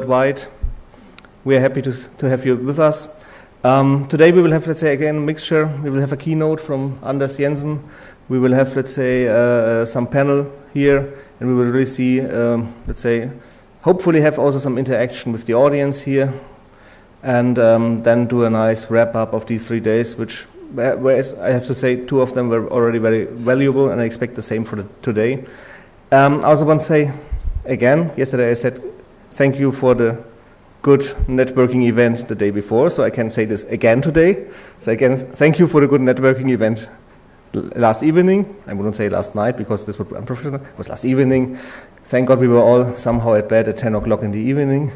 worldwide. We are happy to have you with us. Today we will have, let's say, again, a mixture. We will have a keynote from Anders Jensen. We will have, let's say, some panel here, and we will really see, let's say, hopefully have also some interaction with the audience here, and then do a nice wrap-up of these 3 days, whereas I have to say 2 of them were already very valuable, and I expect the same for today. I also want to say, again, yesterday I said thank you for the good networking event the day before, so I can say this again today. So again, thank you for the good networking event last evening. I wouldn't say last night because this would be unprofessional. It was last evening. Thank God we were all somehow at bed at 10 o'clock in the evening,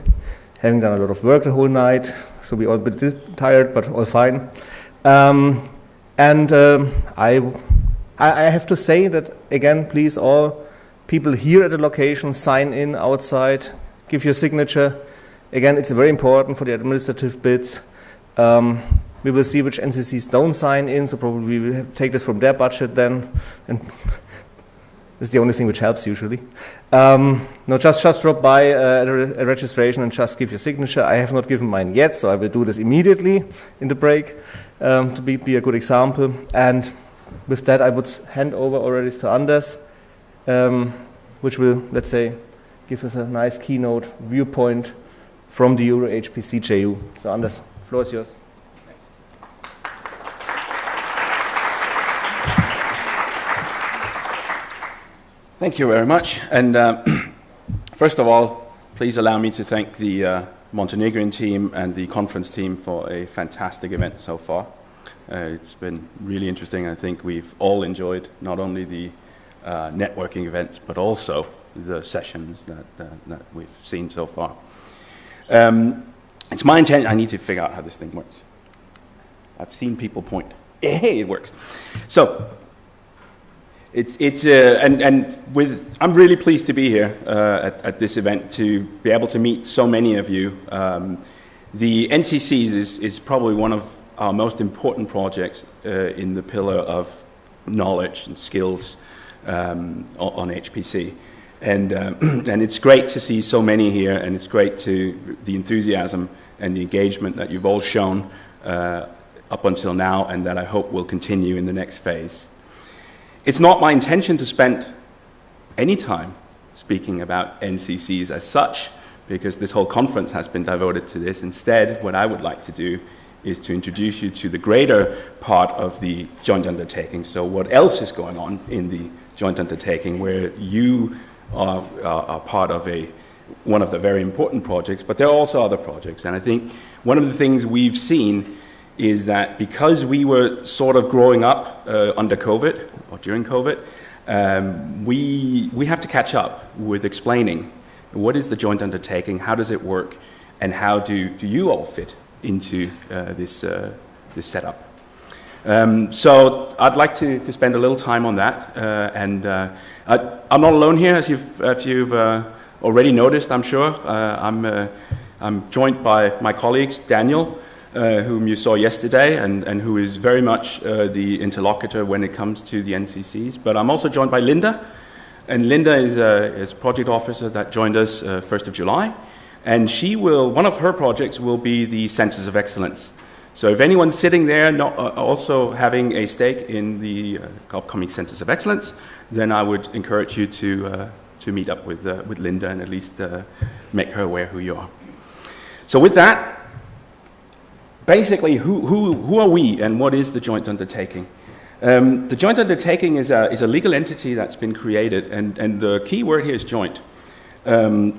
having done a lot of work the whole night, so we all a bit tired, but all fine. I have to say that, again, please all people here at the location sign in outside, give your signature. Again, it's very important for the administrative bits. We will see which NCCs don't sign in, so probably we will take this from their budget then. And this is the only thing which helps usually. No, just drop by a registration and just give your signature. I have not given mine yet, so I will do this immediately in the break to be a good example. And with that, I would hand over already to Anders, which will, let's say, give us a nice keynote viewpoint from the Euro HPC JU. So Anders, the floor is yours. Thanks. Thank you very much. And first of all, please allow me to thank the Montenegrin team and the conference team for a fantastic event so far. It's been really interesting. I think we've all enjoyed not only the networking events, but also the sessions that we've seen so far. It's my intent. I need to figure out how this thing works. I've seen people point. Hey, it works. So I'm really pleased to be here at this event, to be able to meet so many of you. The NCCs is probably one of our most important projects in the pillar of knowledge and skills on HPC. And it's great to see so many here, and it's great to the enthusiasm and the engagement that you've all shown up until now, and that I hope will continue in the next phase. It's not my intention to spend any time speaking about NCCs as such, because this whole conference has been devoted to this. Instead, what I would like to do is to introduce you to the greater part of the joint undertaking. So what else is going on in the joint undertaking, where you are part of one of the very important projects, but there are also other projects. And I think one of the things we've seen is that because we were sort of growing up under COVID, or during COVID, we have to catch up with explaining what is the joint undertaking, how does it work, and how do you all fit into this setup. So I'd like to spend a little time on that, I'm not alone here, as you've already noticed, I'm sure. I'm joined by my colleagues, Daniel, whom you saw yesterday, and who is very much the interlocutor when it comes to the NCCs. But I'm also joined by Linda, and Linda is project officer that joined us 1st of July, and one of her projects will be the Centers of Excellence. So if anyone's sitting there also having a stake in the upcoming Centers of Excellence, then I would encourage you to meet up with Linda and at least make her aware who you are. So with that, basically, who are we and what is the joint undertaking? The joint undertaking is a legal entity that's been created, and the key word here is joint. And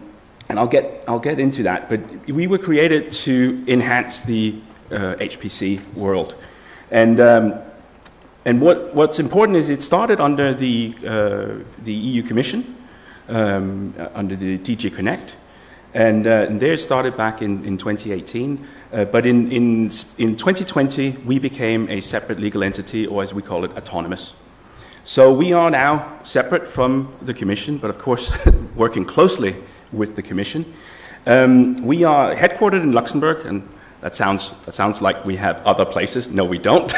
I'll get into that, but we were created to enhance the HPC world, and what's important is it started under the EU Commission, under the DG Connect, and they started back in 2018. But in 2020, we became a separate legal entity, or as we call it, autonomous. So we are now separate from the Commission, but of course working closely with the Commission. We are headquartered in Luxembourg, and that sounds like we have other places. No, we don't.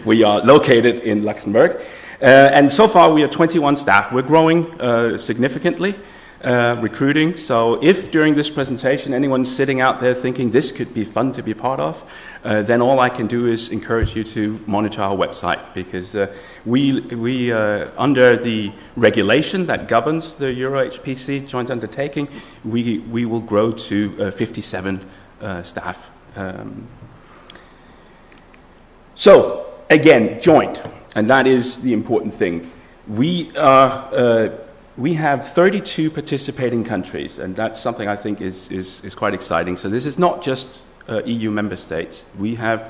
We are located in Luxembourg. And so far we are 21 staff. We're growing significantly. recruiting. So if during this presentation anyone's sitting out there thinking this could be fun to be part of, then all I can do is encourage you to monitor our website, because we under the regulation that governs the Euro-HPC joint undertaking, we will grow to 57 staff. So again, joint, and that is the important thing. We have 32 participating countries, and that's something I think is quite exciting. So this is not just EU member states. We're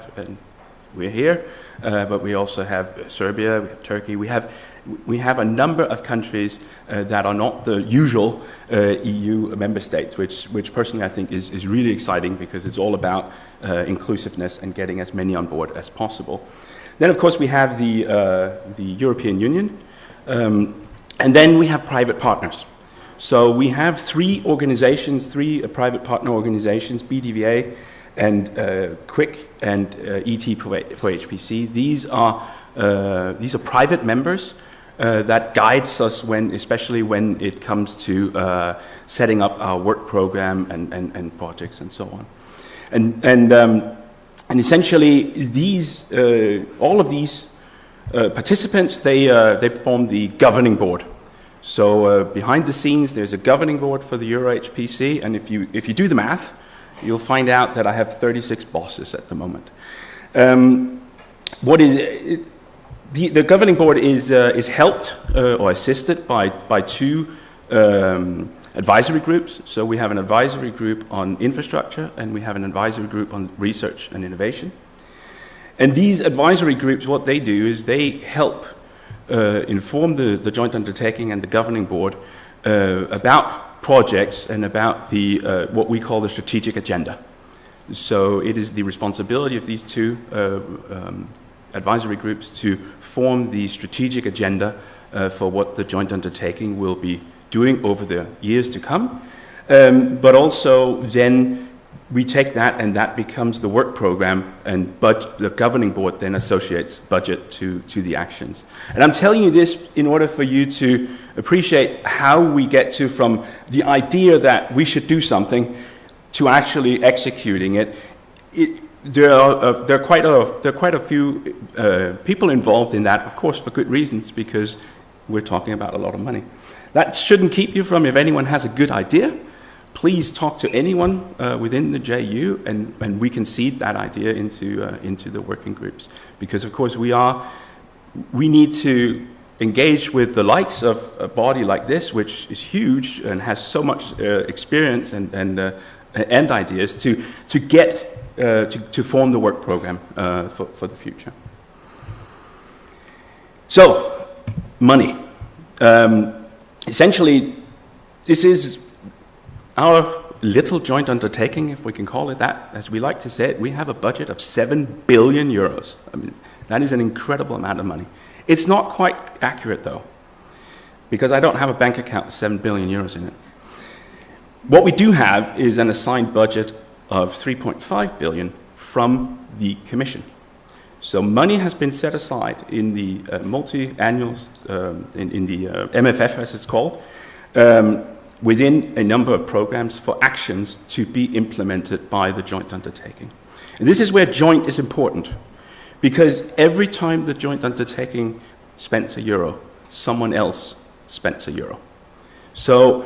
here, but we also have Serbia, we have Turkey. We have a number of countries that are not the usual EU member states, which personally I think is really exciting, because it's all about inclusiveness and getting as many on board as possible. Then, of course, we have the European Union, and then we have private partners. So we have three organizations, private partner organizations, BDVA and QUIC and ET for HPC. These are private members that guides us especially when it comes to setting up our work program and projects and so on. And essentially, all of these participants, they form the governing board. So behind the scenes, there's a governing board for the Euro-HPC, and if you do the math, you'll find out that I have 36 bosses at the moment. The governing board is helped or assisted by two advisory groups. So we have an advisory group on infrastructure, and we have an advisory group on research and innovation. And these advisory groups, what they do is they help inform the joint undertaking and the governing board about projects and about what we call the strategic agenda. So it is the responsibility of these two advisory groups to form the strategic agenda for what the joint undertaking will be doing over the years to come. But also then we take that, and that becomes the work program, and the governing board then associates budget to the actions. And I'm telling you this in order for you to appreciate how we get from the idea that we should do something to actually executing it. There are quite a few people involved in that, of course, for good reasons, because we're talking about a lot of money. That shouldn't keep you from, if anyone has a good idea, please talk to anyone within the JU, and we can seed that idea into the working groups. Because, of course, we need to engage with the likes of a body like this, which is huge and has so much experience and ideas to get to form the work program for the future. So, money. Essentially, this is our little joint undertaking, if we can call it that. As we like to say it, we have a budget of 7 billion euros. I mean, that is an incredible amount of money. It's not quite accurate, though, because I don't have a bank account with 7 billion euros in it. What we do have is an assigned budget of 3.5 billion from the Commission. So money has been set aside in the multi-annual, in the MFF, as it's called, within a number of programs for actions to be implemented by the joint undertaking. And this is where joint is important, because every time the joint undertaking spent €1, someone else spent €1. So,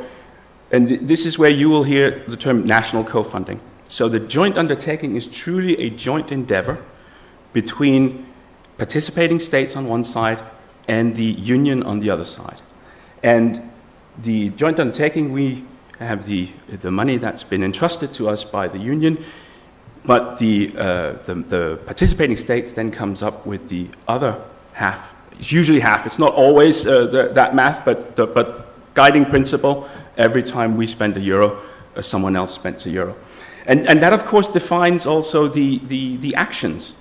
and this is where you will hear the term national co-funding. So the joint undertaking is truly a joint endeavor between participating states on one side and the union on the other side. And the joint undertaking, we have the money that's been entrusted to us by the union, but the participating states then comes up with the other half. It's usually half. It's not always that math, but guiding principle. Every time we spend €1, someone else spent €1. And that, of course, defines also the actions.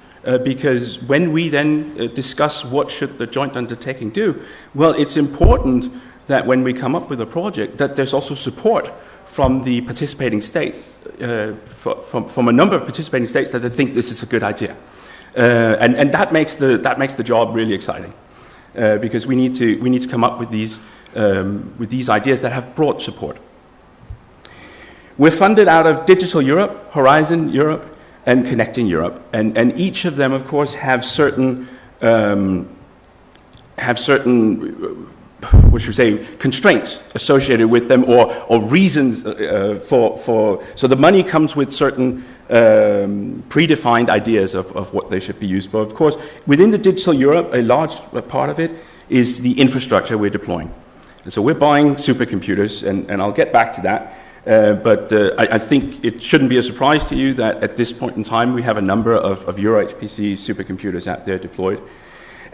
Because when we then discuss what should the joint undertaking do, well, it's important that when we come up with a project, that there's also support from the participating states, from a number of participating states that they think this is a good idea, and that makes the job really exciting, because we need to come up with these with these ideas that have broad support. We're funded out of Digital Europe, Horizon Europe, and Connecting Europe, and each of them, of course, have certain what should we say, constraints associated with them, or reasons so the money comes with certain predefined ideas of what they should be used for. Of course, within the Digital Europe, a large part of it is the infrastructure we're deploying. And so we're buying supercomputers, and I'll get back to that. But I think it shouldn't be a surprise to you that at this point in time we have a number of Euro HPC supercomputers out there deployed.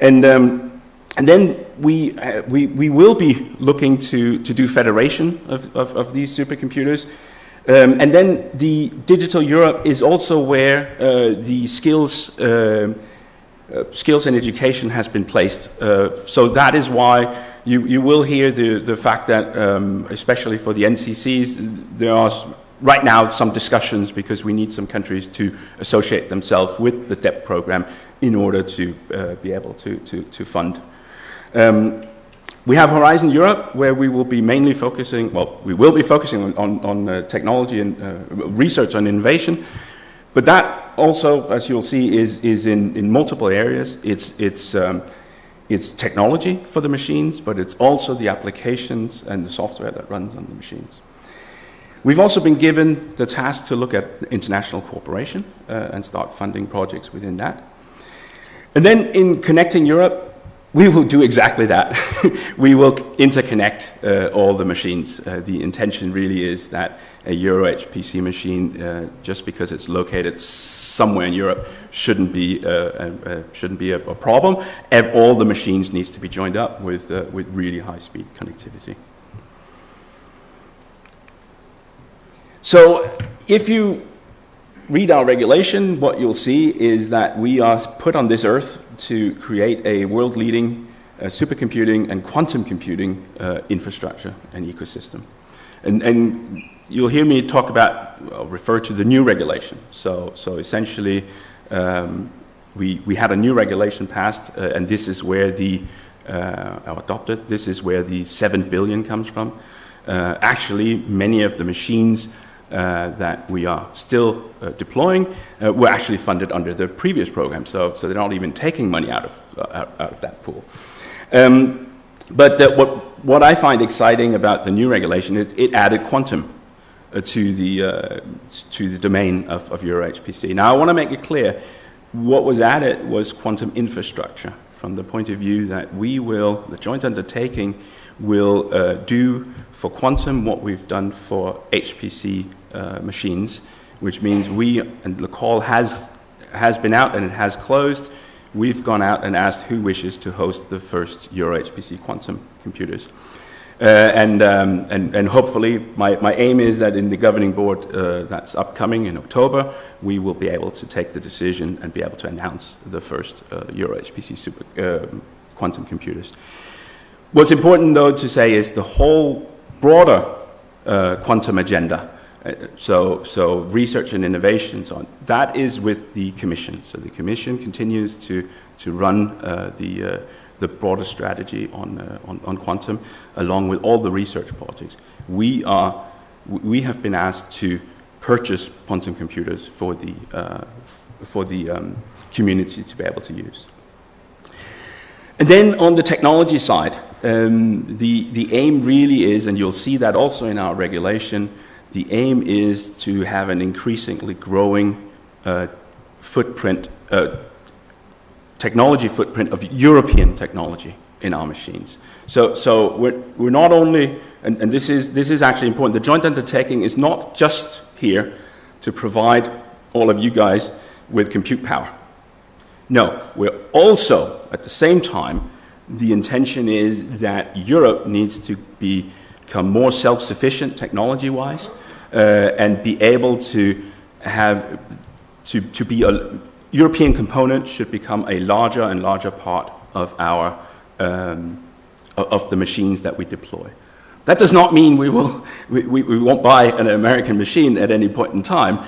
And then we will be looking to do federation of these supercomputers. And then the Digital Europe is also where the skills and education has been placed. So that is why you will hear the fact that, especially for the NCCs, there are right now some discussions because we need some countries to associate themselves with the DEP program in order to be able to fund. We have Horizon Europe, where we will be mainly focusing, well, we will be focusing on technology and research and innovation, but that also, as you'll see, is in multiple areas. It's technology for the machines, but it's also the applications and the software that runs on the machines. We've also been given the task to look at international cooperation and start funding projects within that. And then in Connecting Europe, we will do exactly that. We will interconnect all the machines. The intention really is that a Euro HPC machine, just because it's located somewhere in Europe, shouldn't be a problem. All the machines needs to be joined up with really high-speed connectivity. So if you read our regulation, what you'll see is that we are put on this earth to create a world-leading supercomputing and quantum computing infrastructure and ecosystem. And you'll hear me talk about, refer to the new regulation. So essentially, we had a new regulation passed, and this is where adopted, this is where the 7 billion comes from. Actually, many of the machines that we are still deploying were actually funded under the previous program, so they're not even taking money out of that pool. But what I find exciting about the new regulation is it added quantum to the domain of Euro HPC. Now I want to make it clear, what was added was quantum infrastructure, from the point of view that the joint undertaking will do for quantum what we've done for HPC machines, which means and the call has been out and it has closed. We've gone out and asked who wishes to host the first Euro HPC quantum computers. And hopefully, my aim is that in the governing board that's upcoming in October, we will be able to take the decision and be able to announce the first Euro HPC quantum computers. What's important, though, to say is the whole broader quantum agenda, so research and innovations on that is with the Commission. So the Commission continues to run the broader strategy on quantum, along with all the research projects. We have been asked to purchase quantum computers for the community to be able to use. And then on the technology side, the aim really is, and you'll see that also in our regulation, the aim is to have an increasingly growing technology footprint of European technology in our machines. So we're not only, and this is actually important, the joint undertaking is not just here to provide all of you guys with compute power. No, we're also, at the same time, the intention is that Europe needs to become more self-sufficient technology-wise and be able to have, to be a European component should become a larger and larger part of our, of the machines that we deploy. That does not mean we won't buy an American machine at any point in time.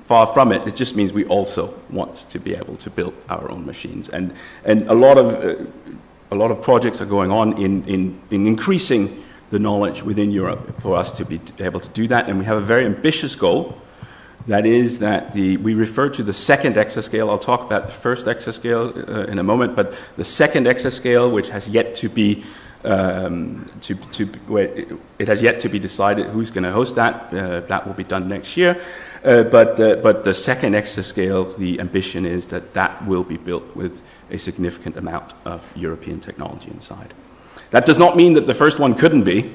Far from it. It just means we also want to be able to build our own machines. And a lot of a lot of projects are going on in increasing the knowledge within Europe for us to be able to do that. And we have a very ambitious goal. That is that we refer to the second exascale. I'll talk about the first exascale in a moment, but the second exascale, which has yet to be it has yet to be decided who's going to host that. That will be done next year. But the second exascale, the ambition is that will be built with a significant amount of European technology inside. That does not mean that the first one couldn't be.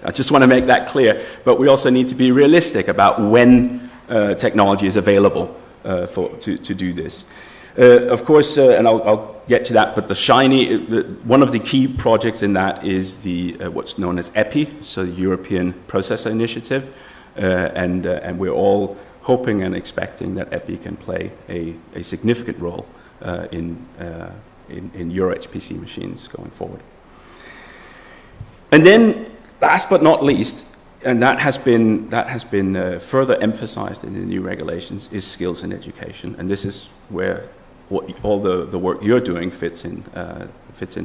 I just want to make that clear. But we also need to be realistic about when technology is available to do this. Of course, and I'll get to that, but one of the key projects in that is what's known as EPI, so the European Processor Initiative, and we're all hoping and expecting that EPI can play a significant role in your HPC machines going forward. And then, last but not least, and that has been further emphasized in the new regulations, is skills in education, and this is where all the work you're doing fits in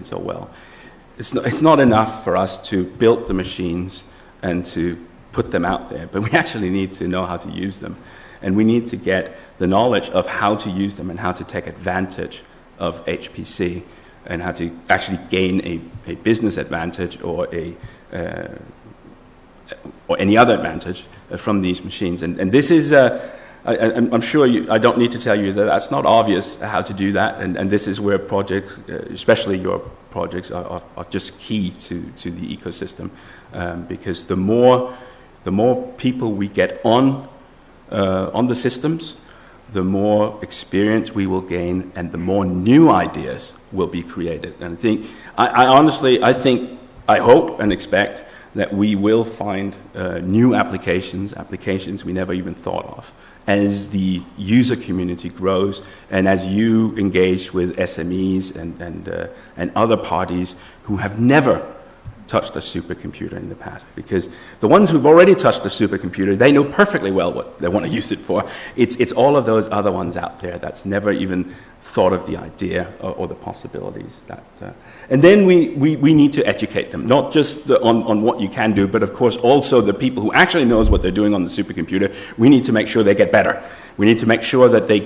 so well. It's not enough for us to build the machines and to put them out there, but we actually need to know how to use them, and we need to get the knowledge of how to use them and how to take advantage of HPC and how to actually gain a business advantage or any other advantage from these machines. And this is, I'm sure I don't need to tell you that that's not obvious how to do that, and this is where projects, especially your projects, are just key to the ecosystem, because the more people we get on the systems, the more experience we will gain and the more new ideas will be created. And I hope and expect that we will find new applications we never even thought of as the user community grows and as you engage with SMEs and other parties who have never touched a supercomputer in the past. Because the ones who've already touched a supercomputer, they know perfectly well what they want to use it for. It's all of those other ones out there that's never even thought of the idea or the possibilities. And then we need to educate them, not just on what you can do, but of course also the people who actually knows what they're doing on the supercomputer. We need to make sure they get better. We need to make sure that they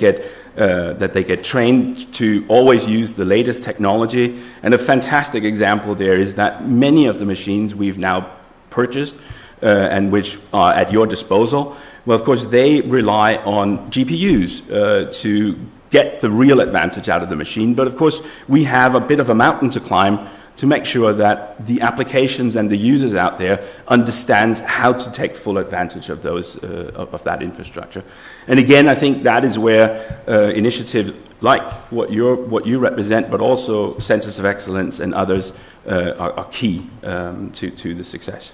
get trained to always use the latest technology. And a fantastic example there is that many of the machines we've now purchased and which are at your disposal, well, of course, they rely on GPUs to get the real advantage out of the machine. But of course, we have a bit of a mountain to climb to make sure that the applications and the users out there understands how to take full advantage of those of that infrastructure. And again, I think that is where initiatives like what you represent, but also Centers of Excellence and others are key to the success.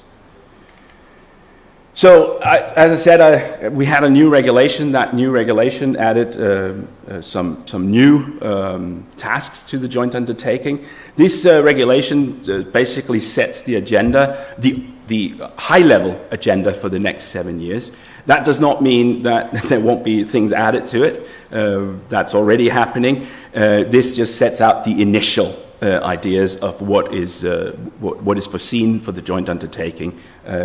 So, as I said, we had a new regulation. That new regulation added some new tasks to the joint undertaking. This regulation basically sets the agenda, the high-level agenda for the next 7 years. That does not mean that there won't be things added to it. That's already happening. This just sets out the initial ideas of what is foreseen for the joint undertaking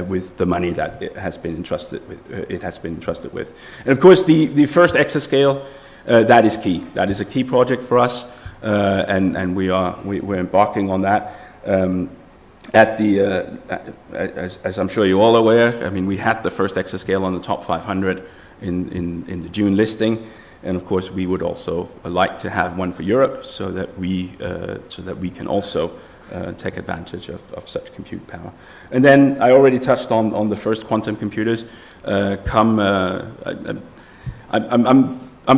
with the money that it has been entrusted with. And of course, the first exascale, that is key. That is a key project for us, and we're embarking on that. As I'm sure you're all aware, I mean, we had the first exascale on the top 500 in the June listing. And of course, we would also like to have one for Europe, so that we can also take advantage of such compute power. And then I already touched on the first quantum computers. I'm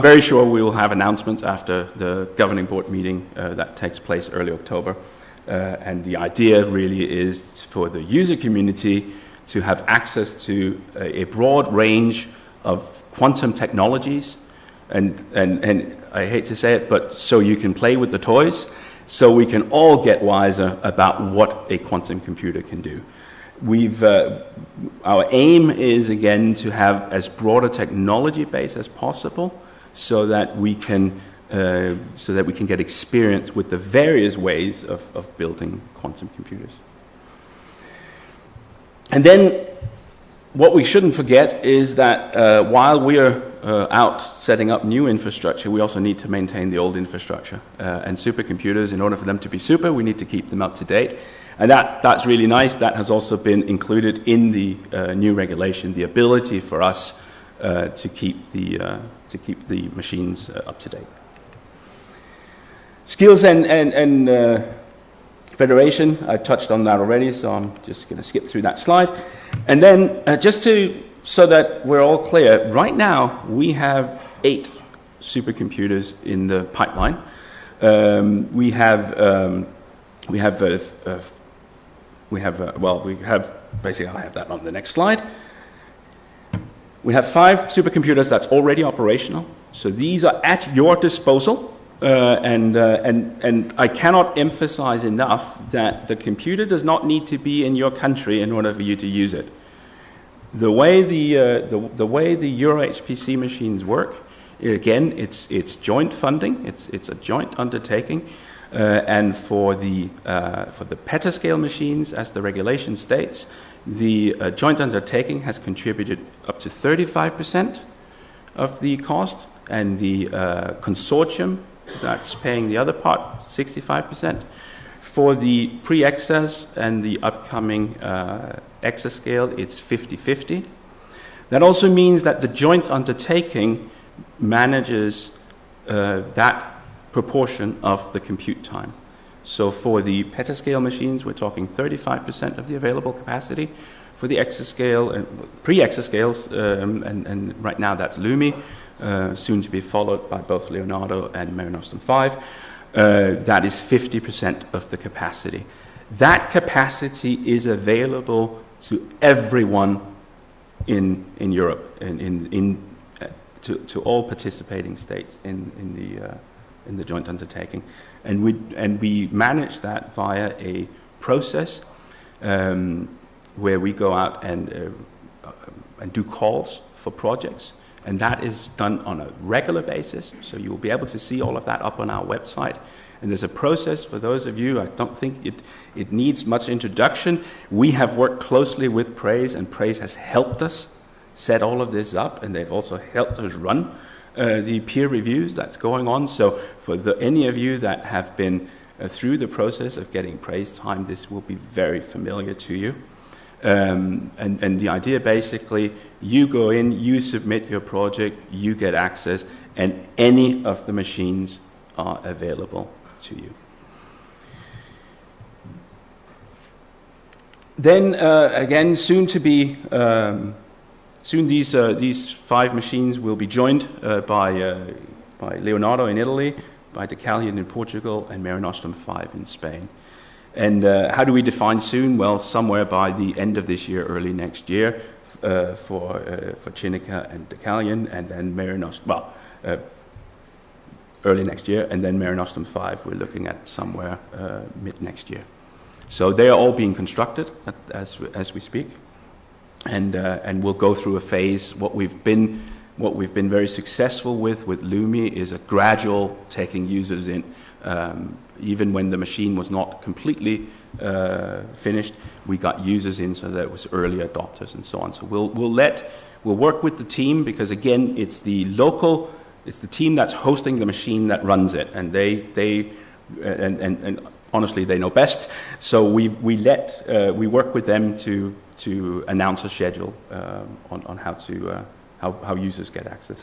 very sure we will have announcements after the governing board meeting that takes place early October. And the idea really is for the user community to have access to a broad range of quantum technologies. And I hate to say it, but so you can play with the toys, so we can all get wiser about what a quantum computer can do. Our aim is, again, to have as broad a technology base as possible, so that we can so that we can get experience with the various ways of building quantum computers. And then what we shouldn't forget is that while we are out setting up new infrastructure, we also need to maintain the old infrastructure. And supercomputers, in order for them to be super, we need to keep them up to date. And that's really nice. That has also been included in the new regulation, the ability for us to keep the machines up to date. Skills and federation, I touched on that already, so I'm just going to skip through that slide. And then so that we're all clear, right now we have 8 supercomputers in the pipeline. We have basically, I'll have that on the next slide. We have 5 supercomputers that's already operational. So these are at your disposal. And I cannot emphasize enough that the computer does not need to be in your country in order for you to use it. The way the way the Euro HPC machines work, again, it's joint funding. It's a joint undertaking, and for the petascale machines, as the regulation states, the joint undertaking has contributed up to 35% of the cost, and the consortium that's paying the other part, 65%. For the pre-excess and the upcoming exascale, it's 50-50. That also means that the joint undertaking manages that proportion of the compute time. So for the petascale machines, we're talking 35% of the available capacity. For the exascale and pre-exascales, and right now that's LUMI, soon to be followed by both Leonardo and Mare Nostrum 5, that is 50% of the capacity. That capacity is available to everyone in Europe, to all participating states in the joint undertaking, and we manage that via a process where we go out and do calls for projects. And that is done on a regular basis, so you will be able to see all of that up on our website. And there's a process for those of you, I don't think it needs much introduction. We have worked closely with Praise, and Praise has helped us set all of this up, and they've also helped us run the peer reviews that's going on. So for any of you that have been through the process of getting Praise time, this will be very familiar to you. And the idea basically, you go in, you submit your project, you get access, and any of the machines are available to you. Then again, soon these 5 machines will be joined by Leonardo in Italy, by Decalion in Portugal, and Mare Nostrum 5 in Spain. And how do we define soon? Well, somewhere by the end of this year, early next year, for Cinica and Decalion, and then Mare Nostrum, early next year, and then Mare Nostrum 5, we're looking at somewhere mid next year. So they are all being constructed as we speak, and we'll go through a phase. What we've been very successful with LUMI is a gradual taking users in. Even when the machine was not completely finished, we got users in, so that it was early adopters and so on. So we'll work with the team, because again, it's the team that's hosting the machine that runs it, and they honestly they know best. So we work with them to announce a schedule on how users get access.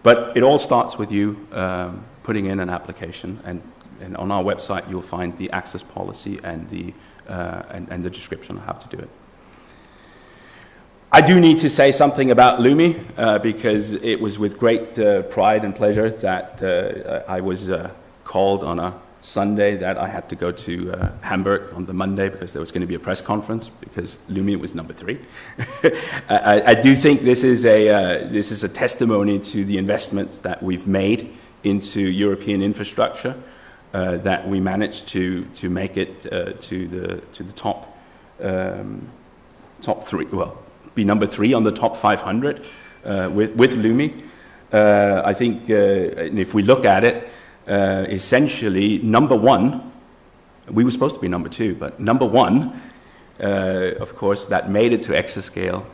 But it all starts with you putting in an application, and on our website you'll find the access policy and the description of how to do it. I do need to say something about LUMI, because it was with great pride and pleasure that I was called on a Sunday that I had to go to Hamburg on the Monday, because there was going to be a press conference, because LUMI was number 3. I do think this is a testimony to the investments that we've made into European infrastructure, that we managed to make it to the top 3. Well, be number 3 on the top 500 with LUMI. I think and if we look at it, essentially number one, we were supposed to be number two, but number one, of course, that made it to exascale,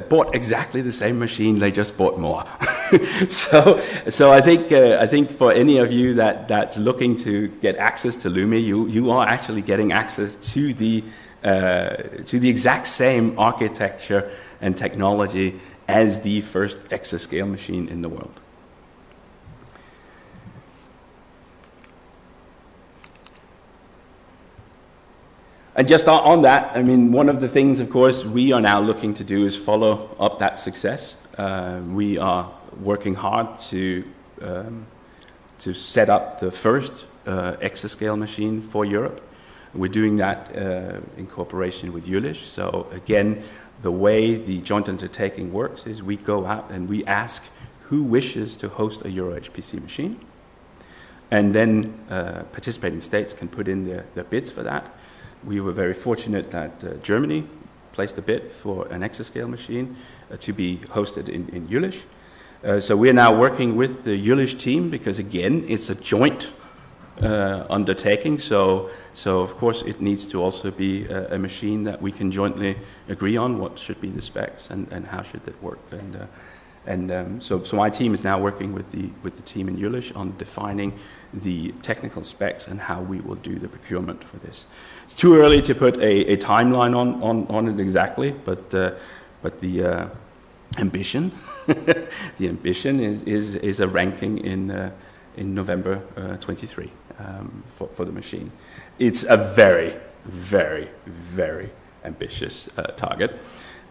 bought exactly the same machine, they just bought more. so I think for any of you that's looking to get access to Lumi, you are actually getting access to the exact same architecture and technology as the first exascale machine in the world. And just on that, I mean, one of the things, of course, we are now looking to do is follow up that success. We are working hard to set up the first exascale machine for Europe. We're doing that in cooperation with Jülich. So again, the way the joint undertaking works is we go out and we ask who wishes to host a Euro HPC machine. And then participating states can put in their bids for that. We were very fortunate that Germany placed a bid for an exascale machine to be hosted in Jülich. So we're now working with the Jülich team because, again, it's a joint undertaking. So of course, it needs to also be a machine that we can jointly agree on what should be the specs and how should it work. So my team is now working with the team in Jülich on defining the technical specs and how we will do the procurement for this. It's too early to put a timeline on it exactly, but the ambition the ambition is a ranking in November 23 for the machine. It's a very, very, very ambitious target.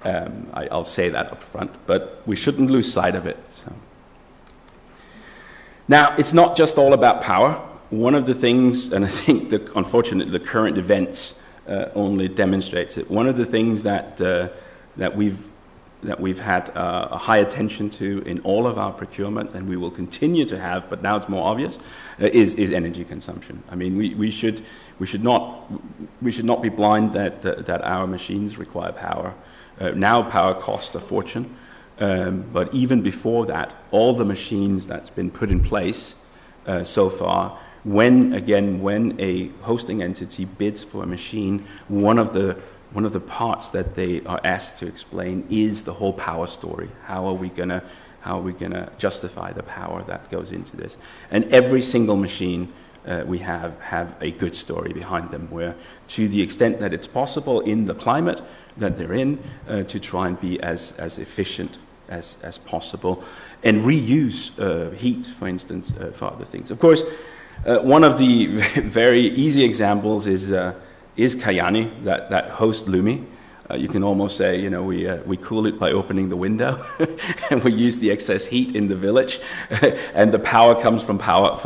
I'll say that up front, but we shouldn't lose sight of it. So. Now, it's not just all about power. One of the things, and I think unfortunately the current events only demonstrates it, one of the things that we've had a high attention to in all of our procurement, and we will continue to have, but now it's more obvious, is energy consumption. I mean, we should not be blind that our machines require power. Now power costs a fortune, but even before that, all the machines that's been put in place so far, when a hosting entity bids for a machine, one of the parts that they are asked to explain is the whole power story. How are we gonna justify the power that goes into this? And every single machine we have a good story behind them, where to the extent that it's possible in the climate that they're in, to try and be as efficient as possible and reuse heat, for instance, for other things. Of course, one of the very easy examples is Kajani, that hosts Lumi. You can almost say, we cool it by opening the window, and we use the excess heat in the village, and the power comes from hydro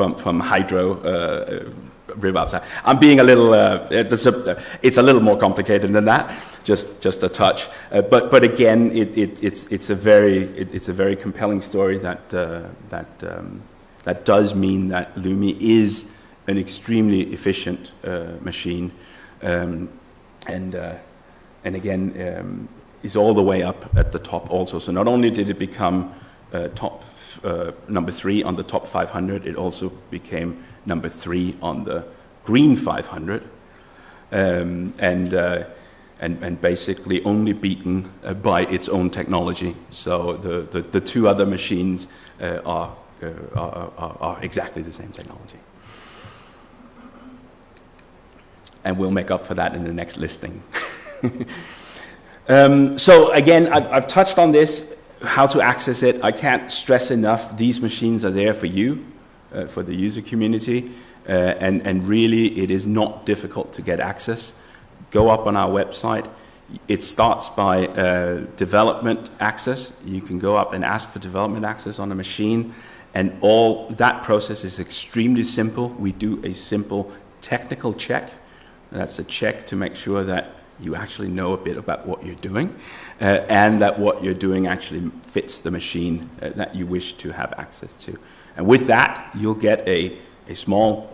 river outside. I'm being a little. It's a little more complicated than that. Just a touch. But again, it's a very compelling story that does mean that Lumi is an extremely efficient machine. And again, is all the way up at the top also. So not only did it become number 3 on the top 500, it also became number 3 on the green 500, and basically only beaten by its own technology. So the two other machines are exactly the same technology. And we'll make up for that in the next listing. So again, I've touched on this, how to access it. I can't stress enough, these machines are there for you, for the user community, and really it is not difficult to get access. Go up on our website. It starts by development access. You can go up and ask for development access on a machine, and all that process is extremely simple. We do a simple technical check. That's a check to make sure that you actually know a bit about what you're doing, and that what you're doing actually fits the machine that you wish to have access to. And with that, you'll get a small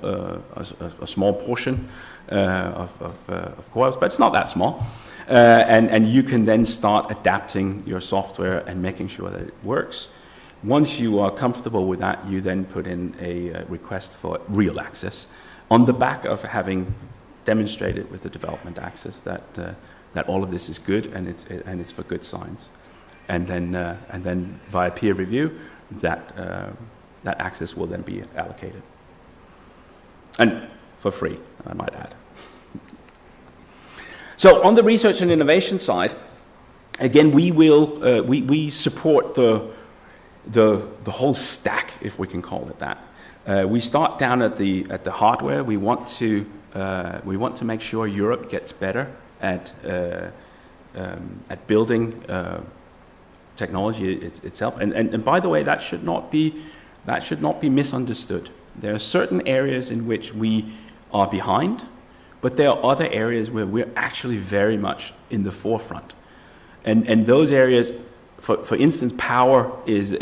portion of coils, but it's not that small. And you can then start adapting your software and making sure that it works. Once you are comfortable with that, you then put in a request for real access on the back of having demonstrated with the development access that all of this is good and it's for good science. And then via peer review, that access will then be allocated. And for free, I might add. So on the research and innovation side, again, we support the whole stack, if we can call it that. We start down at the hardware. We want to make sure Europe gets better at building technology itself. And by the way, that should not be misunderstood. There are certain areas in which we are behind, but there are other areas where we're actually very much in the forefront. And those areas, for instance, power is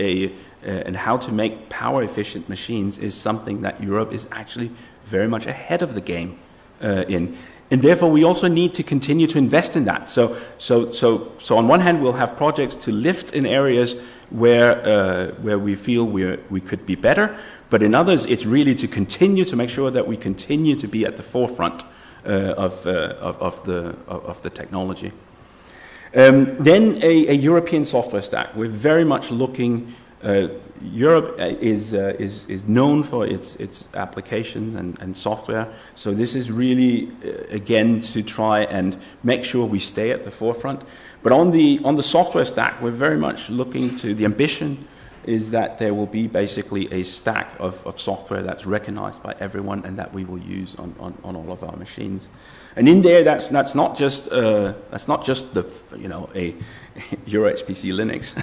and how to make power efficient machines is something that Europe is actually very much ahead of the game in. And therefore we also need to continue to invest in that. So on one hand we'll have projects to lift in areas where we feel we could be better, but in others it's really to continue to make sure that we continue to be at the forefront of the technology. Then a European software stack. We're very much looking. Europe is known for its applications and software. So this is really again to try and make sure we stay at the forefront. But on the software stack, we're very much looking to the ambition is that there will be basically a stack of software that's recognized by everyone and that we will use on all of our machines. And in there, that's not just the a Euro HPC Linux.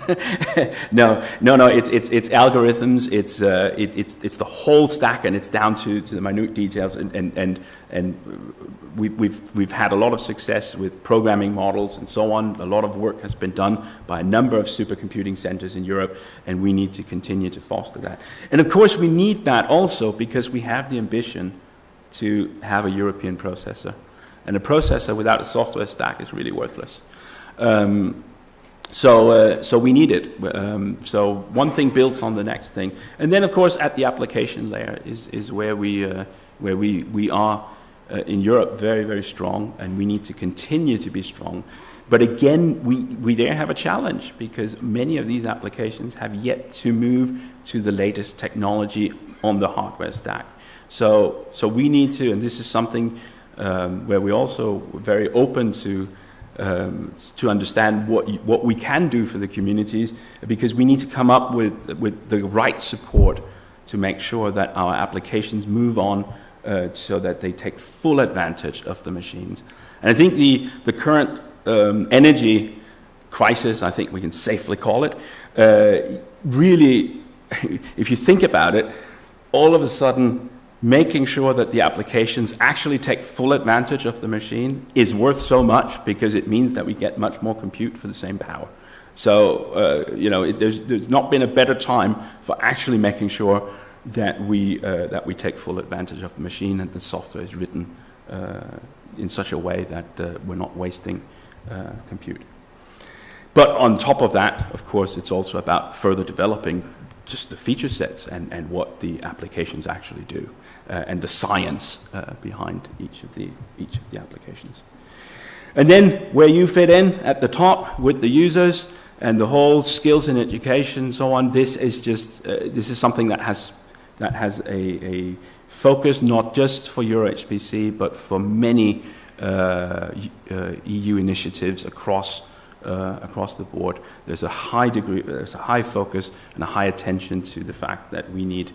no. It's algorithms. It's the whole stack, and it's down to the minute details. And we've had a lot of success with programming models and so on. A lot of work has been done by a number of supercomputing centers in Europe, and we need to continue to foster that. And of course, we need that also because we have the ambition to have a European processor. And a processor without a software stack is really worthless. So we need it. So one thing builds on the next thing. And then, of course, at the application layer is where we are in Europe very, very strong, and we need to continue to be strong. But again, we there have a challenge because many of these applications have yet to move to the latest technology on the hardware stack. So we need to, and this is something where we also very open to understand what we can do for the communities, because we need to come up with the right support to make sure that our applications move on so that they take full advantage of the machines. And I think the current energy crisis, I think we can safely call it, really, if you think about it, all of a sudden making sure that the applications actually take full advantage of the machine is worth so much because it means that we get much more compute for the same power. So, there's not been a better time for actually making sure that we take full advantage of the machine and the software is written in such a way that we're not wasting compute. But on top of that, of course, it's also about further developing just the feature sets and what the applications actually do. And the science behind each of the applications. And then where you fit in at the top with the users and the whole skills in education and so on, this is something that has a focus not just for Euro HPC but for many EU initiatives across the board. There's a high focus and a high attention to the fact that we need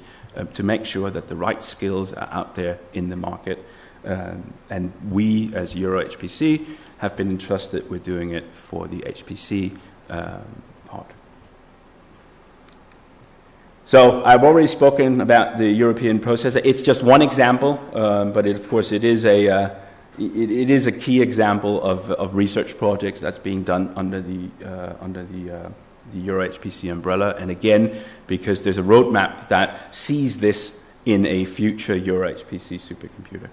to make sure that the right skills are out there in the market. And we, as Euro HPC, have been entrusted with doing it for the HPC part. So I've already spoken about the European processor. It's just one example, but of course it is a key example of research projects that's being done under the Euro HPC umbrella. And again, because there's a roadmap that sees this in a future Euro HPC supercomputer.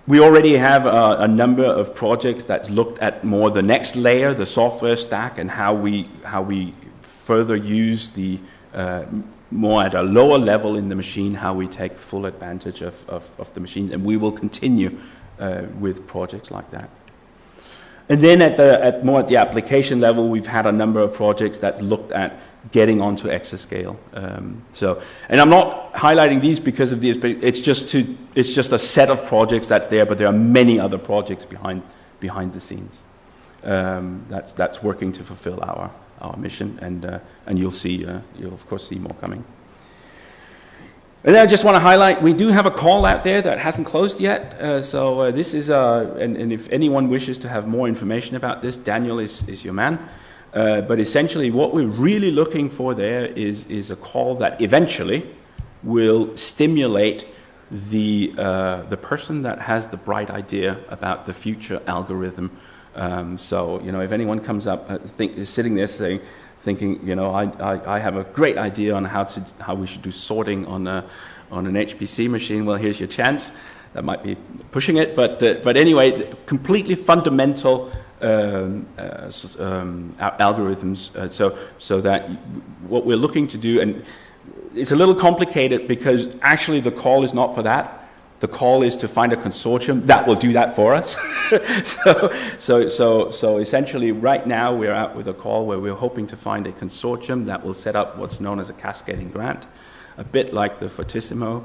We already have a number of projects that's looked at more the next layer, the software stack, and how we further use the more at a lower level in the machine, how we take full advantage of the machine, and we will continue with projects like that. And then at the application level, we've had a number of projects that looked at getting onto exascale. And I'm not highlighting these because of these, but it's just a set of projects that's there, but there are many other projects behind the scenes that's working to fulfill our mission, and you'll of course see more coming. And then I just want to highlight, we do have a call out there that hasn't closed yet. This is, and if anyone wishes to have more information about this, Daniel is your man. But essentially what we're really looking for there is a call that eventually will stimulate the person that has the bright idea about the future algorithm. If anyone comes up, is sitting there thinking, I have a great idea on how we should do sorting on an HPC machine. Well, here's your chance. That might be pushing it, but anyway, completely fundamental algorithms. So that what we're looking to do, and it's a little complicated because actually the call is not for that. The call is to find a consortium that will do that for us. So essentially right now we're out with a call where we're hoping to find a consortium that will set up what's known as a cascading grant, a bit like the Fortissimo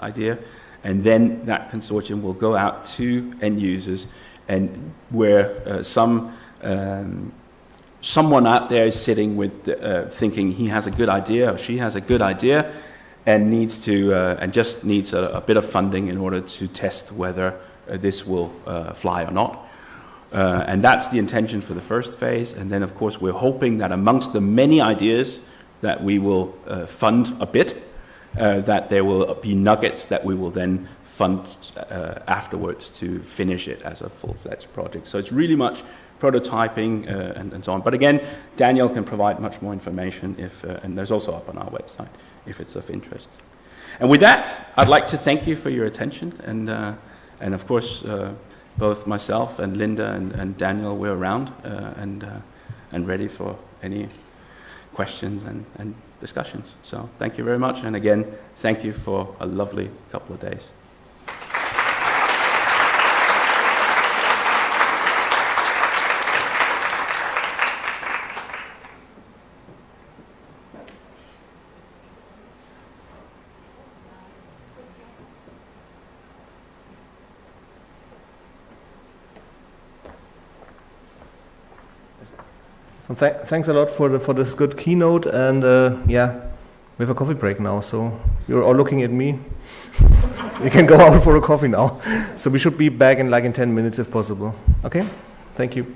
idea, and then that consortium will go out to end users, and where someone out there is sitting with thinking he has a good idea or she has a good idea, and just needs a bit of funding in order to test whether this will fly or not. And that's the intention for the first phase. And then, of course, we're hoping that amongst the many ideas that we will fund a bit, that there will be nuggets that we will then fund afterwards to finish it as a full-fledged project. So it's really much prototyping and so on. But again, Daniel can provide much more information and there's also up on our website if it's of interest. And with that, I'd like to thank you for your attention, and of course, both myself and Linda and Daniel, we're around and ready for any questions and discussions. So thank you very much, and again, thank you for a lovely couple of days. Thanks a lot for this good keynote, and yeah, we have a coffee break now, so you're all looking at me. You can go out for a coffee now. So we should be back in 10 minutes if possible. Okay? Thank you.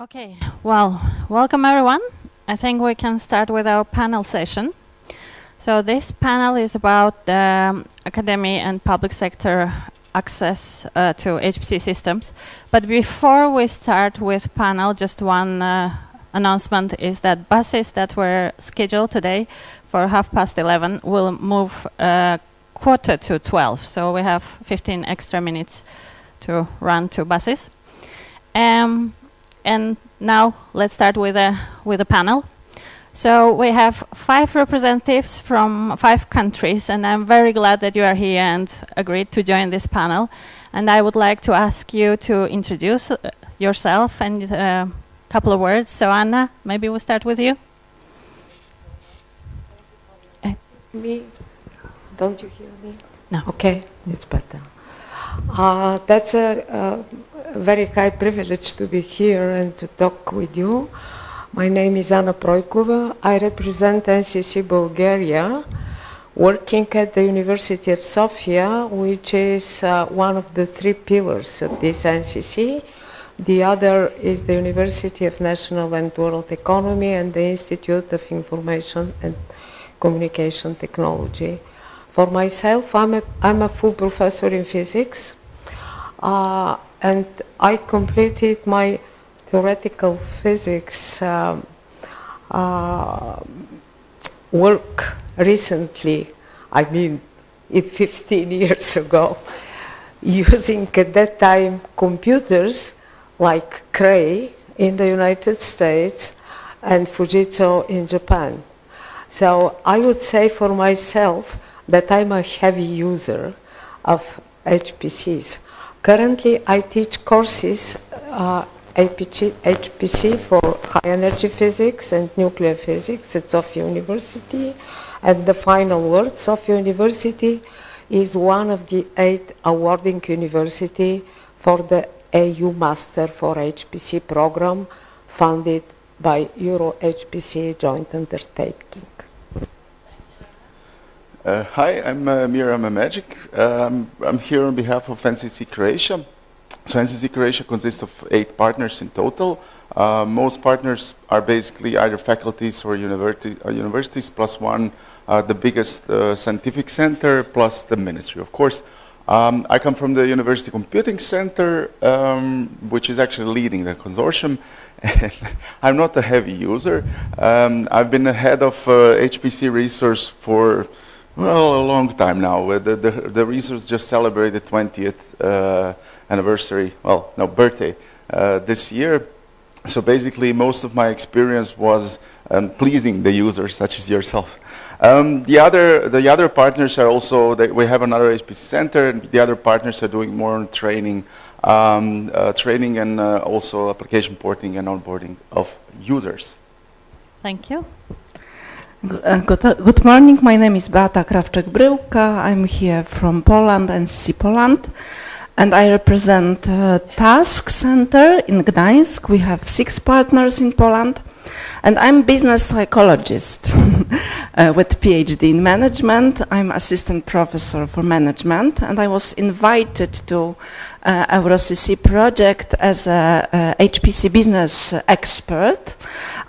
Okay, well, welcome everyone. I think we can start with our panel session. So this panel is about the academy and public sector access to HPC systems. But before we start with panel, just one announcement is that buses that were scheduled today for 11:30 will move 11:45. So we have 15 extra minutes to run 2 buses. And now let's start with a panel. So we have 5 representatives from 5 countries, and I'm very glad that you are here and agreed to join this panel. And I would like to ask you to introduce yourself and a couple of words. So Anna, maybe we'll start with you. Me? Don't you hear me? No. Okay, it's better. That's a very high privilege to be here and to talk with you. My name is Anna Projkova. I represent NCC Bulgaria, working at the University of Sofia, which is one of the 3 pillars of this NCC. The other is the University of National and World Economy and the Institute of Information and Communication Technology. For myself, I'm a full professor in physics, and I completed my theoretical physics work recently, I mean 15 years ago, using at that time computers like Cray in the United States and Fujitsu in Japan. So I would say for myself that I'm a heavy user of HPCs. Currently I teach courses HPC for high energy physics and nuclear physics at Sofia University. And the final word, Sofia University is one of the 8 awarding university for the EU Master for HPC program funded by Euro HPC joint undertaking. Hi, I'm Miram Magic. I'm here on behalf of NCC Croatia. So NCC Croatia consists of 8 partners in total. Most partners are basically either faculties or universities plus one, the biggest scientific center plus the ministry, of course. I come from the University Computing Center, which is actually leading the consortium. I'm not a heavy user. I've been the head of HPC resource for, well, a long time now. The resource just celebrated 20th anniversary, well, no, birthday this year. So basically most of my experience was pleasing the users such as yourself. The other partners are also, we have another HPC center, and the other partners are doing more on training, and also application porting and onboarding of users. Thank you. Good morning, my name is Beata Krawczyk-Bryłka. I'm here from Poland, NCC Poland, and I represent Task Center in Gdańsk. We have 6 partners in Poland, and I'm business psychologist with PhD in management. I'm assistant professor for management, and I was invited to EuroCC project as a HPC business expert.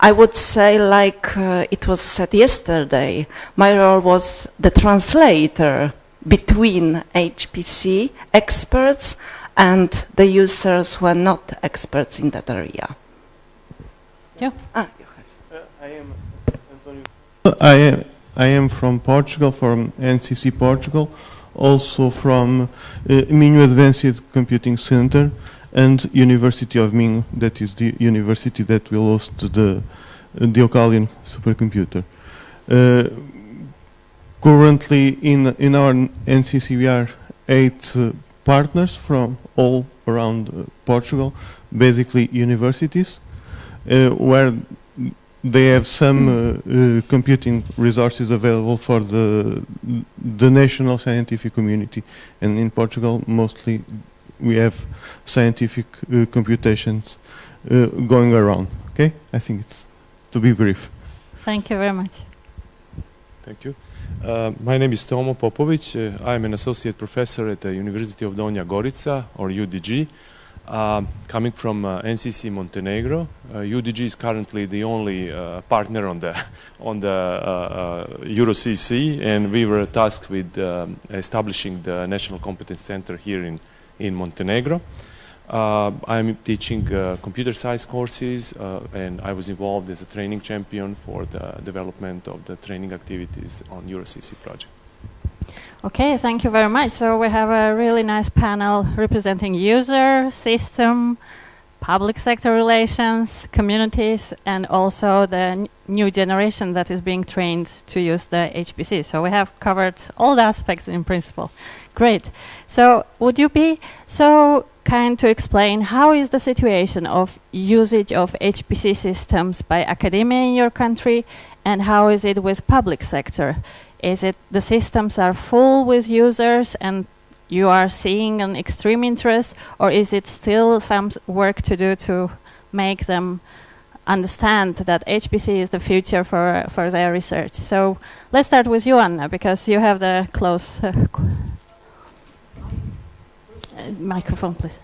I would say, like it was said yesterday, my role was the translator between HPC experts and the users who are not experts in that area. Yeah. I am from Portugal, from NCC Portugal, also from Minho Advanced Computing Center and University of Minho, that is the university that will host the Ocalian supercomputer. Currently in our NCC we are 8 partners from all around Portugal, basically universities, where they have some computing resources available for the national scientific community, and in Portugal mostly we have scientific computations going around. Okay, I think it's to be brief. Thank you very much. Thank you. My name is Tomo Popović. I'm an associate professor at the University of Donja, Gorica, or UDG. Coming from NCC Montenegro, UDG is currently the only partner on the EuroCC, and we were tasked with establishing the National Competence Center here in Montenegro. I'm teaching computer science courses, and I was involved as a training champion for the development of the training activities on EuroCC project. Okay, thank you very much. So we have a really nice panel representing user, system, public sector relations, communities, and also the new generation that is being trained to use the HPC. So we have covered all the aspects in principle. Great. So would you be so kind to explain how is the situation of usage of HPC systems by academia in your country, and how is it with public sector? Is it the systems are full with users and you are seeing an extreme interest, or is it still some work to do to make them understand that HPC is the future for their research? So let's start with you, Anna, because you have the close microphone, please.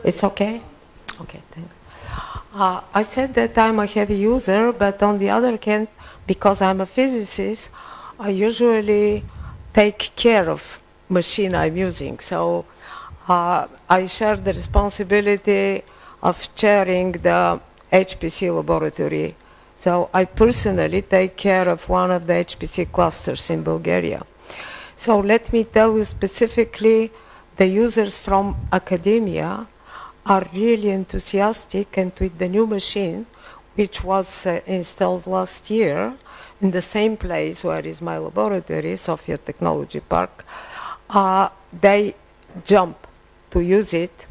It's okay? Okay, thanks. I said that I'm a heavy user, but on the other hand, because I'm a physicist, I usually take care of machine I'm using. So I share the responsibility of chairing the HPC laboratory. So I personally take care of one of the HPC clusters in Bulgaria. So let me tell you specifically, the users from academia are really enthusiastic, and with the new machine, which was installed last year in the same place where is my laboratory, Sofia Technology Park, they jump to use it.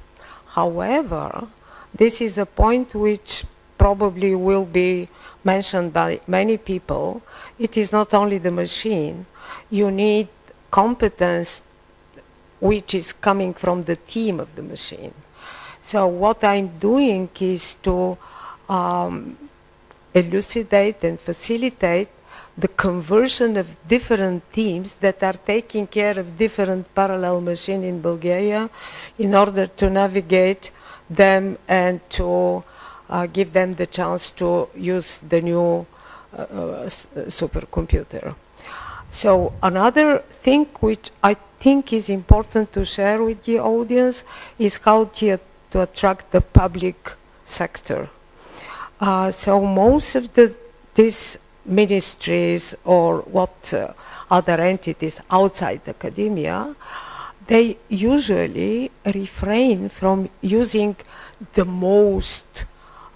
However, this is a point which probably will be mentioned by many people. It is not only the machine. You need competence which is coming from the team of the machine. So what I'm doing is to elucidate and facilitate the conversion of different teams that are taking care of different parallel machines in Bulgaria in order to navigate them and to give them the chance to use the new supercomputer. So another thing which I think is important to share with the audience is how to attract the public sector. So most of these ministries or other entities outside academia, they usually refrain from using the most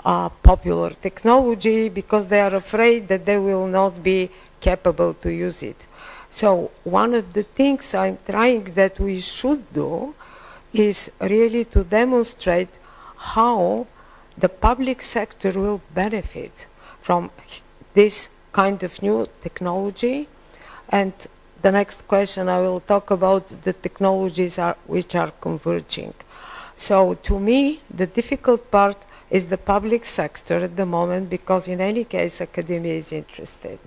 popular technology because they are afraid that they will not be capable to use it. So one of the things I'm trying that we should do is really to demonstrate how the public sector will benefit from this kind of new technology. And the next question I will talk about the technologies which are converging. So to me, the difficult part is the public sector at the moment, because in any case, academia is interested.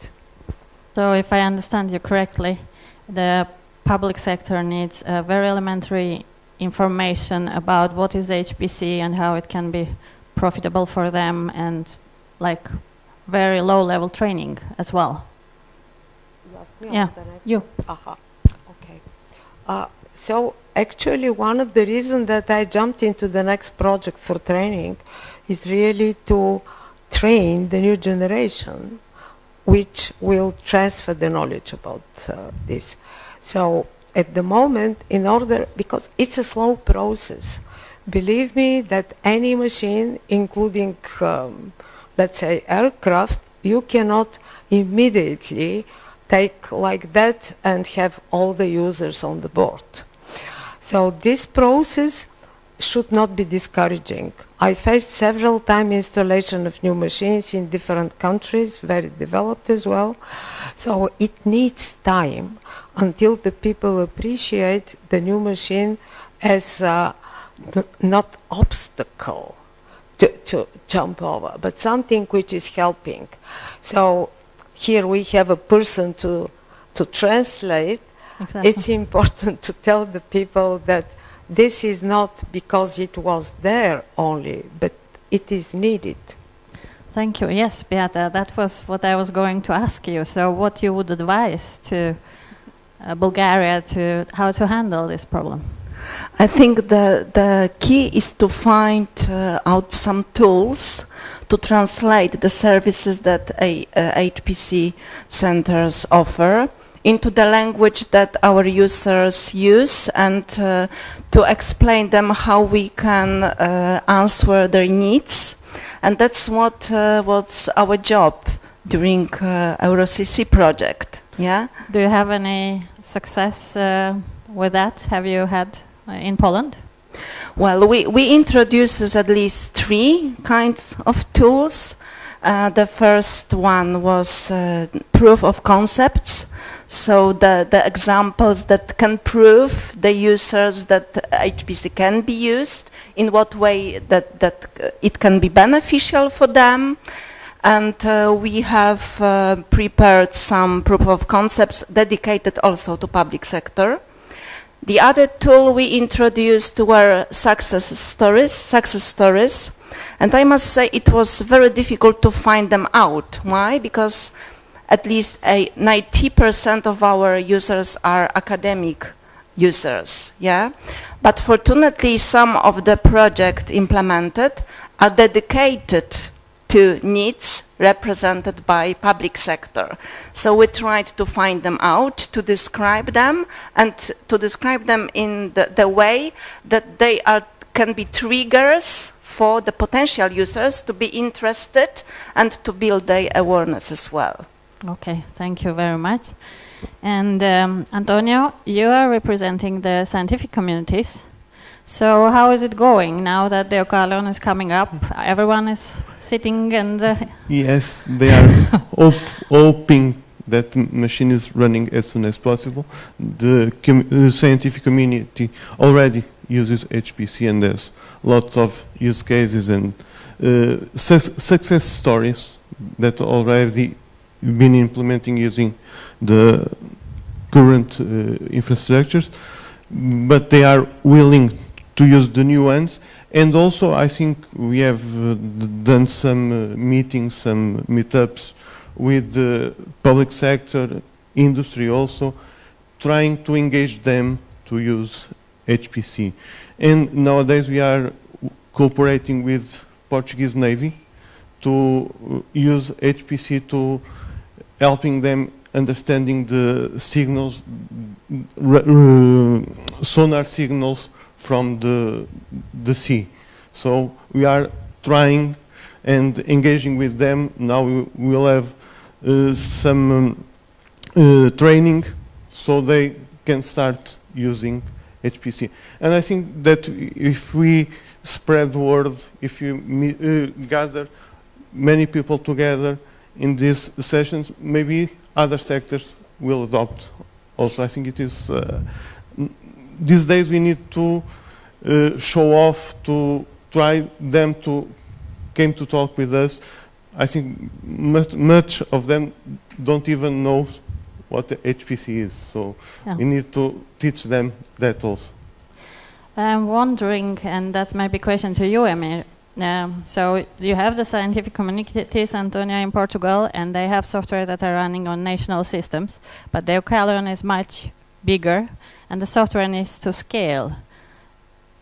So if I understand you correctly, the public sector needs a very elementary information about what is HPC and how it can be profitable for them, and like very low-level training as well. You ask me Yeah, you. Okay. So actually one of the reasons that I jumped into the next project for training is really to train the new generation which will transfer the knowledge about this. So at the moment, because it's a slow process, believe me that any machine, including, let's say, aircraft, you cannot immediately take like that and have all the users on the board. So this process should not be discouraging. I faced several times installation of new machines in different countries, very developed as well. So it needs time until the people appreciate the new machine as not obstacle to jump over, but something which is helping. So here we have a person to translate, Exactly. It's important to tell the people that this is not because it was there only, but it is needed. Thank you. Yes, Beata, that was what I was going to ask you. So what you would advise to Bulgaria to how to handle this problem? I think the key is to find out some tools to translate the services that HPC centers offer into the language that our users use, and to explain them how we can answer their needs. And that's what was our job during EuroCC project. Yeah. Do you have any success with that? Have you had in Poland? Well, we introduced at least 3 kinds of tools. The first one was proof of concepts. So the examples that can prove the users that HPC can be used, in what way that it can be beneficial for them. And we have prepared some proof of concepts dedicated also to public sector. The other tool we introduced were success stories. And I must say it was very difficult to find them out. Why? Because at least 90% of our users are academic users, yeah? But fortunately, some of the projects implemented are dedicated to needs represented by public sector. So we tried to find them out, to describe them, and to describe them in the way that they can be triggers for the potential users to be interested and to build their awareness as well. Okay, thank you very much. And Antonio, you are representing the scientific communities. So how is it going now that the Ocalion is coming up? Everyone is sitting and... Yes, they are hoping that the machine is running as soon as possible. The scientific community already uses HPC, and there's lots of use cases and success stories that already been implementing using the current infrastructures, but they are willing to use the new ones. And also I think we have done some meetings, some meetups with the public sector, industry also, trying to engage them to use HPC. And nowadays we are cooperating with Portuguese Navy to use HPC to helping them understanding the signals, sonar signals from the sea. So we are trying and engaging with them. Now we will have some training so they can start using HPC. And I think that if we spread the word, if you gather many people together in these sessions, maybe other sectors will adopt also. I think it is, these days we need to show off, to try them to came to talk with us. I think much of them don't even know what the HPC is, so yeah. We need to teach them that also. I'm wondering, and that's maybe a question to you, Emir. So you have the scientific communities, Antonia, in Portugal, and they have software that are running on national systems, but the Ocalion is much bigger, and the software needs to scale.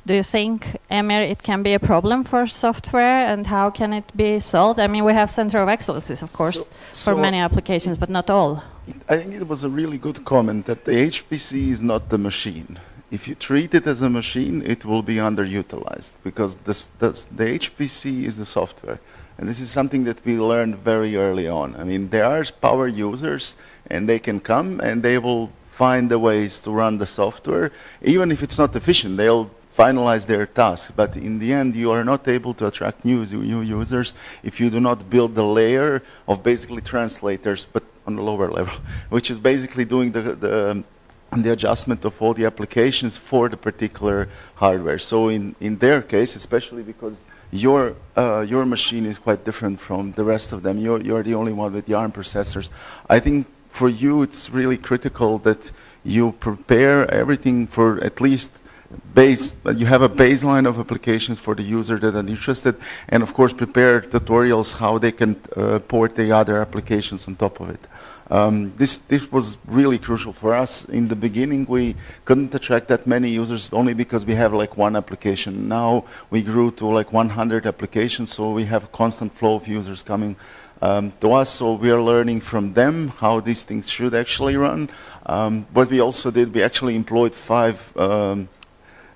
Do you think, Emir, it can be a problem for software, and how can it be solved? I mean, we have Center of Excellences, of course, for many applications, but not all. I think it was a really good comment that the HPC is not the machine. If you treat it as a machine, it will be underutilized, because the HPC is the software. And this is something that we learned very early on. I mean, there are power users, and they can come, and they will find the ways to run the software. Even if it's not efficient, they'll finalize their tasks. But in the end, you are not able to attract new users if you do not build the layer of basically translators, but on the lower level, which is basically doing the adjustment of all the applications for the particular hardware. So in their case, especially because your machine is quite different from the rest of them, you're the only one with the ARM processors, I think for you it's really critical that you prepare everything for at least you have a baseline of applications for the user that are interested, and of course prepare tutorials how they can port the other applications on top of it. This was really crucial for us. In the beginning, we couldn't attract that many users only because we have like one application. Now we grew to like 100 applications, so we have a constant flow of users coming to us. So we are learning from them how these things should actually run. What we also did, we actually employed 5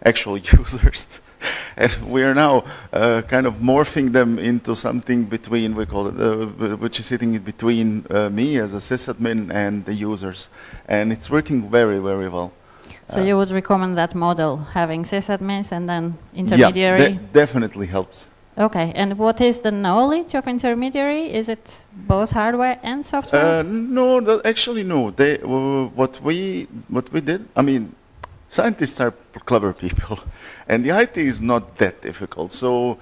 actual users. And we are now kind of morphing them into something between, we call it, which is sitting in between me as a sysadmin and the users. And it's working very, very well. So you would recommend that model, having sysadmins and then intermediary? Yeah, definitely helps. Okay, and what is the knowledge of intermediary? Is it both hardware and software? No, actually no. What we did, I mean, scientists are clever people, and the IT is not that difficult. So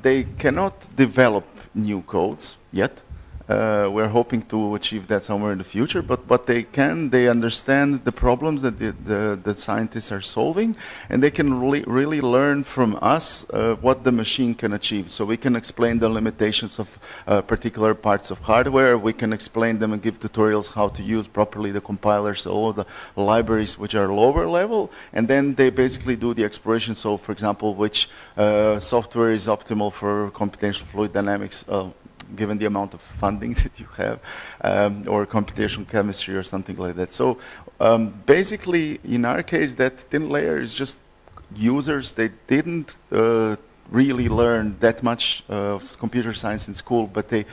they cannot develop new codes yet. We're hoping to achieve that somewhere in the future, but what they can, they understand the problems that the scientists are solving, and they can really learn from us what the machine can achieve. So we can explain the limitations of particular parts of hardware, we can explain them and give tutorials how to use properly the compilers, all of the libraries which are lower level, and then they basically do the exploration. So for example, which software is optimal for computational fluid dynamics, given the amount of funding that you have, or computational chemistry or something like that. So basically, in our case, that thin layer is just users. They didn't really learn that much of computer science in school, but they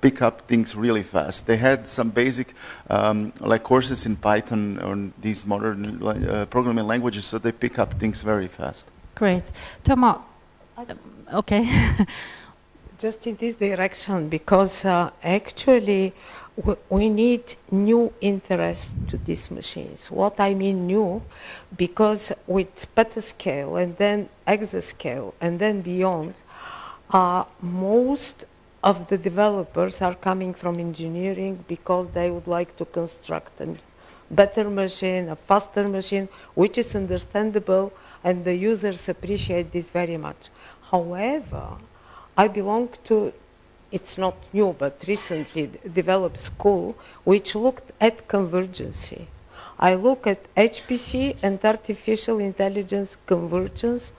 pick up things really fast. They had some basic like courses in Python on these modern programming languages, so they pick up things very fast. Great. Tomo, okay. Just in this direction, because actually we need new interest to these machines. What I mean new, because with petascale and then exascale and then beyond, most of the developers are coming from engineering because they would like to construct a better machine, a faster machine, which is understandable, and the users appreciate this very much. However, I belong to, it's not new, but recently developed school, which looked at convergency. I look at HPC and artificial intelligence convergence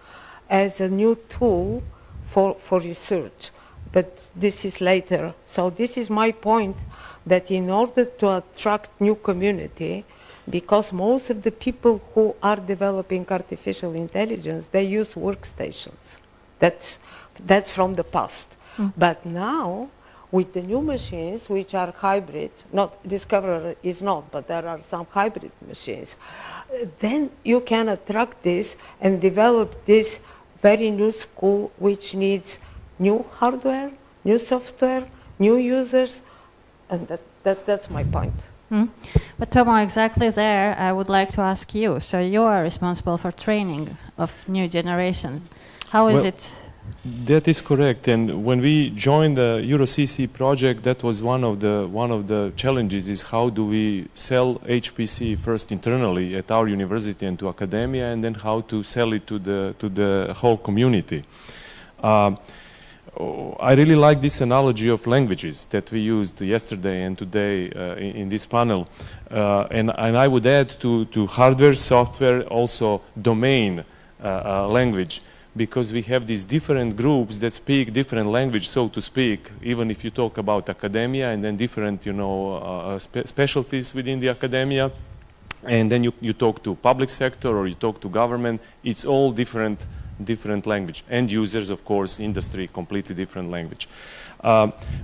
as a new tool for research, but this is later. So this is my point, that in order to attract new community, because most of the people who are developing artificial intelligence, they use workstations. That's from the past. But now, with the new machines, which are hybrid, not Discoverer is not, but there are some hybrid machines, then you can attract this and develop this very new school, which needs new hardware, new software, new users, and that's my point. But Tomo, exactly there, I would like to ask you. So you are responsible for training of new generation. How is it? That is correct. And when we joined the EuroCC project, that was one of the challenges: is how do we sell HPC first internally at our university and to academia, and then how to sell it to the whole community. I really like this analogy of languages that we used yesterday and today in this panel, and I would add to hardware, software, also domain language, because we have these different groups that speak different language, so to speak, even if you talk about academia and then different, specialties within the academia, and then you talk to public sector or you talk to government, it's all different language. End users, of course, industry, completely different language.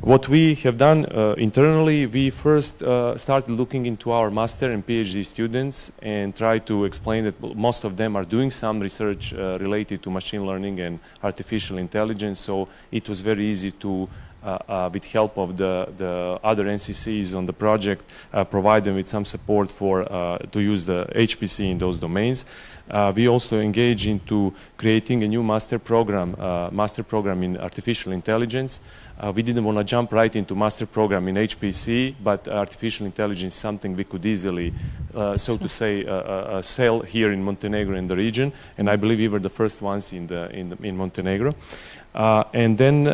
What we have done internally, we first started looking into our master and PhD students and try to explain that most of them are doing some research related to machine learning and artificial intelligence, so it was very easy to, with help of the other NCCs on the project, provide them with some support to use the HPC in those domains. We also engage into creating a new master program in artificial intelligence, We didn't want to jump right into master program in HPC, but artificial intelligence is something we could easily, so to say, sell here in Montenegro in the region. And I believe we were the first ones in Montenegro. And then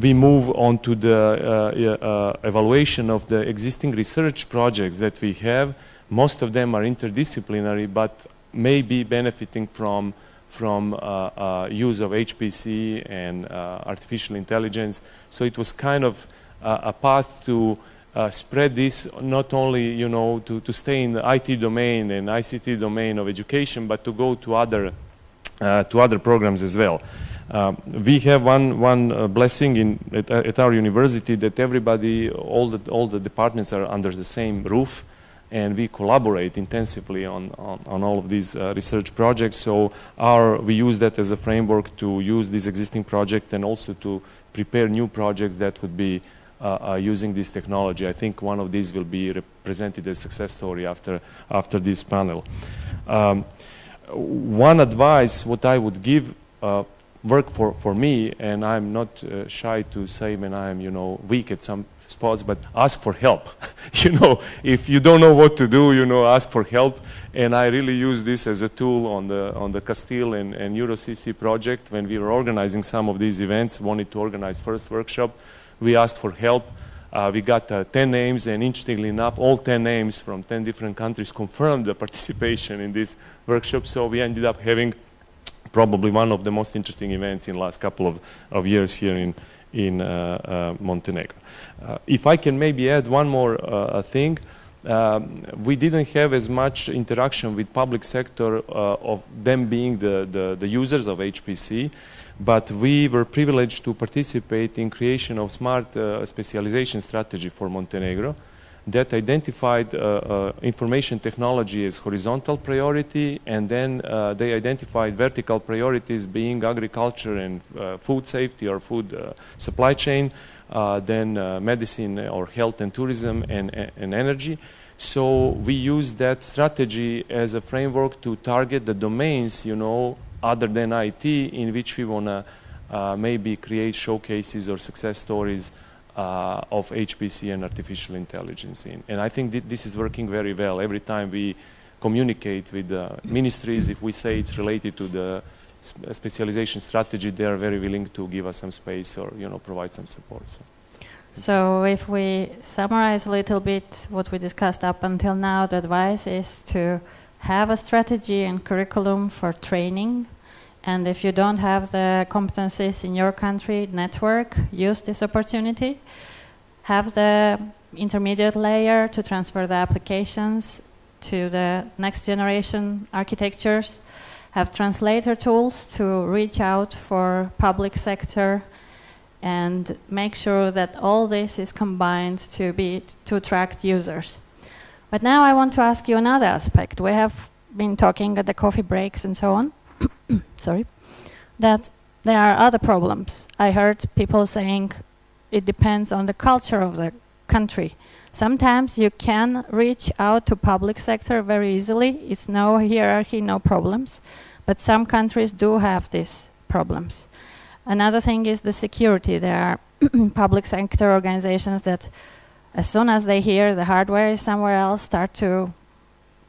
we move on to the evaluation of the existing research projects that we have. Most of them are interdisciplinary, but may be benefiting from use of HPC and artificial intelligence. So it was kind of a path to spread this, not only, you know, to stay in the IT domain and ICT domain of education, but to go to other programs as well. We have one blessing at our university, that everybody, all the departments are under the same roof, and we collaborate intensively on all of these research projects. So we use that as a framework to use this existing project and also to prepare new projects that would be using this technology. I think one of these will be represented as a success story after this panel. One advice what I would give work for me, and I'm not shy to say when I'm, you know, weak at some spots, but ask for help. You know, if you don't know what to do, you know, ask for help. And I really use this as a tool on the CASTIEL and EuroCC project. When we were organizing some of these events, wanted to organize first workshop, we asked for help. We got 10 names, and interestingly enough, all 10 names from 10 different countries confirmed the participation in this workshop. So we ended up having probably one of the most interesting events in the last couple of years here in Montenegro. If I can maybe add one more thing, we didn't have as much interaction with public sector of them being the users of HPC, but we were privileged to participate in creation of smart specialization strategy for Montenegro that identified information technology as horizontal priority, and then they identified vertical priorities being agriculture and food safety or food supply chain, then medicine or health and tourism and energy. So we use that strategy as a framework to target the domains, you know, other than IT, in which we want to maybe create showcases or success stories of HPC and artificial intelligence in. And I think this is working very well. Every time we communicate with the ministries, if we say it's related to the specialization strategy, they are very willing to give us some space or, you know, provide some support. So if we summarize a little bit what we discussed up until now, the advice is to have a strategy and curriculum for training. And if you don't have the competencies in your country network, use this opportunity. Have the intermediate layer to transfer the applications to the next generation architectures. Have translator tools to reach out for public sector, and make sure that all this is combined to attract users. But now I want to ask you another aspect. We have been talking at the coffee breaks and so on. Sorry, that there are other problems. I heard people saying it depends on the culture of the country. Sometimes you can reach out to public sector very easily. It's no hierarchy, no problems. But some countries do have these problems. Another thing is the security. There are public sector organizations that as soon as they hear the hardware is somewhere else, start to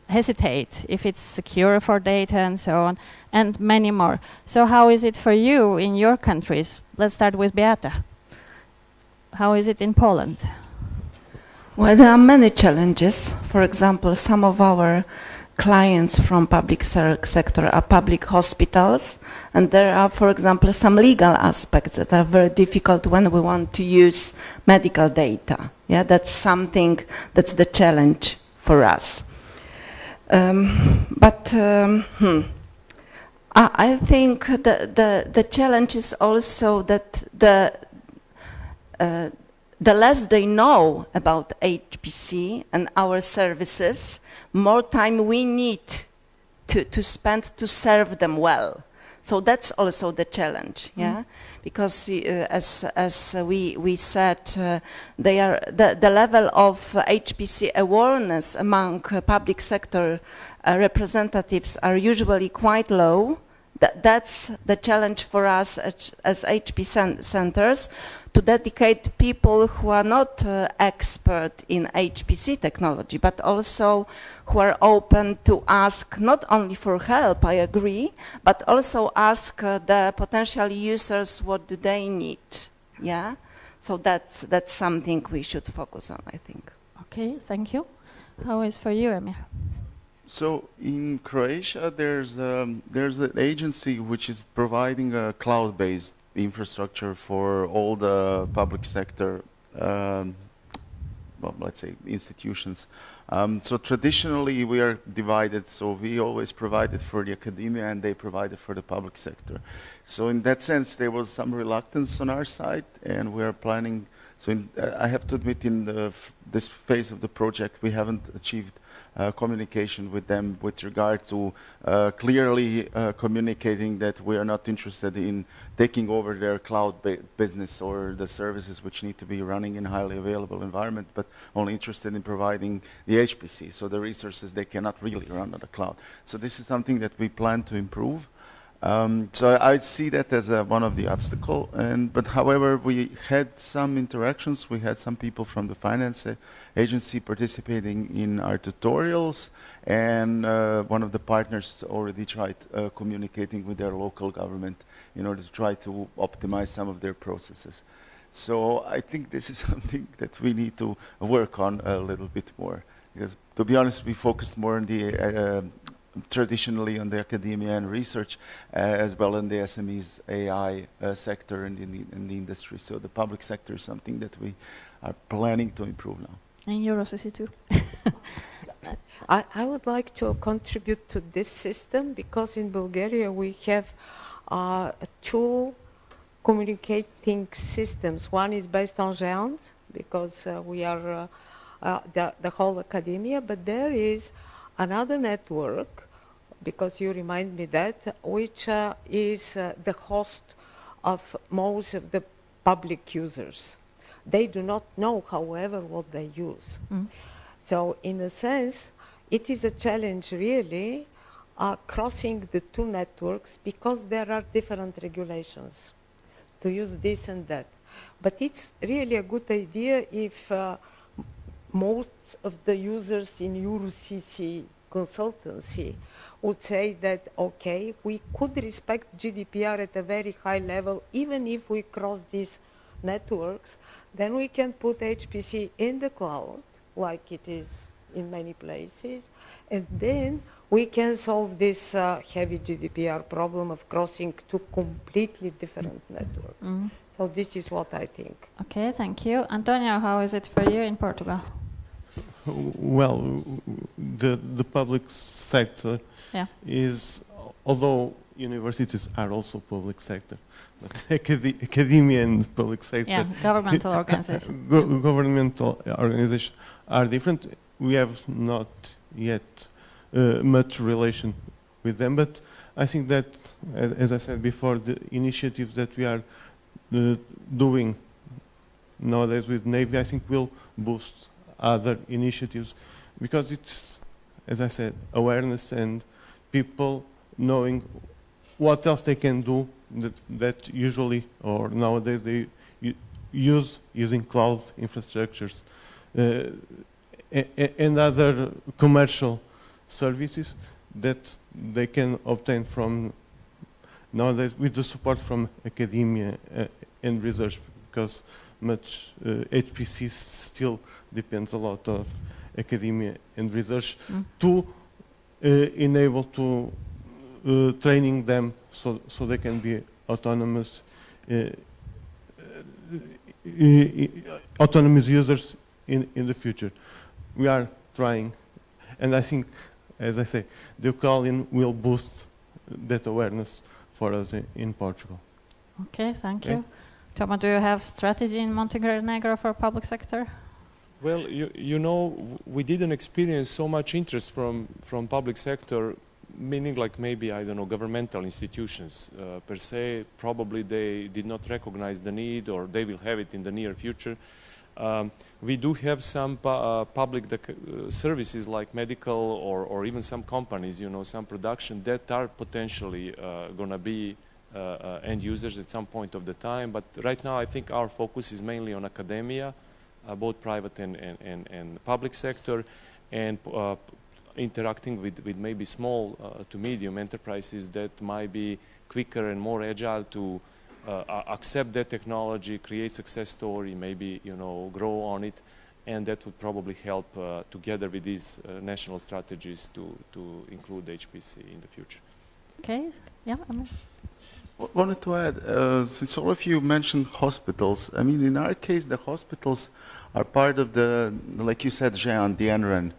hesitate if it's secure for data and so on, and many more. So how is it for you in your countries? Let's start with Beata. How is it in Poland? Well, there are many challenges. For example, some of our clients from public sector are public hospitals, and there are, for example, some legal aspects that are very difficult when we want to use medical data. Yeah, that's something that's the challenge for us. I think the challenge is also that the less they know about HPC and our services, more time we need to spend to serve them well. So that's also the challenge, yeah? Because as we said, the level of HPC awareness among public sector representatives are usually quite low, That's the challenge for us as HP centers, to dedicate people who are not expert in HPC technology, but also who are open to ask not only for help, I agree, but also ask the potential users what do they need. Yeah, so that's something we should focus on, I think. Okay, thank you. How is for you, Emir? So in Croatia, there's an agency which is providing a cloud-based infrastructure for all the public sector, well, let's say institutions. So traditionally we are divided, so we always provided for the academia and they provided for the public sector. So in that sense there was some reluctance on our side, and we are planning, so I have to admit in this phase of the project we haven't achieved communication with them with regard to clearly communicating that we are not interested in taking over their cloud business or the services which need to be running in highly available environment, but only interested in providing the HPC, so the resources they cannot really run on the cloud. So this is something that we plan to improve. So I see that as one of the obstacles. But however, we had some interactions. We had some people from the finance agency participating in our tutorials, and one of the partners already tried communicating with their local government in order to try to optimize some of their processes. So I think this is something that we need to work on a little bit more, because to be honest, we focused more on the traditionally on the academia and research, as well in the SMEs AI sector and in the industry. So the public sector is something that we are planning to improve now. And Eurosys too. I would like to contribute to this system, because in Bulgaria we have two communicating systems. One is based on GEANT, because we are the whole academia, but there is another network, because you remind me that, which is the host of most of the public users. They do not know, however, what they use. So in a sense, it is a challenge really crossing the two networks, because there are different regulations to use this and that. But it's really a good idea if most of the users in EuroCC consultancy would say that, okay, we could respect GDPR at a very high level, even if we cross these networks, then we can put HPC in the cloud, like it is in many places, and then we can solve this heavy GDPR problem of crossing two completely different networks. So this is what I think. Okay, thank you. Antonio, how is it for you in Portugal? Well, the public sector is, although universities are also public sector, but academia and public sector, governmental organizations, governmental organizations are different. We have not yet much relation with them, but I think that, as I said before, the initiatives that we are doing nowadays with Navy, I think will boost other initiatives, because it's, as I said, awareness and people knowing what else they can do that usually or nowadays they using cloud infrastructures and other commercial services that they can obtain from nowadays with the support from academia and research, because much HPC still depends a lot of academia and research to enable to training them so they can be autonomous autonomous users in the future. We are trying, and I think, as I say, the Eucalian will boost that awareness for us in Portugal. Okay, thank you. Toma, do you have strategy in Montenegro for public sector? Well, you know, we didn't experience so much interest from public sector, meaning like maybe, I don't know, governmental institutions per se. Probably they did not recognize the need, or they will have it in the near future. We do have some public services like medical or even some companies, you know, some production that are potentially going to be end users at some point of the time. But right now, I think our focus is mainly on academia, both private and public sector, and interacting with maybe small to medium enterprises that might be quicker and more agile to accept that technology, create success story, maybe, you know, grow on it, and that would probably help together with these national strategies to include HPC in the future. Okay, yeah. Wanted to add, since all of you mentioned hospitals, I mean, in our case, the hospitals are part of the, like you said, Jean, the NREN.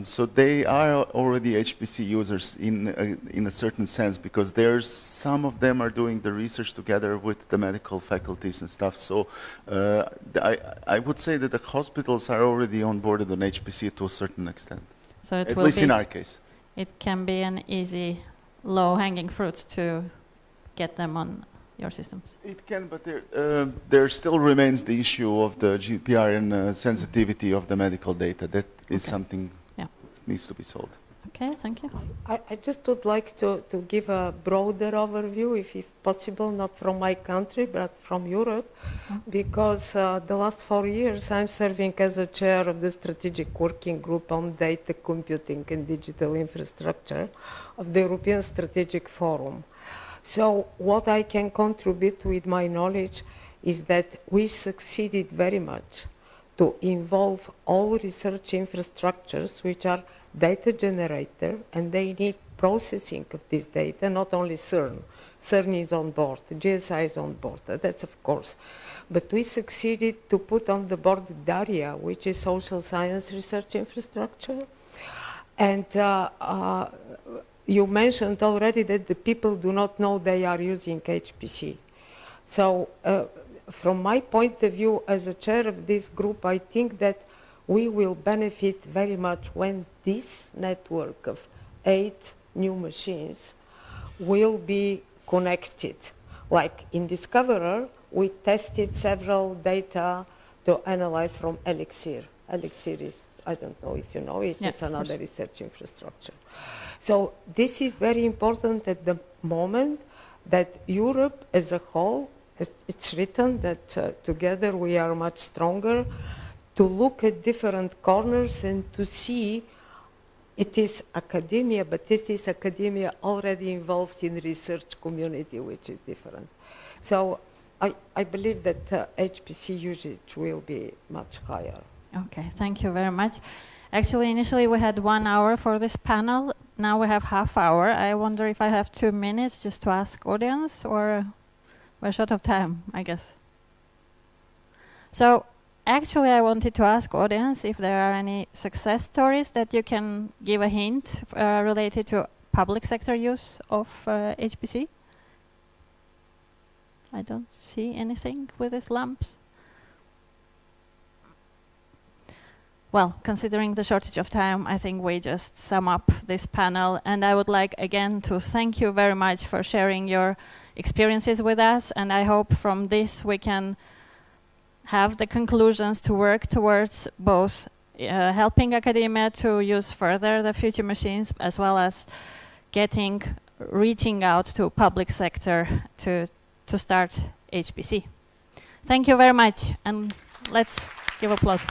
So they are already HPC users in a certain sense, because there's some of them are doing the research together with the medical faculties and stuff. So I would say that the hospitals are already onboarded on HPC to a certain extent. So it at will least be, in our case. It can be an easy, low-hanging fruit to get them on your systems. It can, but there still remains the issue of the GDPR and sensitivity of the medical data. That is something needs to be solved. Okay, thank you. I just would like to give a broader overview, if possible, not from my country, but from Europe, because the last 4 years I'm serving as a chair of the strategic working group on data computing and digital infrastructure of the European Strategic Forum. So what I can contribute with my knowledge is that we succeeded very much to involve all research infrastructures which are data generator, and they need processing of this data, not only CERN. CERN is on board, GSI is on board, that's of course. But we succeeded to put on the board DARIA, which is social science research infrastructure. And you mentioned already that the people do not know they are using HPC. So from my point of view as a chair of this group, I think that we will benefit very much when this network of 8 new machines will be connected. Like in Discoverer, we tested several data to analyze from Elixir. Elixir is, I don't know if you know it, it's another research infrastructure. So this is very important at the moment that Europe as a whole, it's written that together we are much stronger, to look at different corners and to see it is academia, but it is academia already involved in research community, which is different. So I believe that HPC usage will be much higher. Okay, thank you very much. Actually, initially we had 1 hour for this panel. Now we have half hour. I wonder if I have 2 minutes just to ask audience, or we're short of time, I guess. So actually I wanted to ask audience if there are any success stories that you can give a hint related to public sector use of HPC. I don't see anything with these lamps. Well, considering the shortage of time, I think we just sum up this panel, and I would like again to thank you very much for sharing your experiences with us, and I hope from this we can have the conclusions to work towards both helping academia to use further the future machines, as well as reaching out to public sector to start HPC. Thank you very much, and let's give applause.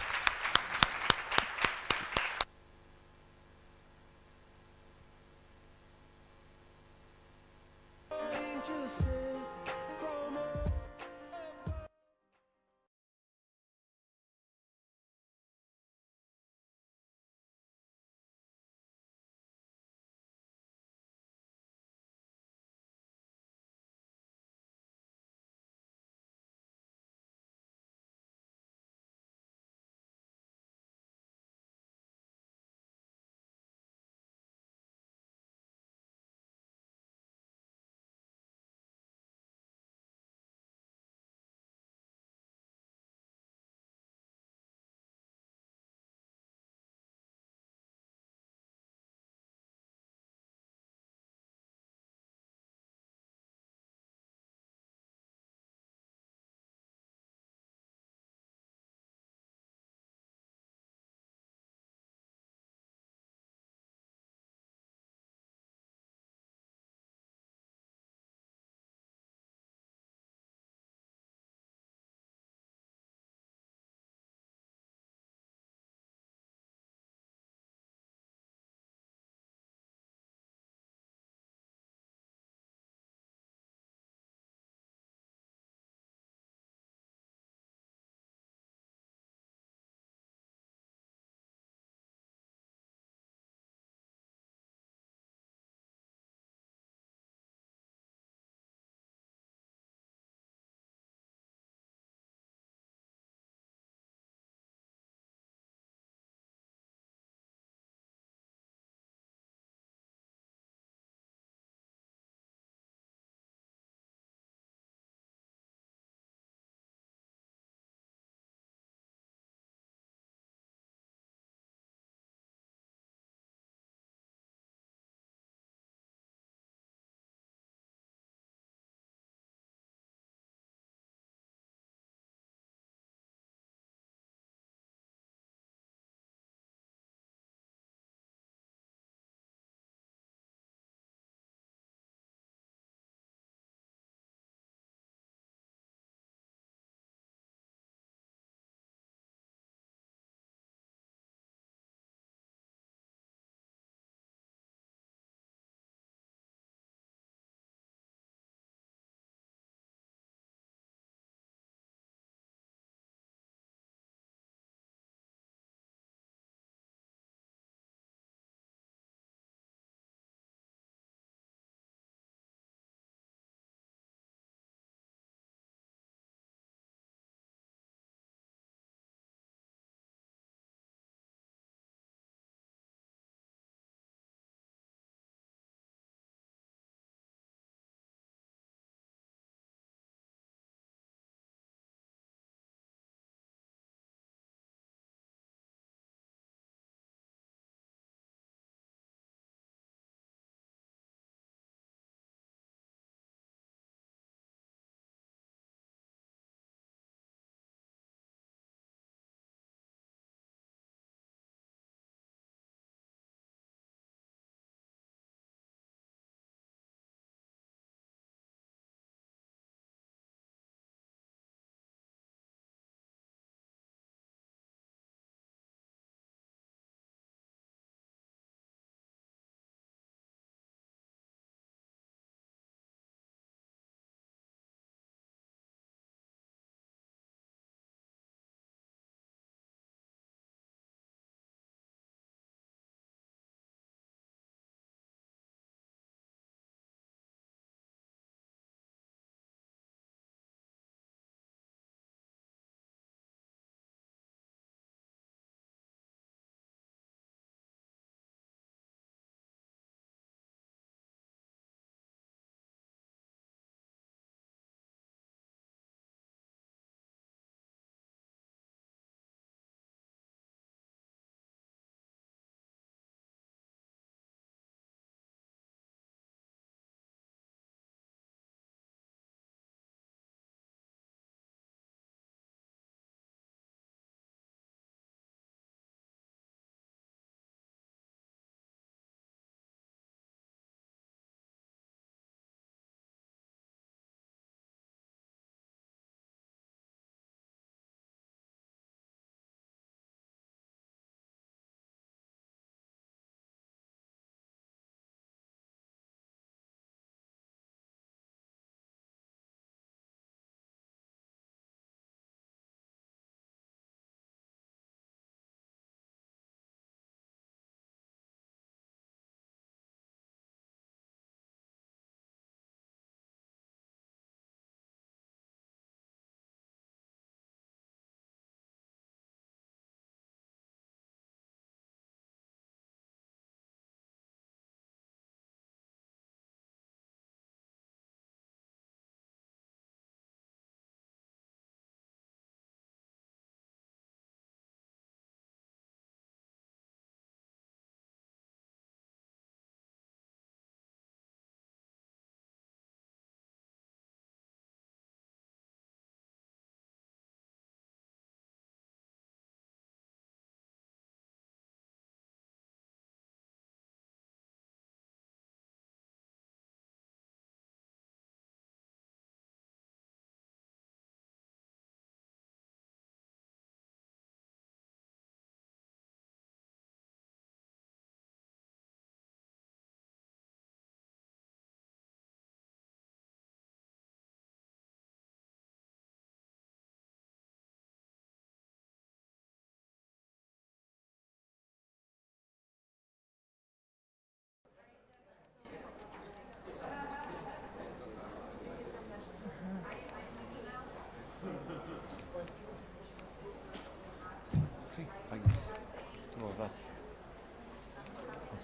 us.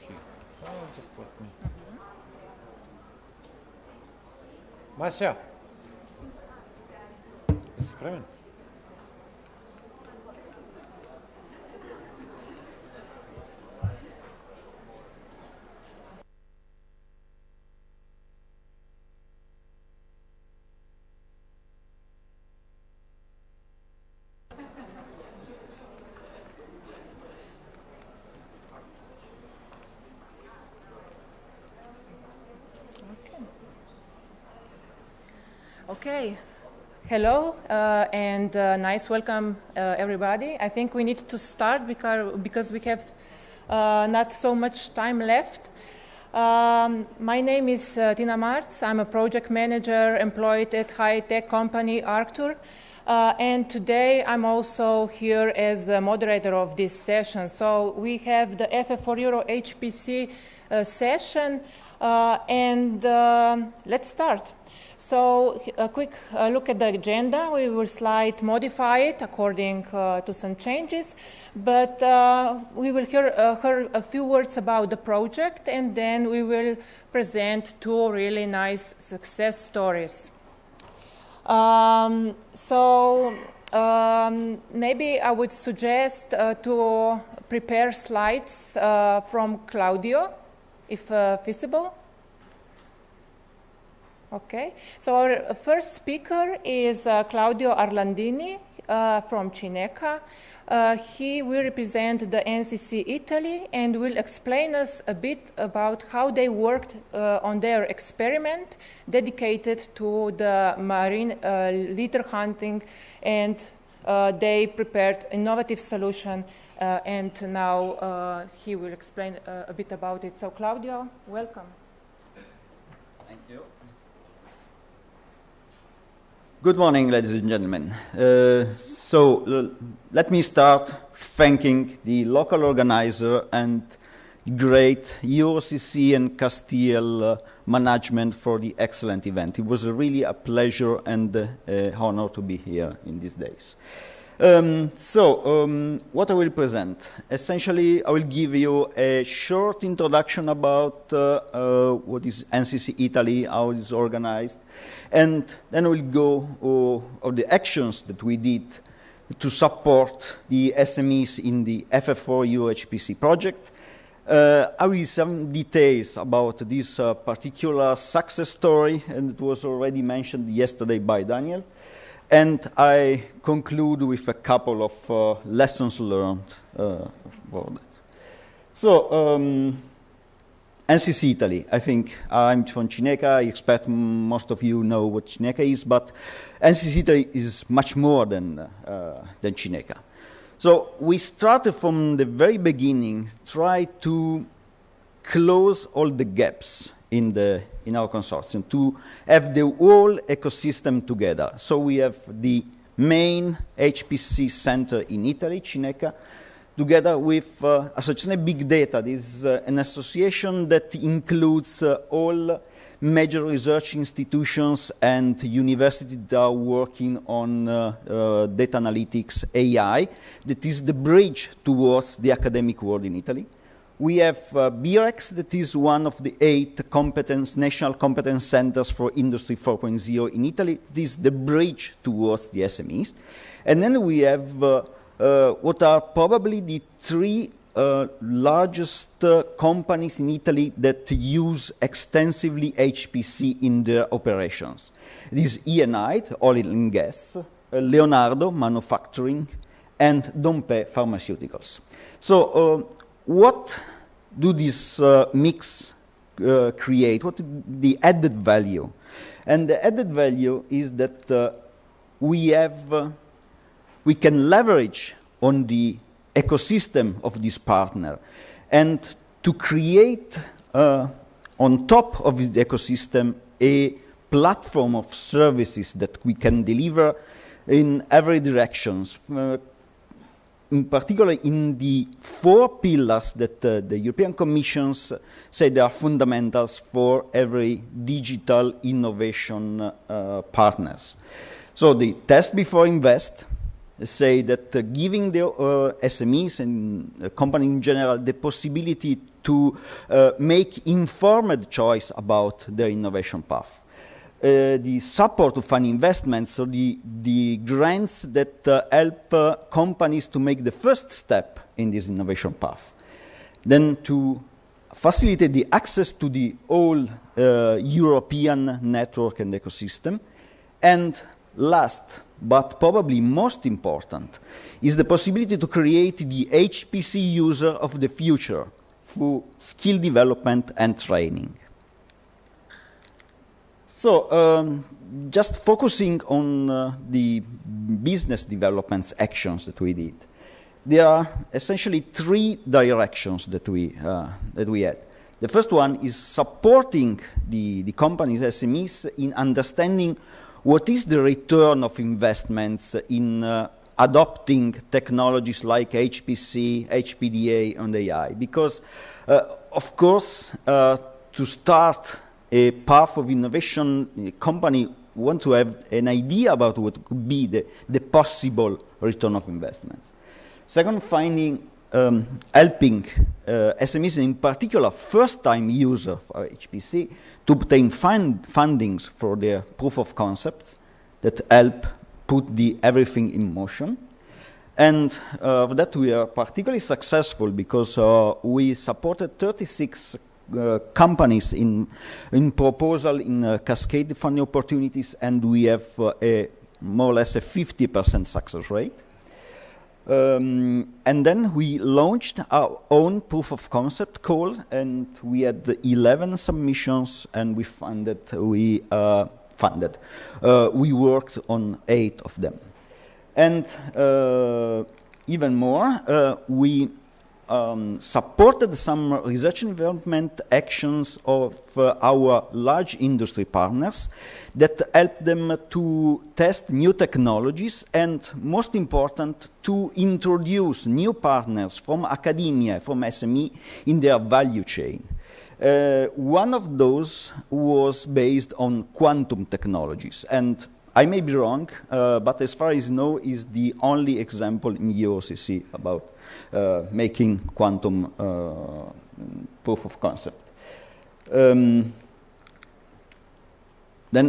Okay. Oh, just let me. Masha. Jesi spreman? Okay. Hello and nice welcome everybody. I think we need to start because we have not so much time left. My name is Tina Martz. I'm a project manager employed at high-tech company Arctur. And today I'm also here as a moderator of this session. So we have the FF4 Euro HPC session and let's start. So a quick look at the agenda. We will modify it according to some changes, but we will hear a few words about the project, and then we will present two really nice success stories. Maybe I would suggest to prepare slides from Claudio, if feasible. Okay, so our first speaker is Claudio Arlandini from Cineca. He will represent the NCC Italy and will explain us a bit about how they worked on their experiment dedicated to the marine litter hunting, and they prepared innovative solution and now he will explain a bit about it. So Claudio, welcome. Thank you. Good morning, ladies and gentlemen. Let me start thanking the local organizer and great EuroCC and CASTIEL management for the excellent event. It was really a pleasure and an honor to be here in these days. What I will present? Essentially, I will give you a short introduction about what is NCC Italy, how it is organized, and then we'll go over the actions that we did to support the SMEs in the FF4 HPC project. I will give some details about this particular success story, and it was already mentioned yesterday by Daniel. And I conclude with a couple of lessons learned for that. So, NCC Italy, I think I'm from Cineca. I expect most of you know what Cineca is, but NCC Italy is much more than Cineca. So we started from the very beginning, try to close all the gaps in our consortium, to have the whole ecosystem together. So we have the main HPC center in Italy, Cineca, together with Associazione Big Data. This is an association that includes all major research institutions and universities that are working on data analytics, AI. That is the bridge towards the academic world in Italy. We have BREX, that is one of the 8 national competence centers for Industry 4.0 in Italy. This is the bridge towards the SMEs. And then we have what are probably the 3 largest companies in Italy that use extensively HPC in their operations. It is Eni, oil and gas, Leonardo, manufacturing, and Dompe, pharmaceuticals. So, what do this mix create? What is the added value? And the added value is that we can leverage on the ecosystem of this partner and to create on top of the ecosystem a platform of services that we can deliver in every directions. In particular, in the 4 pillars that the European Commission say they are fundamentals for every digital innovation partners. So the test before invest, say that giving the SMEs and companies in general the possibility to make informed choice about their innovation path. The support to fund investments, so the grants that help companies to make the first step in this innovation path. Then to facilitate the access to the whole European network and ecosystem. And last, but probably most important, is the possibility to create the HPC user of the future through skill development and training. So, just focusing on the business developments actions that we did. There are essentially three directions that we had. The first one is supporting the companies, SMEs, in understanding what is the return of investments in adopting technologies like HPC, HPDA, and AI. Because, of course, to start a path of innovation, a company want to have an idea about what could be the possible return of investments. Second, helping SMEs, in particular first-time users for HPC, to obtain fundings for their proof of concepts that help put everything in motion. And for that we are particularly successful because we supported 36 companies in proposal in cascade funding opportunities, and we have more or less a 50% success rate. And then we launched our own proof of concept call, and we had 11 submissions, and we we worked on 8 of them. And even more, we supported some research and development actions of our large industry partners that helped them to test new technologies and, most important, to introduce new partners from academia, from SME, in their value chain. One of those was based on quantum technologies, and I may be wrong, but as far as I know, is the only example in EOCC about making quantum proof of concept. Then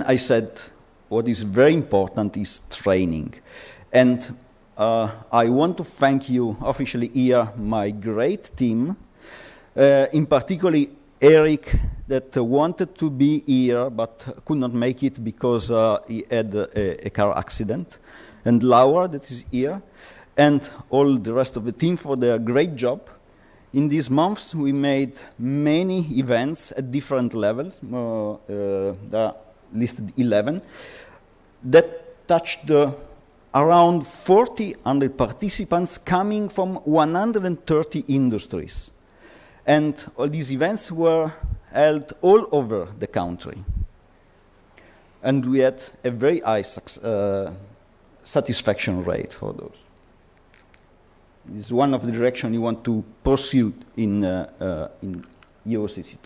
I said, what is very important is training. And I want to thank you officially here, my great team, in particular Eric, that wanted to be here but could not make it because he had a car accident, and Laura, that is here, and all the rest of the team for their great job. In these months, we made many events at different levels. There are listed 11 that touched around 400 participants coming from 130 industries. And all these events were held all over the country. And we had a very high satisfaction rate for those. This is one of the directions you want to pursue in EOCC.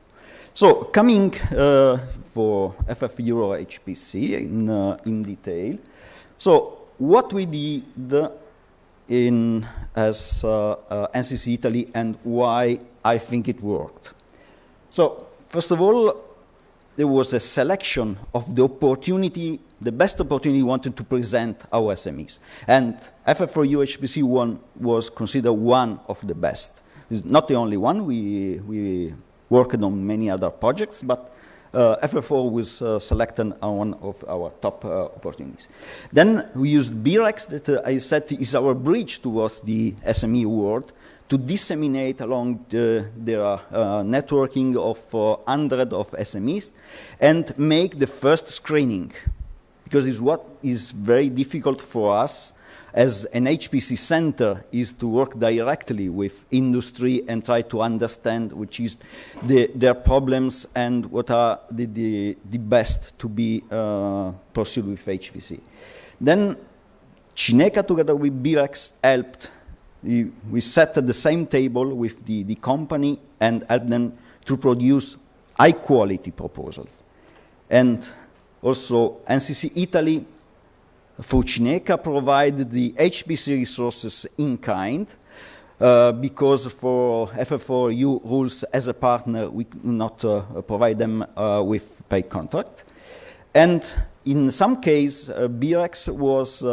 So coming for FF Euro HPC in detail. So what we did as NCC Italy and why I think it worked. So first of all, there was a selection of the opportunity, the best opportunity we wanted to present our SMEs. And FF4U HPC was considered one of the best. It's not the only one. We worked on many other projects, but FF4 was selected on one of our top opportunities. Then we used BREX, that I said is our bridge towards the SME world, to disseminate along their networking of hundreds of SMEs and make the first screening. Because it's what is very difficult for us as an HPC center is to work directly with industry and try to understand which is their problems and what are the best to be pursued with HPC. Then Cineca together with BREX helped. We sat at the same table with the company and helped them to produce high-quality proposals. And also NCC Italy for Cineca provided the HPC resources in kind, because for FFOU rules as a partner, we cannot provide them with paid contract. And in some case, BREX was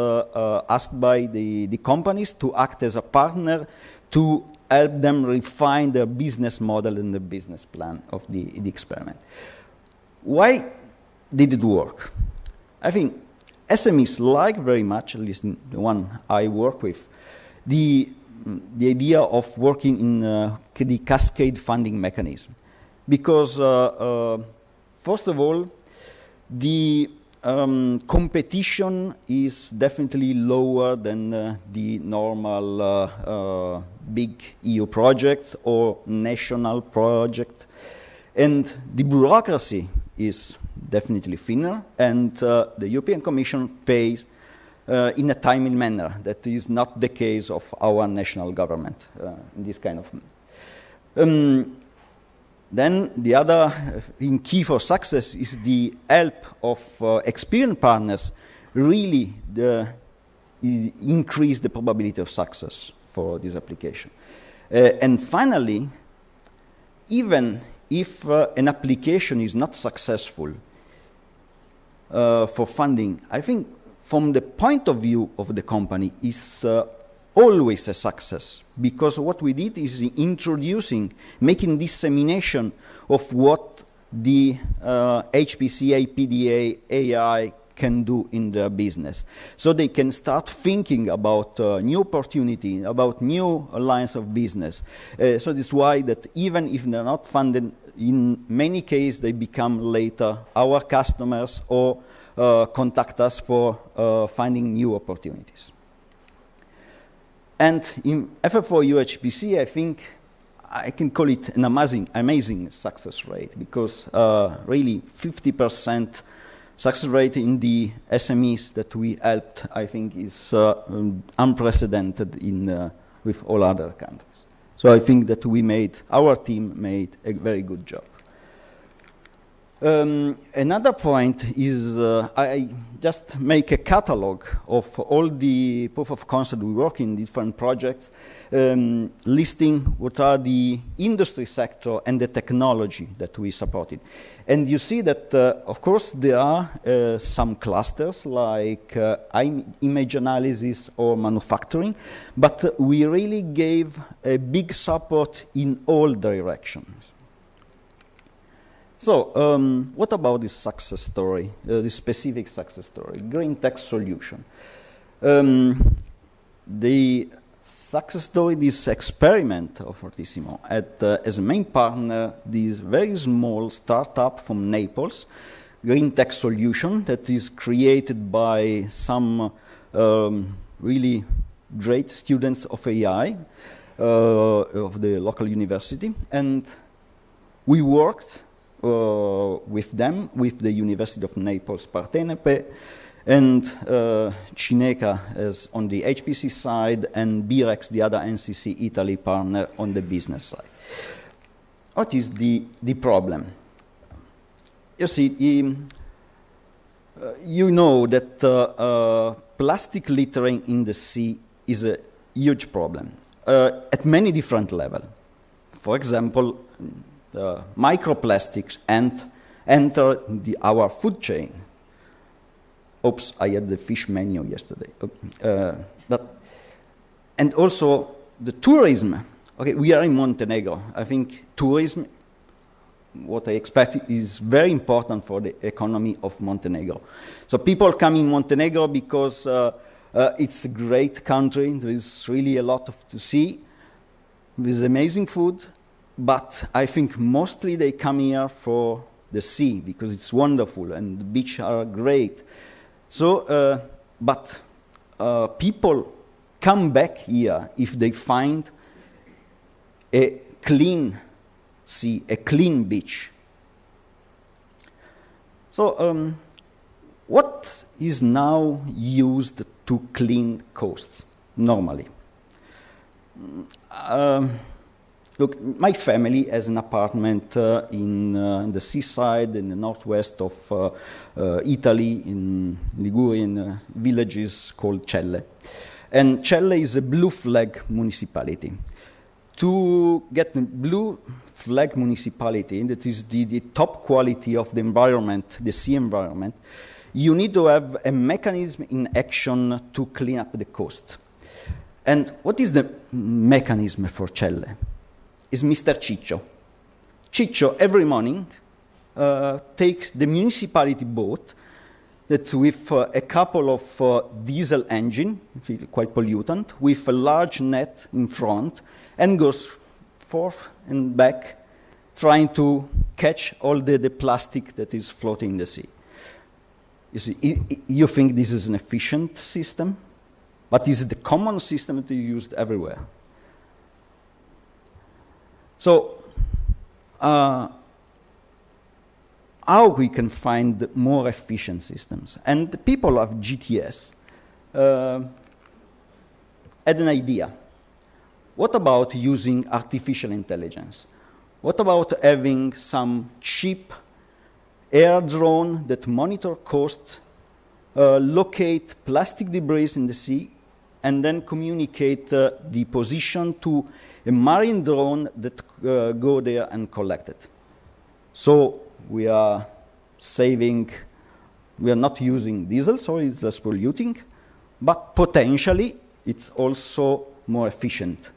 asked by the companies to act as a partner to help them refine their business model and the business plan of the experiment. Why did it work? I think SMEs like very much, at least the one I work with, the idea of working in the cascade funding mechanism. Because, first of all, the competition is definitely lower than the normal big EU projects or national project. And the bureaucracy is definitely thinner, and the European Commission pays in a timely manner. That is not the case of our national government in this kind of. Then the other key for success is the help of experienced partners really increase the probability of success for this application. And finally, even if an application is not successful for funding, I think from the point of view of the company is always a success, because what we did is making dissemination of what the HPC, PDA, AI can do in their business. So they can start thinking about new opportunity, about new lines of business. So that's why that even if they're not funded, in many cases they become later our customers or contact us for finding new opportunities. And in FFOU HPC, I think I can call it an amazing success rate, because really 50% success rate in the SMEs that we helped, I think, is unprecedented with all other countries. So I think that our team made a very good job. Another point is I just make a catalog of all the proof of concept we work in different projects, listing what are the industry sector and the technology that we supported. And you see that, of course, there are some clusters like image analysis or manufacturing, but we really gave a big support in all directions. So, what about this success story, this specific success story, green tech solution? The success story, this experiment of Fortissimo had as a main partner this very small startup from Naples, green tech solution that is created by some really great students of AI of the local university, and we worked with them, with the University of Naples Partenepe, and Cineca as on the HPC side, and BREX, the other NCC Italy partner, on the business side. What is the problem? You see, you know that plastic littering in the sea is a huge problem at many different levels. For example, microplastics enter our food chain. Oops, I had the fish menu yesterday. And also the tourism. Okay, we are in Montenegro. I think tourism, what I expect, is very important for the economy of Montenegro. So people come in Montenegro because it's a great country. There is really a lot to see. With amazing food. But I think mostly they come here for the sea, because it's wonderful and the beaches are great. So, but people come back here if they find a clean sea, a clean beach. So, what is now used to clean coasts normally? look, my family has an apartment in the seaside, in the northwest of Italy, in Ligurian villages called Celle. And Celle is a blue flag municipality. To get the blue flag municipality, that is the top quality of the environment, the sea environment, you need to have a mechanism in action to clean up the coast. And what is the mechanism for Celle? It's Mr. Ciccio. Ciccio, every morning, takes the municipality boat that with a couple of diesel engine, quite pollutant, with a large net in front, and goes forth and back, trying to catch all the plastic that is floating in the sea. You see, you think this is an efficient system, but this is the common system that is used everywhere. So, how we can find more efficient systems? And the people of GTS had an idea. What about using artificial intelligence? What about having some cheap air drone that monitor coast, locate plastic debris in the sea, and then communicate the position to a marine drone that go there and collect it? So we are saving, we are not using diesel, so it's less polluting, but potentially it's also more efficient.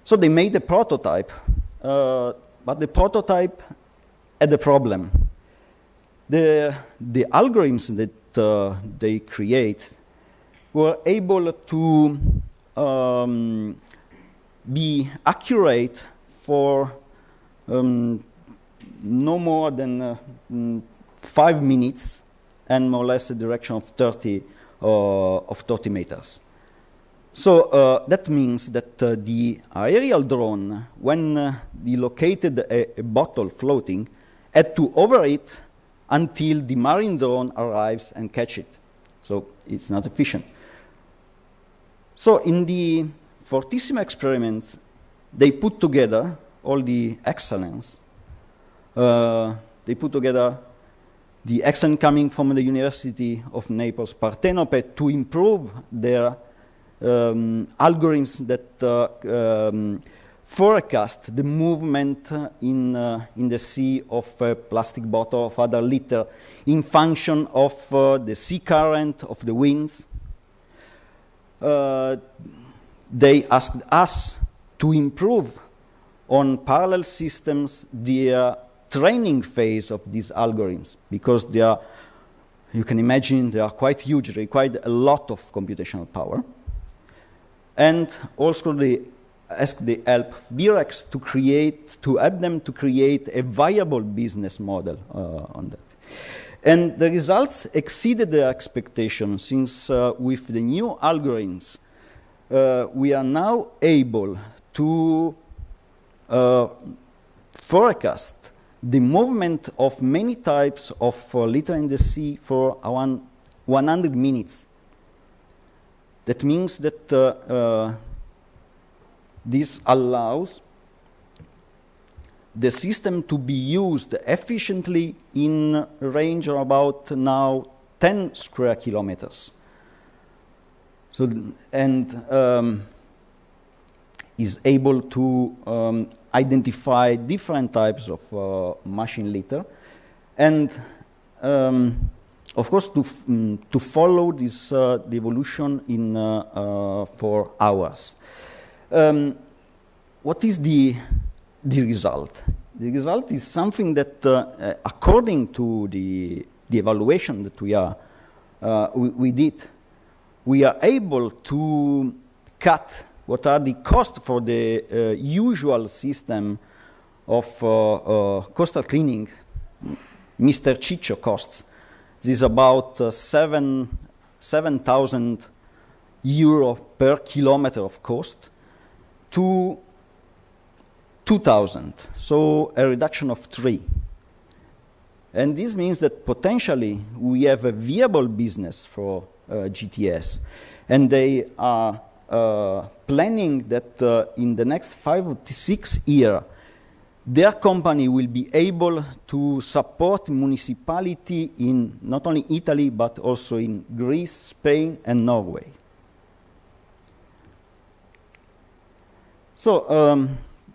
So they made a prototype, but the prototype had a problem. The algorithms that they create were able to be accurate for no more than 5 minutes and more or less a direction of 30 meters. So that means that the aerial drone, when he located a bottle floating, had to hover it until the marine drone arrives and catch it. So it's not efficient. So in the Fortissimo experiments, they put together all the excellence. They put together the excellence coming from the University of Naples, Partenope, to improve their algorithms that forecast the movement in the sea of a plastic bottle of other litter in function of the sea current, of the winds. They asked us to improve on parallel systems the training phase of these algorithms, because they are, you can imagine, they are quite huge, they require a lot of computational power. And also they asked the help of BREX to help them to create a viable business model on that. And the results exceeded their expectations, since with the new algorithms, we are now able to forecast the movement of many types of litter in the sea for 100 minutes. That means that this allows the system to be used efficiently in a range of about now 10 square kilometers. So, and is able to identify different types of machine litter, and of course to follow this the evolution in for hours. What is the result? The result is something that, according to the evaluation that we did, we are able to cut what are the costs for the usual system of coastal cleaning. Mr. Ciccio costs. This is about 7,000 euro per kilometer of cost to 2,000, so a reduction of 3. And this means that potentially we have a viable business for GTS, and they are planning that in the next 5 to 6 years, their company will be able to support municipality in not only Italy, but also in Greece, Spain, and Norway. So,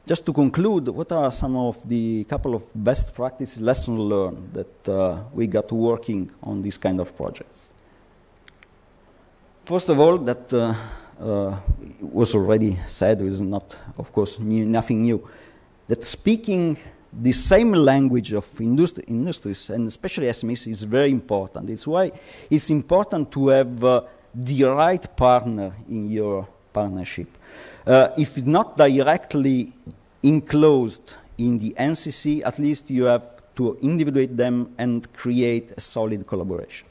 just to conclude, what are some of the couple of best practices, lessons learned that we got working on these kind of projects? First of all, that was already said, it is not, of course, nothing new, that speaking the same language of industries, and especially SMEs, is very important. It's why it's important to have the right partner in your partnership. If not directly enclosed in the NCC, at least you have to individuate them and create a solid collaboration.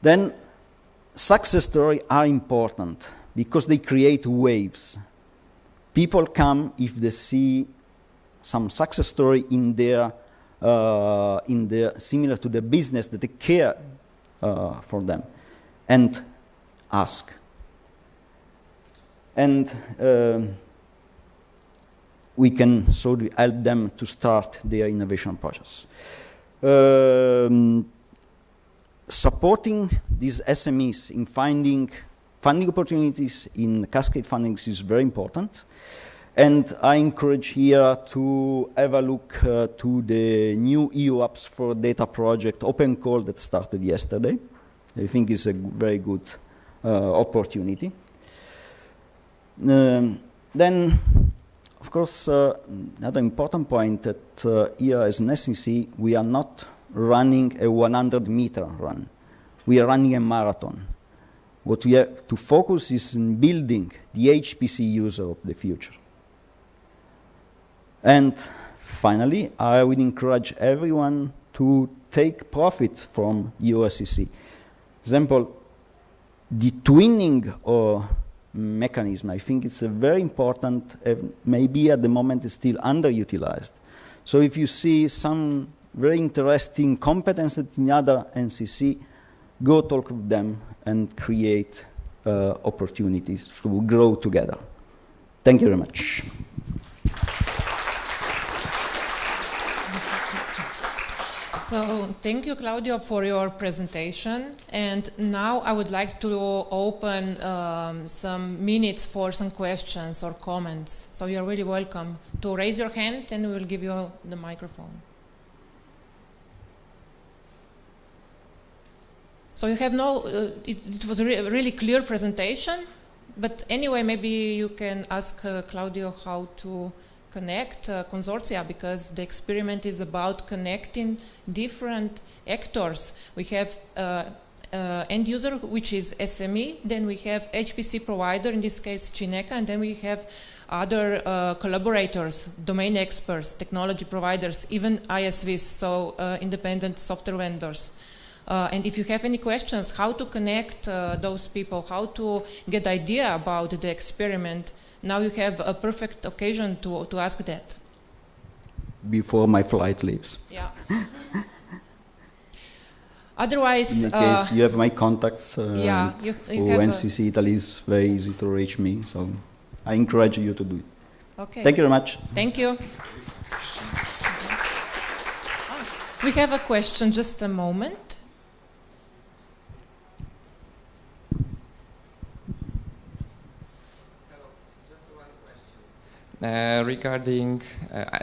Then, success stories are important because they create waves. People come if they see some success story in their similar to the business that they care for them, and ask. And we can sort of help them to start their innovation process. Supporting these SMEs in finding funding opportunities in cascade fundings is very important. And I encourage here to have a look to the new EU apps for data project Open Call that started yesterday. I think it's a very good opportunity. Then, of course, another important point that here as an SEC, we are not running a 100-meter run. We are running a marathon. What we have to focus is in building the HPC user of the future. And finally, I would encourage everyone to take profit from USCC. Example, the twinning mechanism, I think it's a very important, maybe at the moment it's still underutilized. So if you see some very interesting competences in other NCC, go talk with them and create opportunities to grow together. Thank you very much. So thank you, Claudio, for your presentation. And now I would like to open some minutes for some questions or comments. So you're really welcome to raise your hand and we will give you the microphone. So you have no, it was a really clear presentation, but anyway, maybe you can ask Claudio how to connect consortia, because the experiment is about connecting different actors. We have end user, which is SME, then we have HPC provider, in this case Cineca, and then we have other collaborators, domain experts, technology providers, even ISVs, so independent software vendors. And if you have any questions, how to connect those people, how to get idea about the experiment, now you have a perfect occasion to ask that. Before my flight leaves. Yeah. Otherwise, in case you have my contacts. Yeah, you have NCC Italy is very easy to reach me, so I encourage you to do it. Okay. Thank you very much. Thank you. We have a question, just a moment.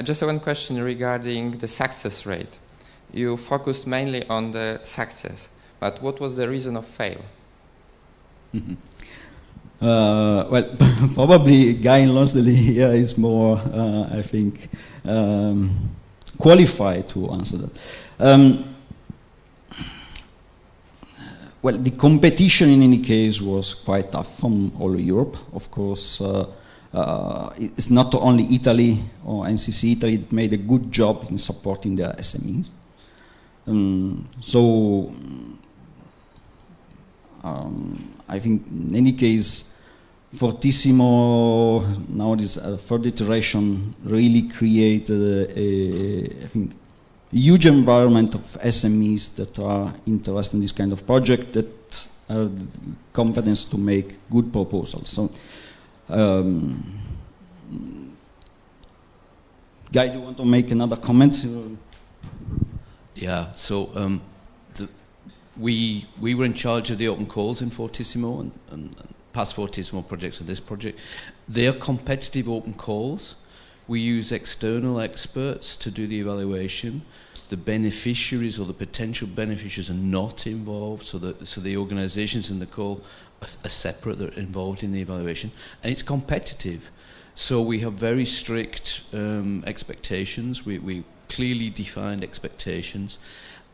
Just one question regarding the success rate. You focused mainly on the success, but what was the reason of fail? Well, probably Guy in Lonsdale here is more, I think, qualified to answer that. Well, the competition in any case was quite tough from all Europe, of course. It's not only Italy or NCC Italy that made a good job in supporting their SMEs. I think in any case, Fortissimo, nowadays third iteration, really created I think, a huge environment of SMEs that are interested in this kind of project that competence to make good proposals. So, Guy, do you want to make another comment? Yeah, so we were in charge of the open calls in Fortissimo and past Fortissimo projects and this project. They are competitive open calls. We use external experts to do the evaluation. The beneficiaries or the potential beneficiaries are not involved, so the organisations in the call are separate, they're involved in the evaluation. And it's competitive. So we have very strict expectations. We clearly defined expectations,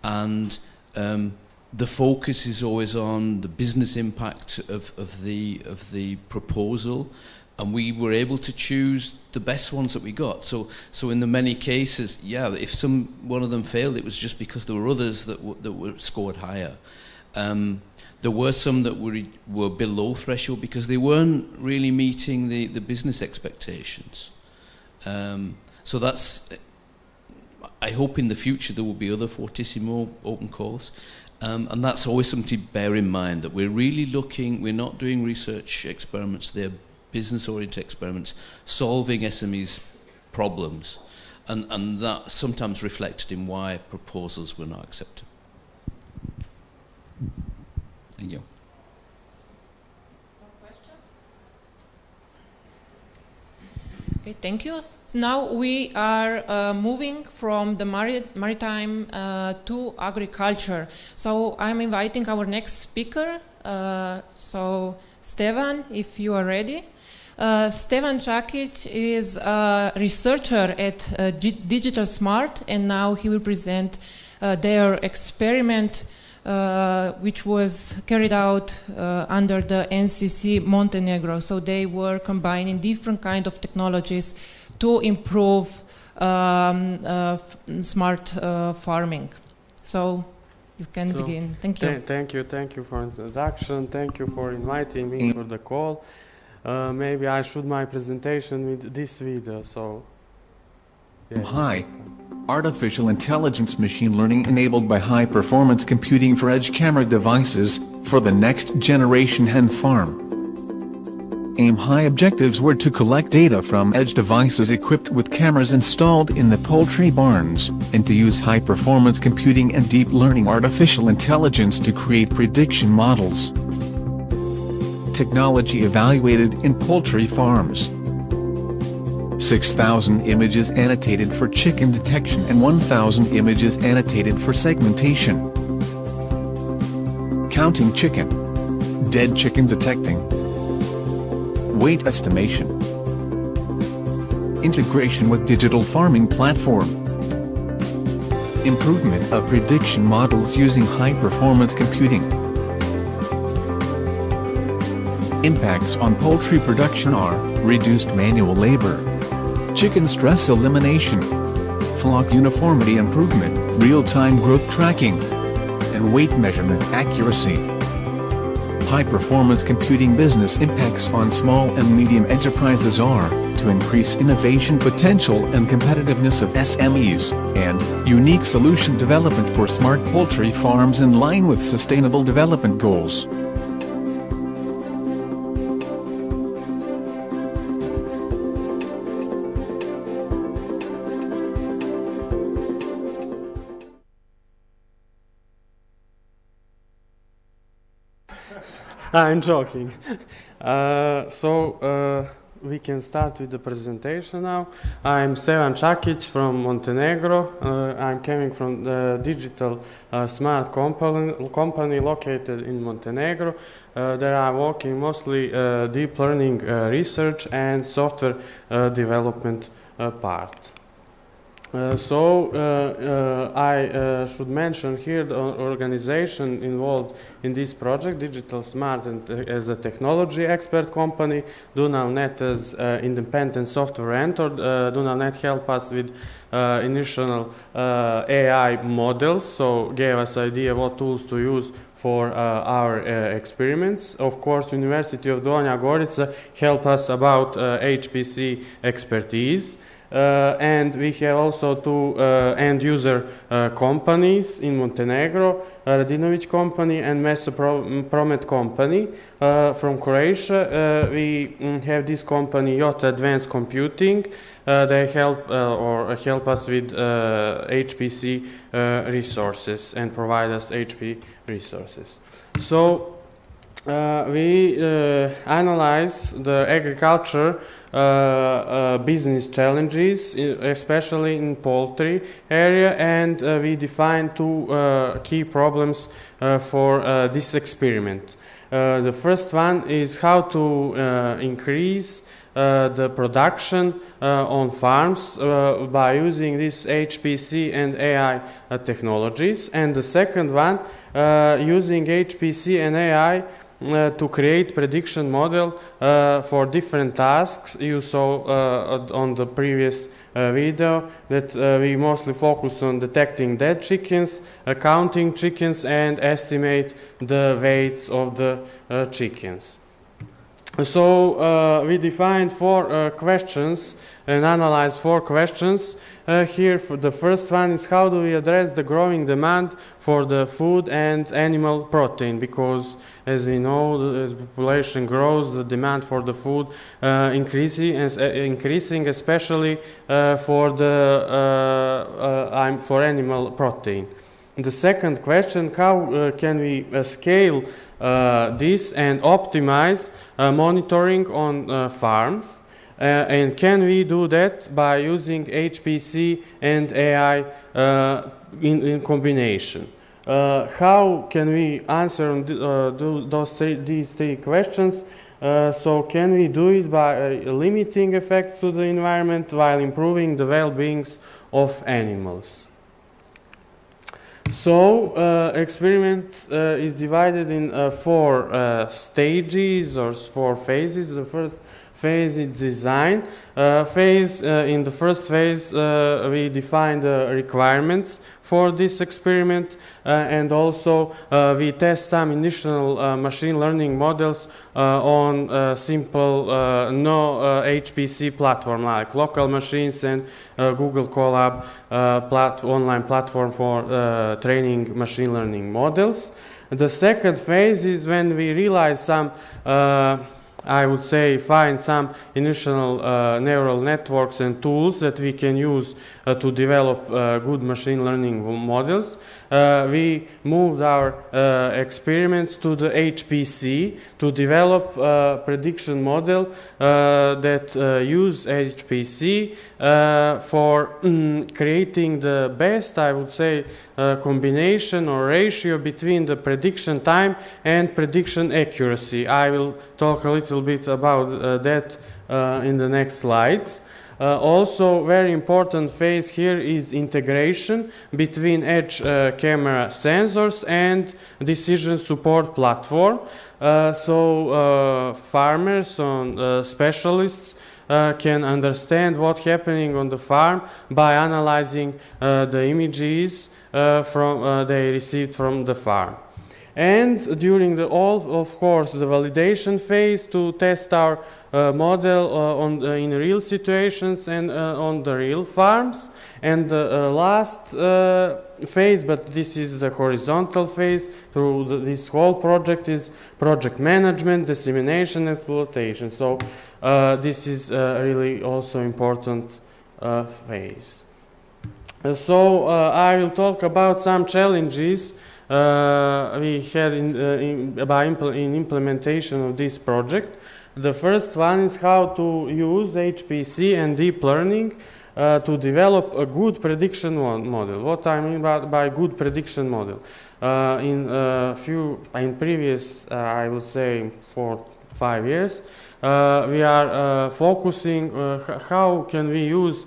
and the focus is always on the business impact of the proposal, and we were able to choose the best ones that we got. So in the many cases, yeah, if one of them failed, it was just because there were others that were scored higher. There were some that were below threshold because they weren't really meeting the business expectations. So that's, I hope in the future there will be other Fortissimo open calls. And that's always something to bear in mind, that we're really looking, we're not doing research experiments, they're business-oriented experiments, solving SMEs' problems. And that sometimes reflected in why proposals were not accepted. Thank you. More questions? Okay, thank you. Now we are moving from the maritime to agriculture. So I'm inviting our next speaker. So Stevan, if you are ready. Stevan Čakić is a researcher at Digital Smart, and now he will present their experiment which was carried out under the NCC Montenegro. So they were combining different kinds of technologies to improve smart farming. So you can begin. Thank you. Thank you for introduction. Thank you for inviting me for the call. Maybe I should my presentation with this video. So. Yeah, Hi. Artificial intelligence machine learning enabled by high-performance computing for edge camera devices for the next generation hen farm. AIM high objectives were to collect data from edge devices equipped with cameras installed in the poultry barns, and to use high-performance computing and deep learning artificial intelligence to create prediction models. Technology evaluated in poultry farms. 6,000 images annotated for chicken detection and 1,000 images annotated for segmentation. Counting chicken. Dead chicken detecting. Weight estimation. Integration with digital farming platform. Improvement of prediction models using high-performance computing. Impacts on poultry production are reduced manual labor, chicken stress elimination, flock uniformity improvement, real-time growth tracking, and weight measurement accuracy. High-performance computing business impacts on small and medium enterprises are to increase innovation potential and competitiveness of SMEs, and unique solution development for smart poultry farms in line with sustainable development goals. I'm joking. We can start with the presentation now. I'm Stevan Čakić from Montenegro. I'm coming from the Digital Smart company located in Montenegro. There I'm working mostly deep learning research and software development part. I should mention here the organization involved in this project, Digital Smart, and as a technology expert company, DunalNet as independent software mentor. DunalNet helped us with initial AI models, so gave us idea what tools to use for our experiments. Of course, University of Donja, Gorica helped us about HPC expertise. And we have also two end-user companies in Montenegro, Radinović company and Mesopromet company from Croatia. We have this company, Jota Advanced Computing. They help us with HPC resources and provide us HP resources. So we analyze the agriculture business challenges, especially in poultry area, and we define two key problems for this experiment. The first one is how to increase the production on farms by using these HPC and AI technologies, and the second one using HPC and AI to create prediction model for different tasks. You saw on the previous video that we mostly focus on detecting dead chickens, counting chickens, and estimate the weights of the chickens. So we defined 4 questions and analyzed 4 questions. Here, for the first one is how do we address the growing demand for the food and animal protein? Because, as we know, as population grows, the demand for the food increasing, especially for animal protein. The second question: how can we scale this and optimize monitoring on farms? And can we do that by using HPC and AI in combination? How can we answer these three questions? So can we do it by limiting effects to the environment while improving the well-being of animals? So experiment is divided in 4 stages or 4 phases. The first phase is design phase. In the first phase, we define the requirements for this experiment, and also we test some initial machine learning models on simple no HPC platform like local machines and Google Colab online platform for training machine learning models. The second phase is when we realize some I would say find some initial neural networks and tools that we can use to develop good machine learning models. We moved our experiments to the HPC to develop a prediction model that use HPC for creating the best, I would say, combination or ratio between the prediction time and prediction accuracy. I will talk a little bit about that in the next slides. Also, very important phase here is integration between edge camera sensors and decision support platform. So farmers and specialists can understand what's happening on the farm by analyzing the images they received from the farm. And during the validation phase to test our model in real situations and on the real farms. And the last phase, but this is the horizontal phase through this whole project, is project management, dissemination, exploitation. So this is really also important phase. So I will talk about some challenges we had in implementation of this project. The first one is how to use HPC and deep learning to develop a good prediction model. What I mean by good prediction model? In previous, I would say 4-5 years, we are focusing how can we use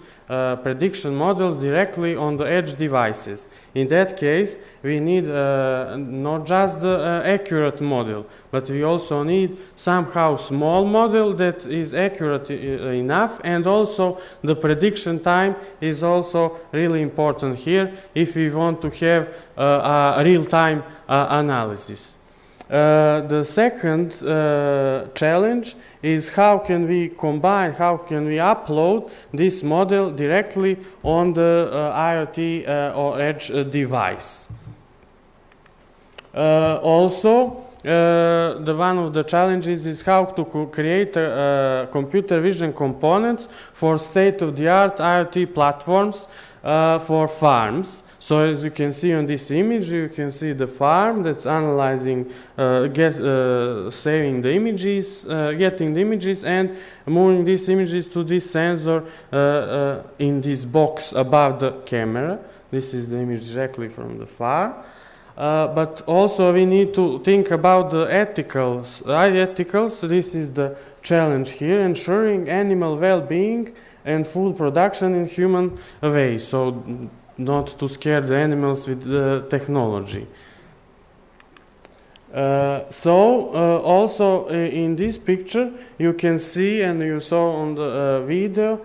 prediction models directly on the edge devices. In that case, we need not just the accurate model, but we also need somehow small model that is accurate enough, and also the prediction time is also really important here if we want to have a real-time analysis. The second challenge is how can we combine, how can we upload this model directly on the IoT or edge device. Also, one of the challenges is how to create computer vision components for state-of-the-art IoT platforms for farms. So as you can see on this image, you can see the farm that's analyzing, saving the images, getting the images, and moving these images to this sensor in this box above the camera. This is the image directly from the farm. But also we need to think about the ethicals. This is the challenge here, ensuring animal well-being and food production in human way. So not to scare the animals with the technology. Also in this picture you can see, and you saw on the video,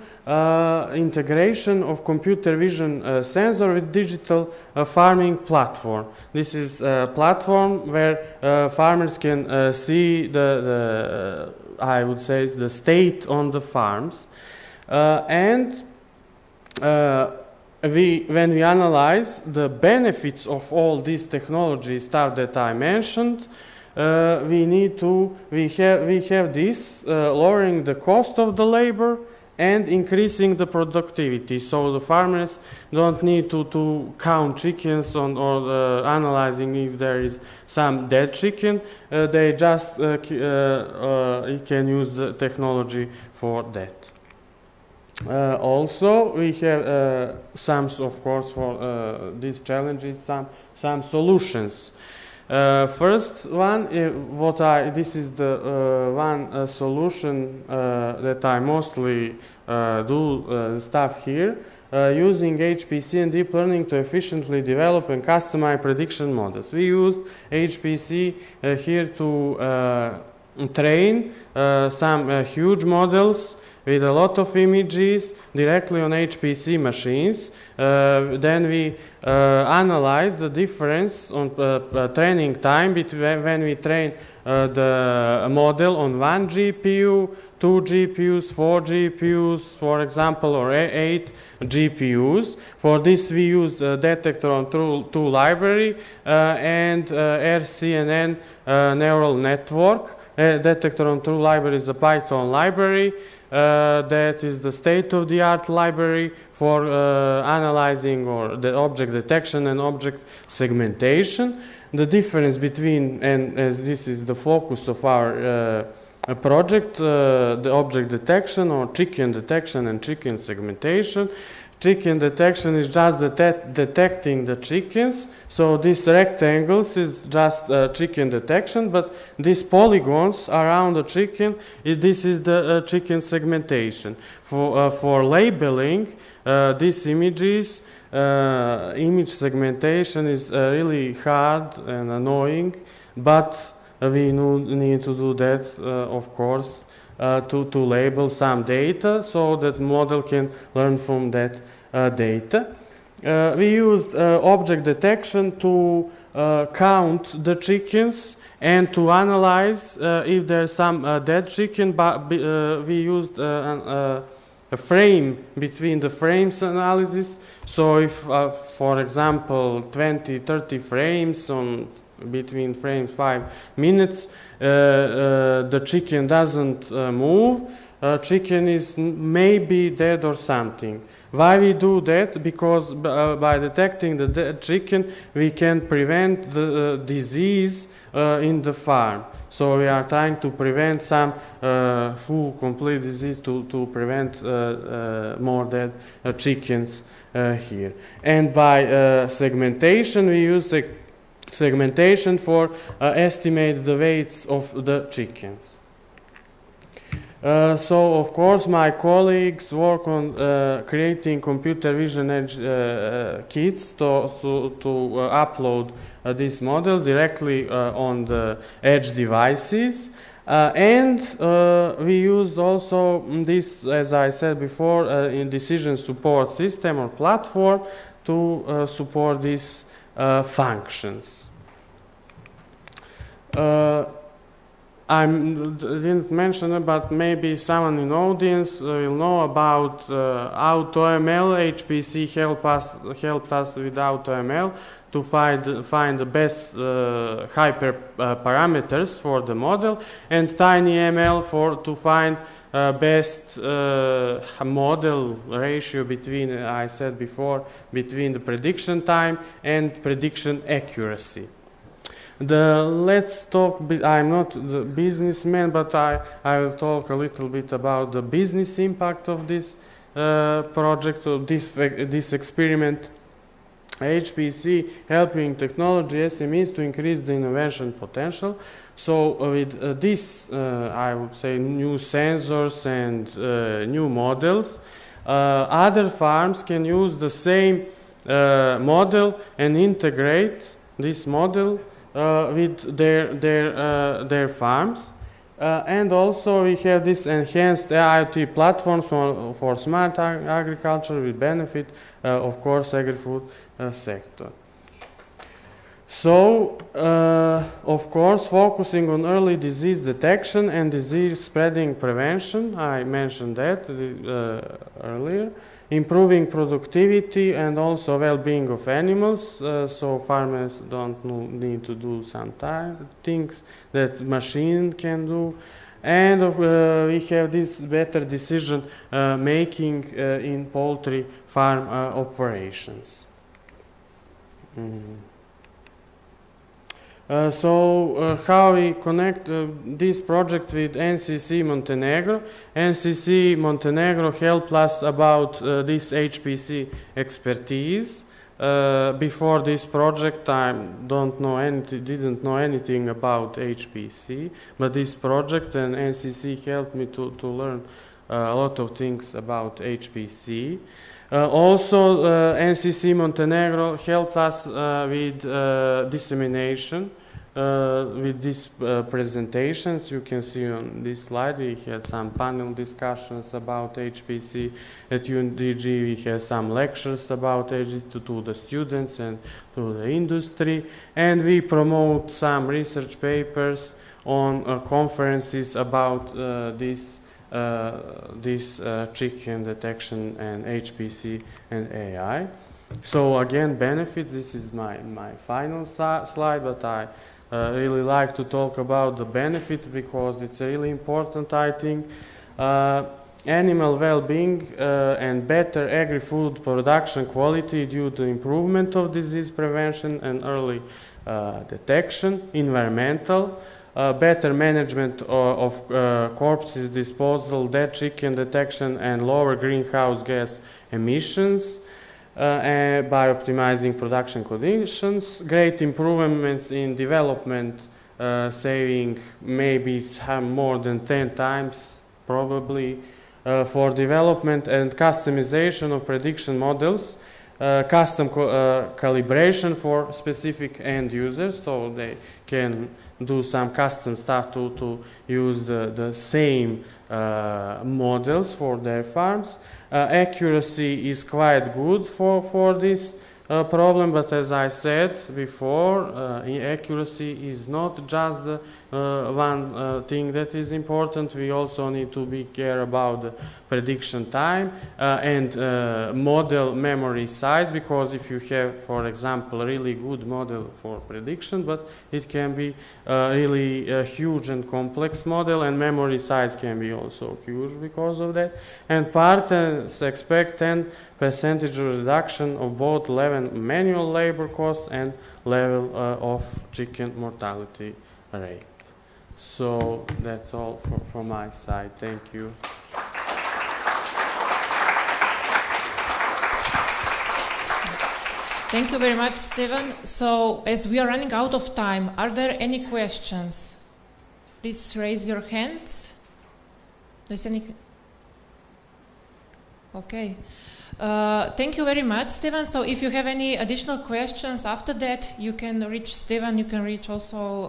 integration of computer vision sensor with digital farming platform. This is a platform where farmers can see I would say the state on the farms, when we analyze the benefits of all this technology stuff that I mentioned, we have this lowering the cost of the labor and increasing the productivity. So the farmers don't need to count chickens or analyzing if there is some dead chicken. They just can use the technology for that. Also, we have some, of course, for these challenges, some solutions. First one, this is the one solution that I mostly do stuff here, using HPC and deep learning to efficiently develop and customize prediction models. We used HPC here to train some huge models with a lot of images directly on HPC machines. Then we analyze the difference on training time between when we train the model on 1 GPU, 2 GPUs, 4 GPUs, for example, or 8 GPUs. For this we use the detector on tool library and RCNN neural network. Detector on tool library is a Python library. That is the state-of-the-art library for analyzing or the object detection and object segmentation. The difference between, and as this is the focus of our project, the object detection or chicken detection and chicken segmentation. Chicken detection is just detecting the chickens. So these rectangles is just chicken detection, but these polygons around the chicken, this is the chicken segmentation. For labeling these images, image segmentation is really hard and annoying, but we need to do that, of course, to label some data so that model can learn from that data. We used object detection to count the chickens and to analyze if there's some dead chicken, but we used a frame between the frames analysis. So if, for example, 20-30 frames on between frames 5 minutes, the chicken doesn't move, chicken is maybe dead or something. Why we do that? Because by detecting the dead chicken, we can prevent the disease in the farm. So we are trying to prevent some full complete disease to prevent more dead chickens here. And by segmentation, we use the segmentation for estimate the weights of the chickens. So of course my colleagues work on creating computer vision edge kits to upload these models directly on the edge devices. And we used also this, as I said before, in decision support system or platform to support these functions. I didn't mention it, but maybe someone in the audience will know about AutoML. HPC helped us with AutoML to find the best hyper parameters for the model, and TinyML to find best model ratio between, I said before, between the prediction time and prediction accuracy. Let's talk. I'm not the businessman, but I will talk a little bit about the business impact of this project, of this experiment. HPC helping technology SMEs to increase the innovation potential. So with this, I would say, new sensors and new models, other farms can use the same model and integrate this model with their farms. And also we have this enhanced IoT platforms for smart agriculture with benefit, of course, agri-food sector. So, of course, focusing on early disease detection and disease spreading prevention, I mentioned that earlier, improving productivity and also well-being of animals, so farmers don't need to do some things that machine can do. And we have this better decision making in poultry farm operations. So how we connect this project with NCC Montenegro? NCC Montenegro helped us about this HPC expertise. Before this project, I didn't know anything about HPC, but this project and NCC helped me to learn a lot of things about HPC. Also, NCC Montenegro helped us with dissemination with these presentations. You can see on this slide we had some panel discussions about HPC. At UNDG we had some lectures about HPC to the students and to the industry, and we promote some research papers on conferences about this chicken detection and HPC and AI. So again, benefits, this is my final slide, but I really like to talk about the benefits because it's really important, I think. Animal well-being and better agri-food production quality due to improvement of disease prevention and early detection. Environmental, better management of corpses disposal, dead chicken detection, and lower greenhouse gas emissions by optimizing production conditions. Great improvements in development, saving maybe more than 10 times probably for development and customization of prediction models, custom calibration for specific end users, so they can do some custom stuff to use the same models for their farms. Accuracy is quite good for this problem, but as I said before, accuracy is not just the one thing that is important. We also need to be care about the prediction time and model memory size, because if you have, for example, a really good model for prediction, but it can be really a huge and complex model, and memory size can be also huge because of that. And partners expect 10% reduction of both level manual labor costs and level of chicken mortality rate. So that's all from my side. Thank you. Thank you very much, Stephen. So as we are running out of time, are there any questions? Please raise your hands. Is any? Okay. Thank you very much, Stephen. So if you have any additional questions after that, you can reach Stephen. You can reach also,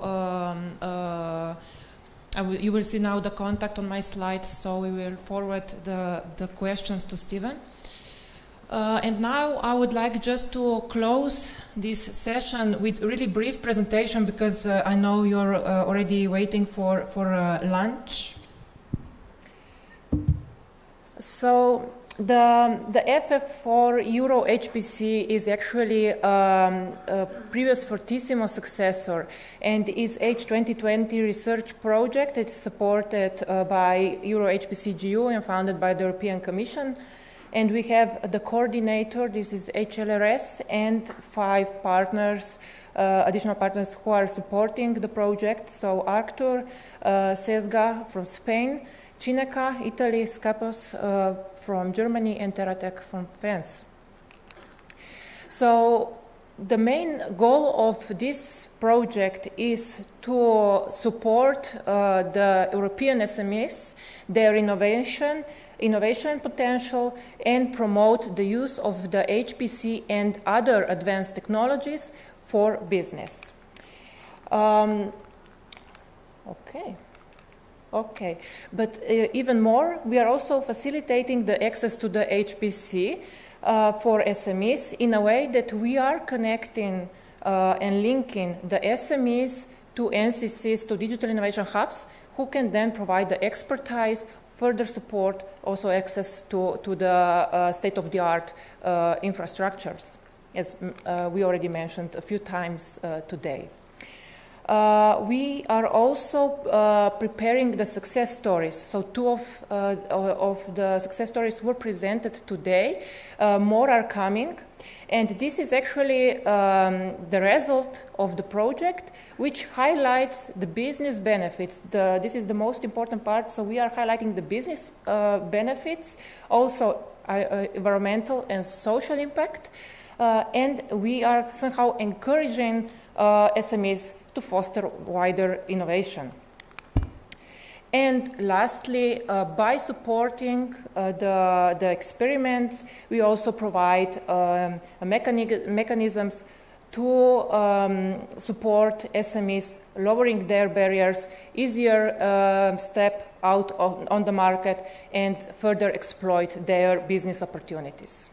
you will see now the contact on my slides, so we will forward the questions to Stephen. And now I would like just to close this session with a really brief presentation because I know you're already waiting for lunch. So the FF4 Euro HPC is actually a previous Fortissimo successor and is H2020 research project. It's supported by Euro HPC GU and founded by the European Commission. And we have the coordinator, this is HLRS, and 5 partners, additional partners who are supporting the project. So Arctur, Sesga from Spain, Cineca, Italy, Scapos from Germany, and Teratech from France. So the main goal of this project is to support the European SMEs, their innovation potential, and promote the use of the HPC and other advanced technologies for business. Okay, but even more, we are also facilitating the access to the HPC for SMEs in a way that we are connecting and linking the SMEs to NCCs, to digital innovation hubs, who can then provide the expertise, further support, also access to the state-of-the-art infrastructures, as we already mentioned a few times today. We are also preparing the success stories. So 2 of the success stories were presented today. More are coming. And this is actually the result of the project, which highlights the business benefits. This is the most important part. So we are highlighting the business benefits, also environmental and social impact. And we are somehow encouraging SMEs to foster wider innovation. And lastly, by supporting the experiments, we also provide mechanisms to support SMEs, lowering their barriers, easier step out on the market, and further exploit their business opportunities.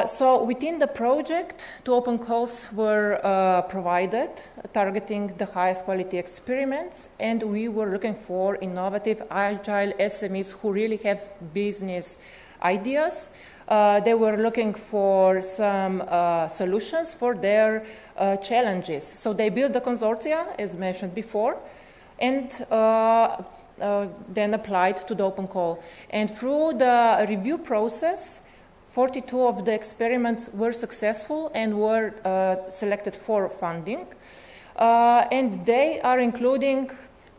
So within the project, 2 open calls were provided, targeting the highest quality experiments, and we were looking for innovative, agile SMEs who really have business ideas. They were looking for some solutions for their challenges. So they built the consortia, as mentioned before, and then applied to the open call. And through the review process, 42 of the experiments were successful and were selected for funding. And they are including,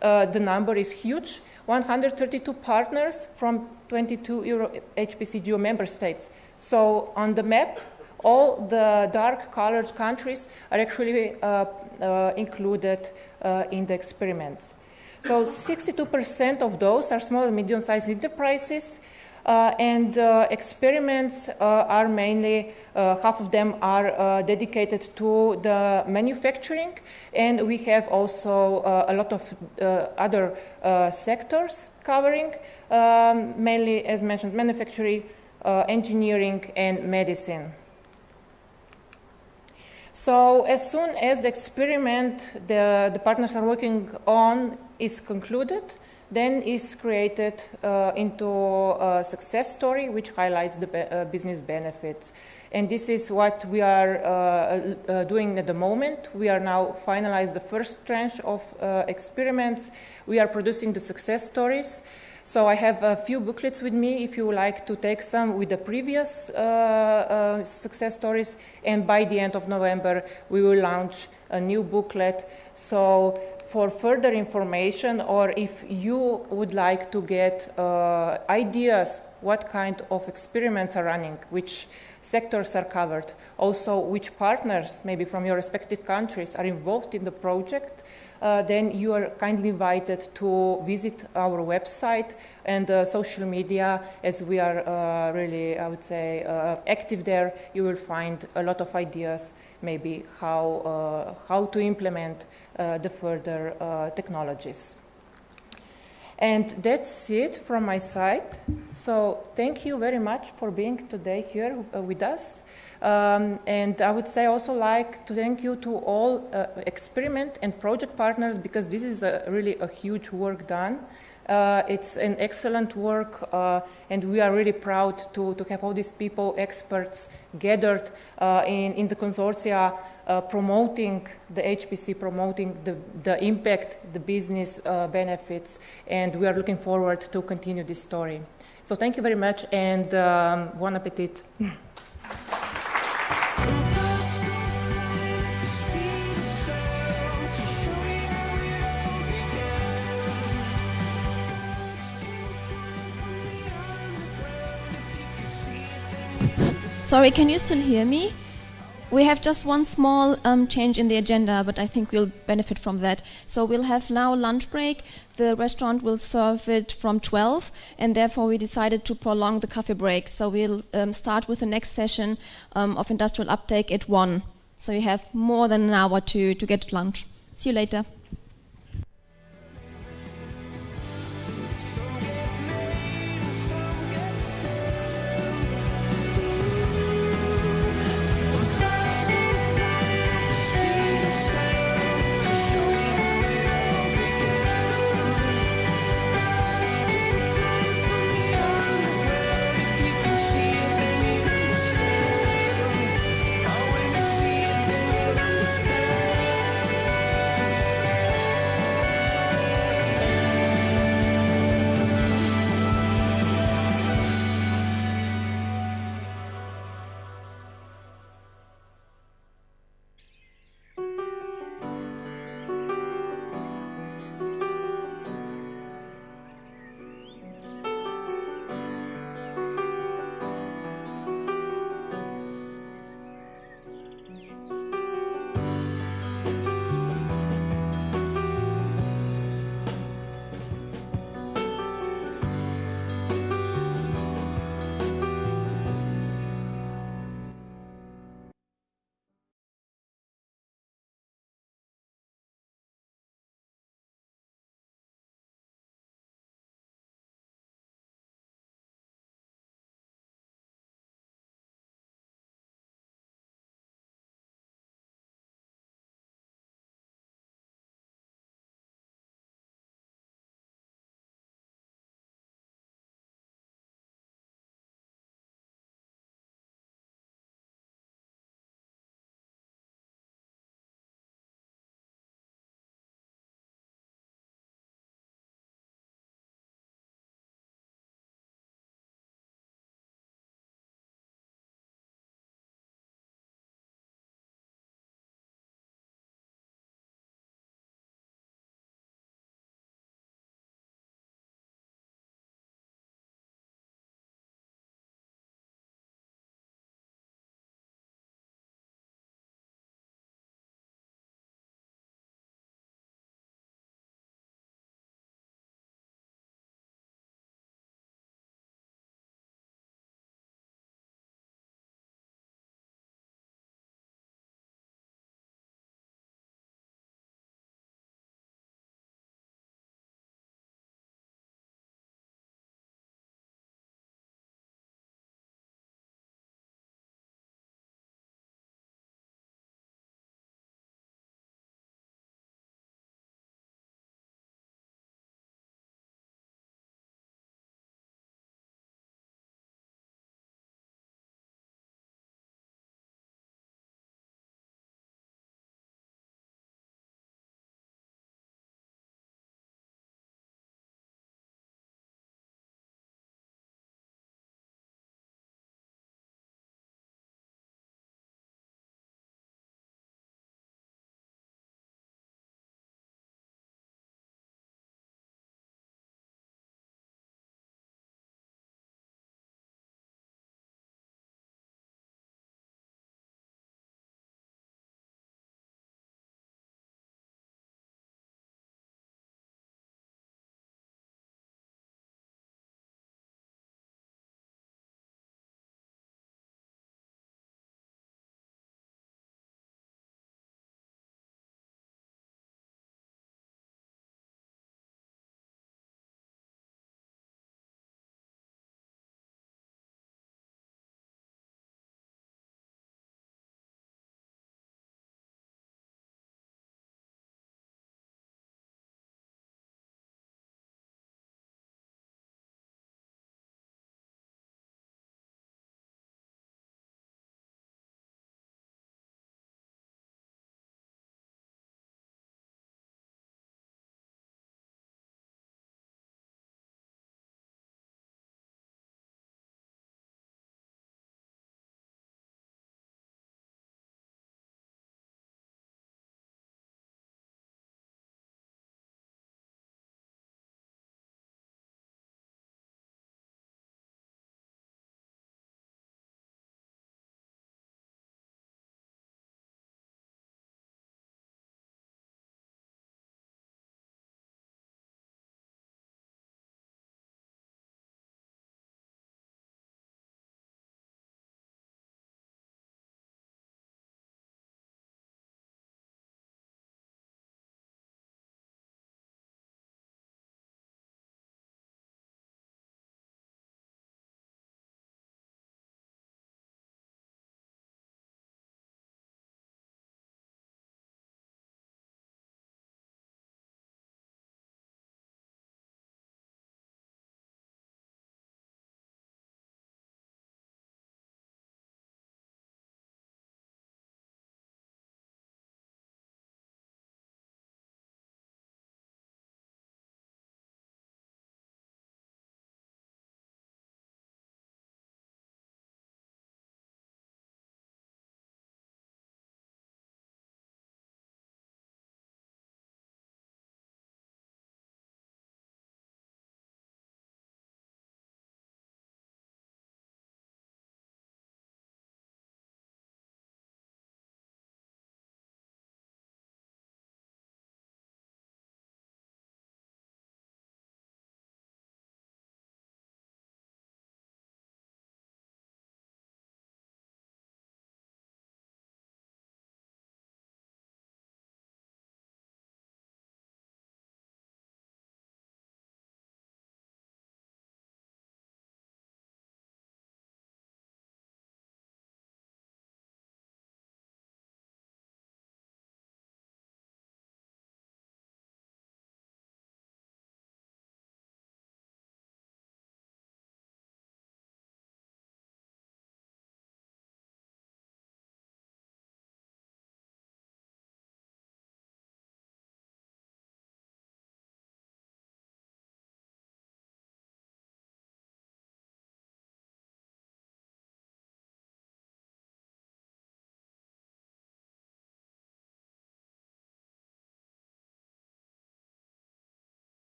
the number is huge, 132 partners from 22 Euro HPC GEO member states. So on the map, all the dark colored countries are actually included in the experiments. So 62% of those are small and medium-sized enterprises. And experiments are mainly, half of them are dedicated to the manufacturing, and we have also a lot of other sectors covering, mainly, as mentioned, manufacturing, engineering, and medicine. So as soon as the experiment the partners are working on is concluded, then is created into a success story which highlights the business benefits. And this is what we are doing at the moment. We are now finalized the first tranche of experiments. We are producing the success stories. So I have a few booklets with me if you would like to take some with the previous success stories. And by the end of November, we will launch a new booklet. So for further information, or if you would like to get ideas what kind of experiments are running, which sectors are covered, also which partners, maybe from your respective countries, are involved in the project, then you are kindly invited to visit our website and social media, as we are really, I would say, active there. You will find a lot of ideas, maybe how to implement the further technologies. And that's it from my side. So thank you very much for being today here with us. And I would say also like to thank you to all experiment and project partners, because this is really a huge work done. It's an excellent work, and we are really proud to have all these people, experts, gathered in the consortia, promoting the HPC, promoting the impact, the business benefits, and we are looking forward to continue this story. So thank you very much, and bon appetit. Sorry, can you still hear me? We have just one small change in the agenda, but I think we'll benefit from that. So we'll have now lunch break. The restaurant will serve it from 12, and therefore we decided to prolong the coffee break. So we'll start with the next session of industrial uptake at 1. So you have more than an hour to get lunch. See you later.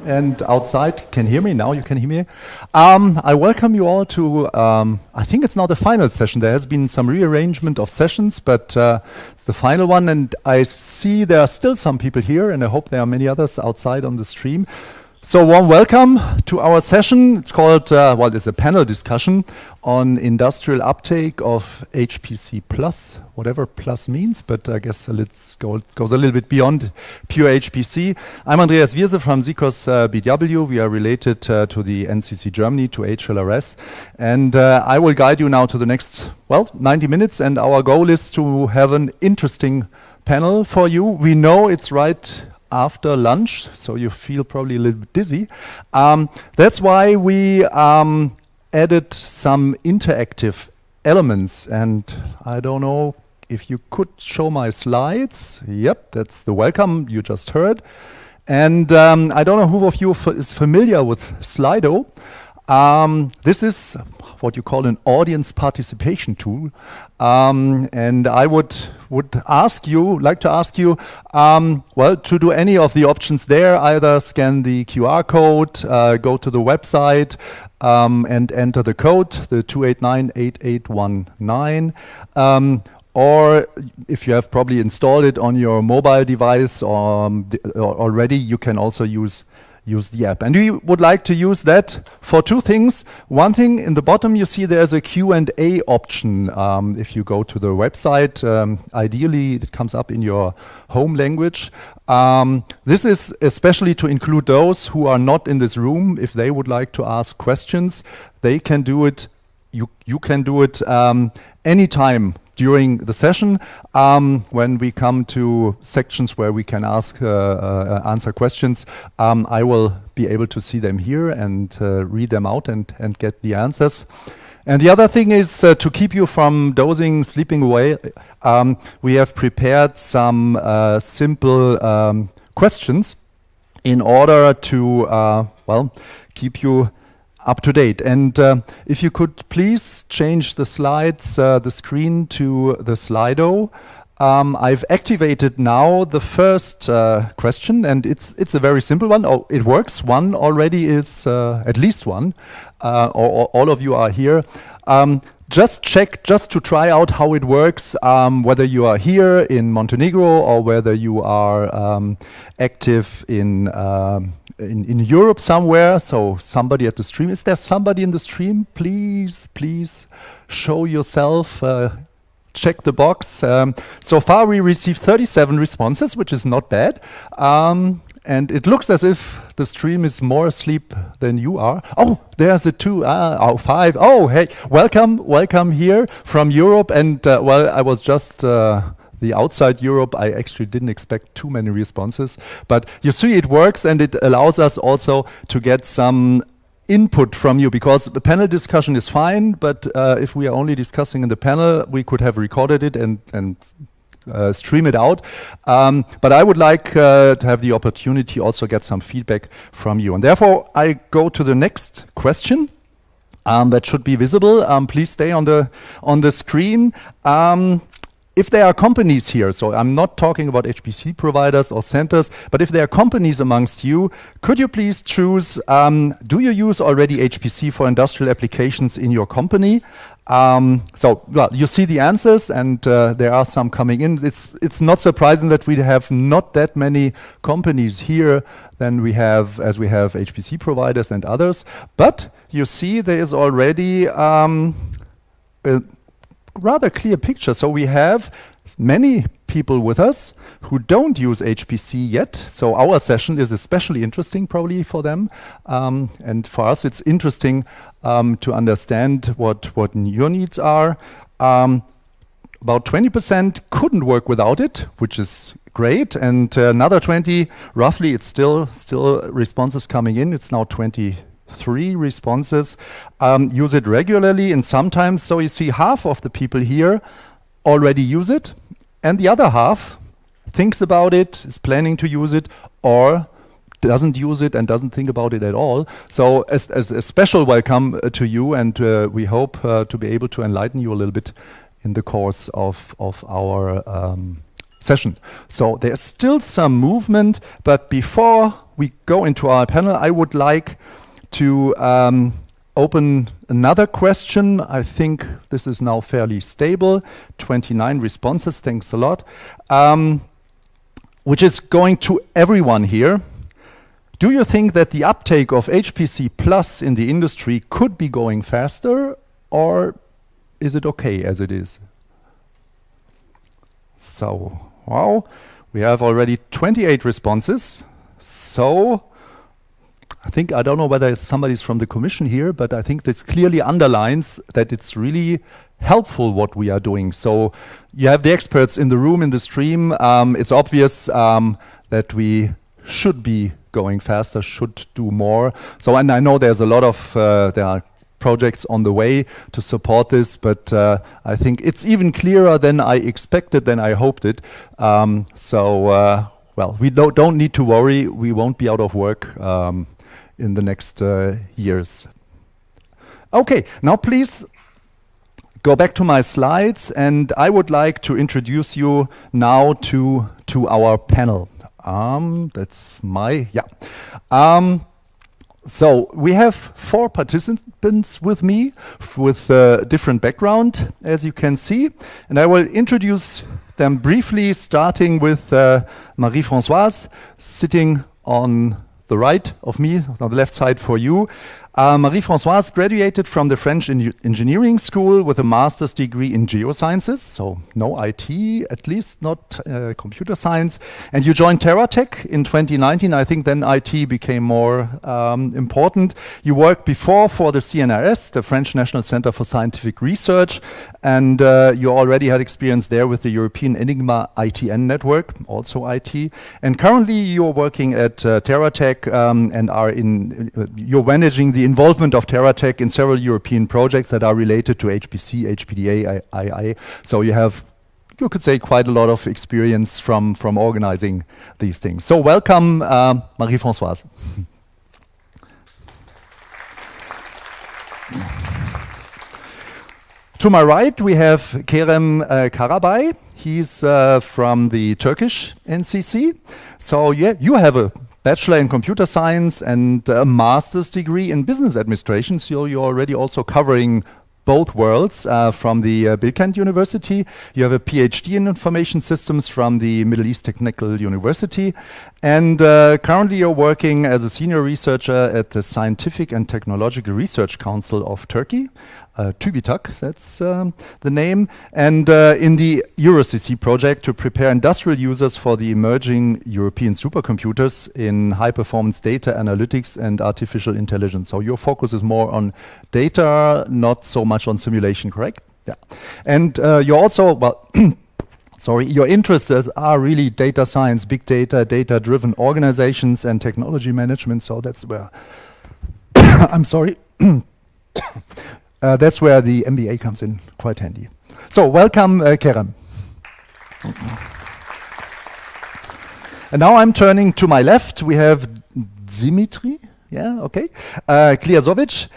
And outside, can hear me? Now you can hear me. I welcome you all to, I think it's now the final session. There has been some rearrangement of sessions, but it's the final one. And I see there are still some people here, and I hope there are many others outside on the stream. So warm welcome to our session. It's called, well, it's a panel discussion on industrial uptake of HPC plus, whatever plus means, but I guess it goes a little bit beyond pure HPC. I'm Andreas Wierse from Sikos BW. We are related to the NCC Germany, to HLRS. And I will guide you now to the next, well, 90 minutes. And our goal is to have an interesting panel for you. We know it's right after lunch, so you feel probably a little bit dizzy. That's why we added some interactive elements, and I don't know if you could show my slides. Yep, that's the welcome you just heard. And I don't know who of you is familiar with Slido. This is what you call an audience participation tool, and I would like to ask you, well, to do any of the options there. Either scan the QR code, go to the website, and enter the code, the 2898819. Or if you have probably installed it on your mobile device or already, you can also use the app. And we would like to use that for two things. One thing, in the bottom you see there's a Q&A option. If you go to the website, ideally it comes up in your home language. This is especially to include those who are not in this room. If they would like to ask questions, they can do it. You can do it anytime during the session. When we come to sections where we can answer questions, I will be able to see them here and read them out and get the answers. And the other thing is to keep you from dozing, sleeping away. We have prepared some simple questions in order to well, keep you up to date. And if you could please change the slides, the screen to the Slido. I've activated now the first question, and it's a very simple one. Oh, it works. One already is at least one. All of you are here. Just check, just to try out how it works, whether you are here in Montenegro or whether you are active in Europe somewhere. So somebody at the stream. Is there somebody in the stream? Please show yourself. Check the box. So far we received 37 responses, which is not bad. And it looks as if the stream is more asleep than you are. Oh, there's a 2, 5. Oh, hey, welcome here from Europe. And well, I was just the outside Europe. I actually didn't expect too many responses. But you see it works, and it allows us also to get some input from you, because the panel discussion is fine, but if we are only discussing in the panel, we could have recorded it and stream it out. But I would like to have the opportunity also get some feedback from you. And therefore, I go to the next question that should be visible. Please stay on the screen. If there are companies here, so I'm not talking about HPC providers or centers, but if there are companies amongst you, could you please choose, do you use already HPC for industrial applications in your company? So well, you see the answers, and there are some coming in. It's not surprising that we have not that many companies here than we have HPC providers and others. But you see there is already rather clear picture. So we have many people with us who don't use HPC yet. So our session is especially interesting probably for them. And for us, it's interesting to understand what your needs are. About 20% couldn't work without it, which is great. And another 20, roughly, it's still responses coming in. It's now 23 responses, use it regularly, and sometimes, so you see half of the people here already use it, and the other half thinks about it, is planning to use it, or doesn't use it and doesn't think about it at all. So as a special welcome to you, and we hope to be able to enlighten you a little bit in the course of our session. So there's still some movement, but before we go into our panel, I would like to open another question. I think this is now fairly stable. 29 responses, thanks a lot. Which is going to everyone here. Do you think that the uptake of HPC Plus in the industry could be going faster, or is it okay as it is? So, wow, we have already 28 responses. So, I don't know whether somebody's from the Commission here, but I think this clearly underlines that it's really helpful what we are doing. So, you have the experts in the room, in the stream. It's obvious that we should be going faster, should do more. So, and I know there's a lot of, there are projects on the way to support this, but I think it's even clearer than I expected, than I hoped it. Well, we don't need to worry. We won't be out of work in the next years. Okay, now please go back to my slides, and I would like to introduce you now to our panel. That's my, yeah. So we have 4 participants with me with different background, as you can see, and I will introduce them briefly, starting with Marie-Françoise, sitting on the right of me, on the left side for you. Marie-Françoise graduated from the French Engineering School with a master's degree in geosciences, so no IT, at least not computer science. And you joined TerraTech in 2019. I think then IT became more important. You worked before for the CNRS, the French National Center for Scientific Research, and you already had experience there with the European Enigma ITN network, also IT. And currently you're working at TerraTech and are you're managing the involvement of TerraTech in several European projects that are related to HPC, HPDA, II. So you have, you could say, quite a lot of experience from organizing these things. So welcome, Marie-Françoise. To my right, we have Kerem Karabay. He's from the Turkish NCC. So yeah, you have a bachelor in computer science and a master's degree in business administration. So you're already also covering both worlds from the Bilkent University. You have a PhD in information systems from the Middle East Technical University. And currently you're working as a senior researcher at the Scientific and Technological Research Council of Turkey. TÜBİTAK, that's the name, and in the EuroCC project to prepare industrial users for the emerging European supercomputers in high-performance data analytics and artificial intelligence. So your focus is more on data, not so much on simulation, correct? Yeah. And you're also, well, sorry, your interests are really data science, big data, data-driven organizations and technology management, so that's where, I'm sorry, that's where the MBA comes in quite handy. So welcome, Kerem. And now I'm turning to my left. We have Dimitri, yeah, okay, Kliazovic.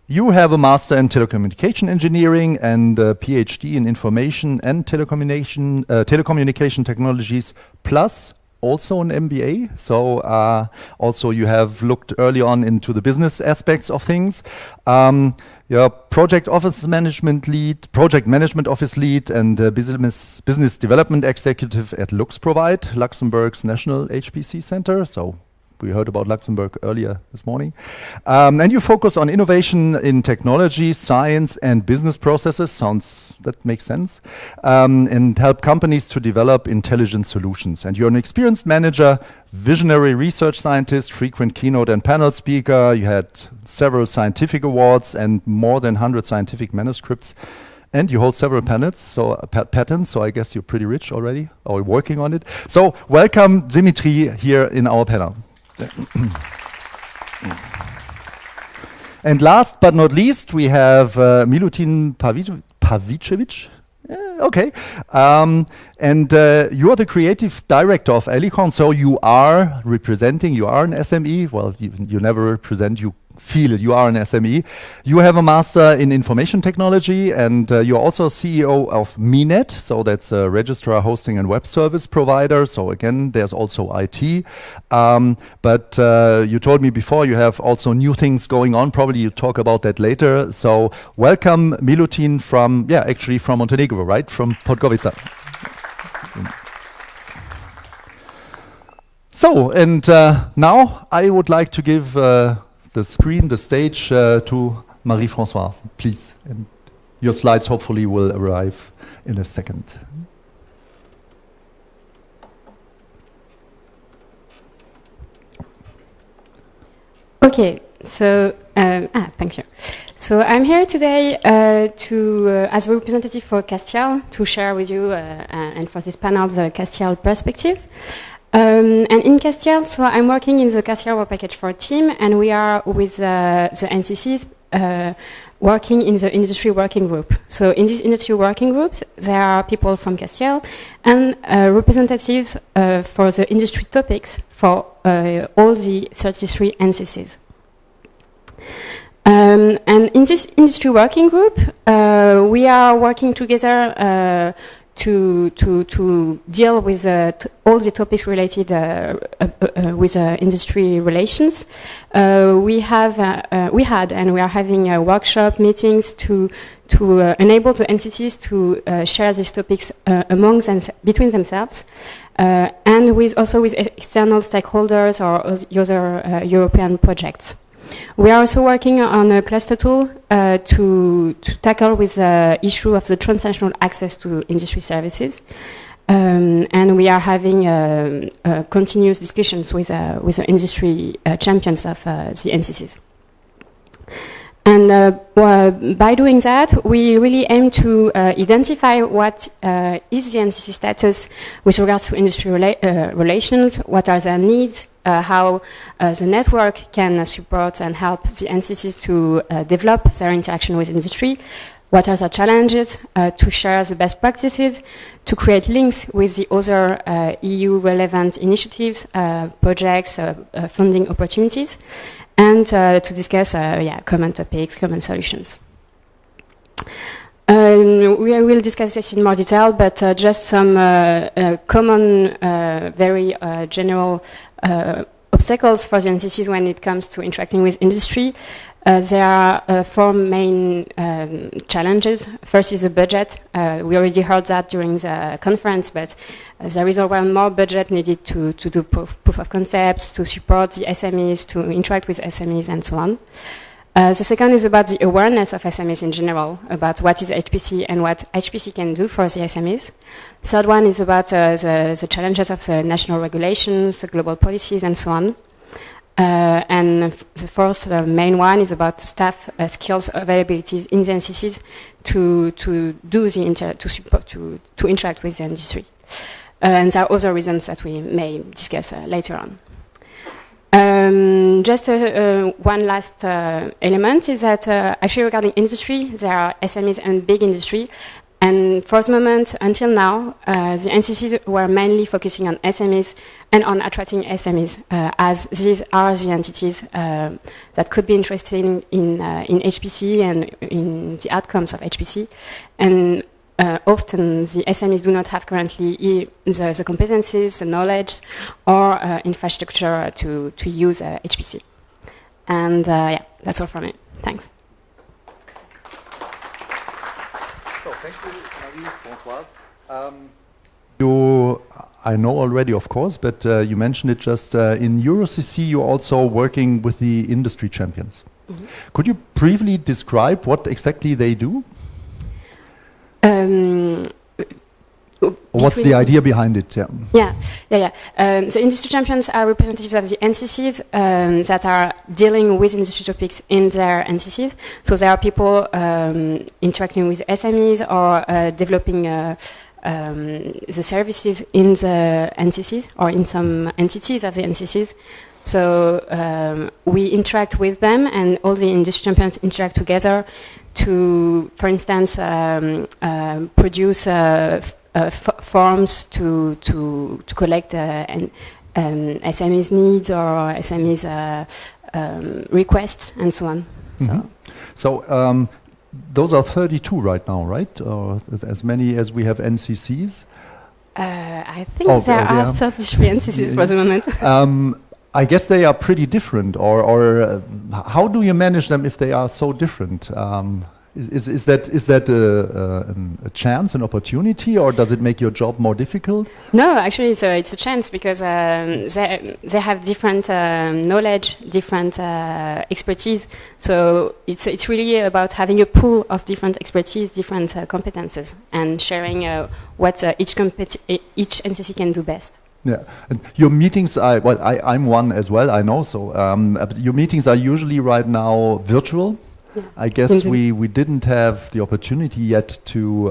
You have a master in telecommunication engineering and a PhD in information and telecommunication technologies, plus also an MBA. So also you have looked early on into the business aspects of things. You're project management office lead and business development executive at LuxProvide, Luxembourg's national HPC center. So we heard about Luxembourg earlier this morning. And you focus on innovation in technology, science, and business processes. That makes sense. And help companies to develop intelligent solutions. And you're an experienced manager, visionary research scientist, frequent keynote and panel speaker. You had several scientific awards and more than 100 scientific manuscripts. And you hold several patents, so I guess you're pretty rich already, or working on it. So welcome, Dimitri, here in our panel. And last but not least, we have Milutin Pavicevic. Okay. And you are the creative director of Elicon, so you are an SME. Well, you never represent, you feel you are an SME. You have a master in information technology, and you're also CEO of MINET, so that's a registrar, hosting and web service provider. So again, there's also IT. But you told me before you have also new things going on. Probably you talk about that later. So welcome, Milutin from, actually from Montenegro, right? From Podgorica. So, and now I would like to give the stage to Marie-Françoise, please. And your slides hopefully will arrive in a second. Okay, so thank you. So I'm here today as a representative for CASTIEL to share with you and for this panel the CASTIEL perspective. And in CASTIEL, so I'm working in the CASTIEL Work Package 4 team, and we are with the NCCs working in the industry working group. So in this industry working group, there are people from CASTIEL and representatives for the industry topics for all the 33 NCCs. And in this industry working group, we are working together to deal with all the topics related with industry relations. We had and we are having workshop meetings to enable the entities to share these topics between themselves, and also with external stakeholders or other European projects. We are also working on a cluster tool to tackle with the issue of the transnational access to industry services. And we are having continuous discussions with the industry champions of the NCCs. And by doing that, we really aim to identify what is the NCC status with regards to industry relations, what are their needs, how the network can support and help the NCCs to develop their interaction with industry, what are the challenges, to share the best practices, to create links with the other EU-relevant initiatives, projects, funding opportunities, and to discuss common topics, common solutions. We will discuss this in more detail, but just some common, very general obstacles for the NCCs when it comes to interacting with industry. There are 4 main challenges. First is the budget. We already heard that during the conference, but there is already more budget needed to do proof of concepts, to support the SMEs, to interact with SMEs, and so on. The second is about the awareness of SMEs in general, about what is HPC and what HPC can do for the SMEs. Third one is about the challenges of the national regulations, the global policies, and so on. And the fourth main one is about staff skills availabilities in the NCCs to interact with the industry. And there are other reasons that we may discuss later on. Just one last element is that actually regarding industry, there are SMEs and big industry. And for the moment, until now, the NCCs were mainly focusing on SMEs and on attracting SMEs, as these are the entities that could be interested in HPC and in the outcomes of HPC. And often the SMEs do not have currently the competencies, the knowledge, or infrastructure to use HPC. And that's all from me. Thanks. So thank you, Marie-Françoise. I know already, of course, but you mentioned it just in EuroCC. You're also working with the industry champions. Mm-hmm. Could you briefly describe what exactly they do? What's the idea behind it? The industry champions are representatives of the NCCs that are dealing with industry topics in their NCCs. So there are people interacting with SMEs or developing the services in the NCCs or in some entities of the NCCs. So we interact with them, and all the industry champions interact together to, for instance, produce forms to collect SMEs needs or SMEs requests and so on. So those are 32 right now, right? Or as many as we have NCCs? I think there are 33 NCCs for the moment. I guess they are pretty different, or how do you manage them if they are so different? Is that a chance, an opportunity, or does it make your job more difficult? No, actually it's a chance, because they have different knowledge, different expertise. So it's really about having a pool of different expertise, different competences, and sharing what each NCC can do best. Yeah, and your meetings I'm one as well, I know. So but your meetings are usually right now virtual. Yeah. I guess we didn't have the opportunity yet to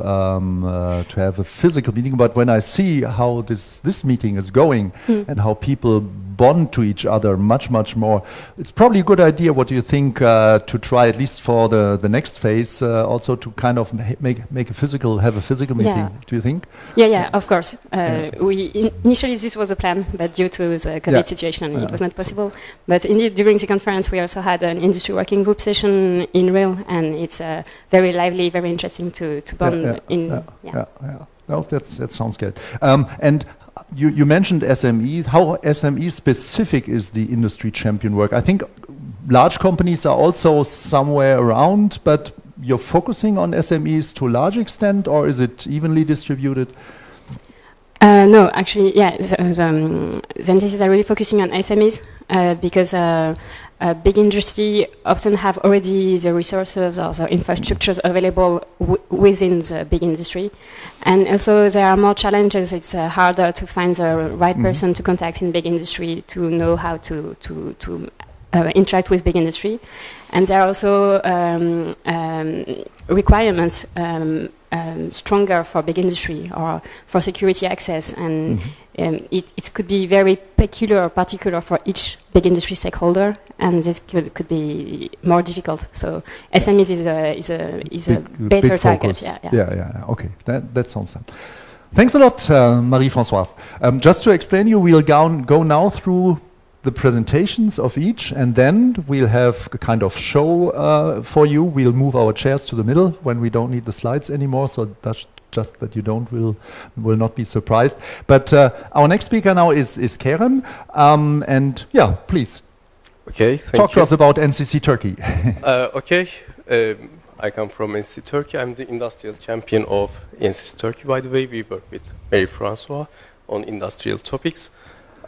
have a physical meeting, but when I see how this meeting is going and how people bond to each other much more, it's probably a good idea. What do you think to try, at least for the next phase, also to kind of have a physical meeting? Do you think? Yeah, of course. Initially this was a plan, but due to the COVID situation, it was not possible. But indeed, during the conference, we also had an industry working group session in Real, and it's very lively, very interesting to bond in. No, that sounds good. And you mentioned SME. How SME specific is the industry champion work? I think large companies are also somewhere around, but you're focusing on SMEs to a large extent, or is it evenly distributed? No, actually, the NCCs are really focusing on SMEs because big industry often have already the resources or the infrastructures available within the big industry. And also there are more challenges. It's harder to find the right person to contact in big industry to know how to interact with big industry. And there are also requirements stronger for big industry or for security access, and it could be very peculiar or particular for each big industry stakeholder, and this could be more difficult. So SMEs is a better target. Yeah. Okay, that sounds fun. Thanks a lot, Marie-Françoise. Just to explain you, we'll go now through the presentations of each, and then we'll have a kind of show for you. We'll move our chairs to the middle when we don't need the slides anymore, so that's just that you will not be surprised. But our next speaker now is Kerem, and yeah, please. Okay, talk to us about NCC Turkey. Okay, I come from NCC Turkey. I'm the industrial champion of NCC Turkey, by the way. We work with Marie-Françoise on industrial topics.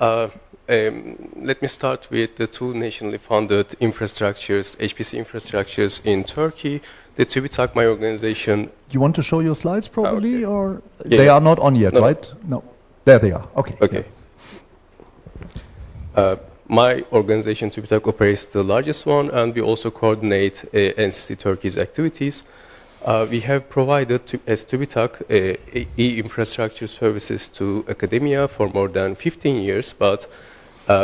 Let me start with the two nationally funded infrastructures, HPC infrastructures in Turkey. The TÜBİTAK, my organization. You want to show your slides probably, or they are not on yet, right? No, there they are. Okay. Okay. My organization TÜBİTAK operates the largest one, and we also coordinate NCC Turkey's activities. We have provided, as TÜBİTAK, e-infrastructure services to academia for more than 15 years, but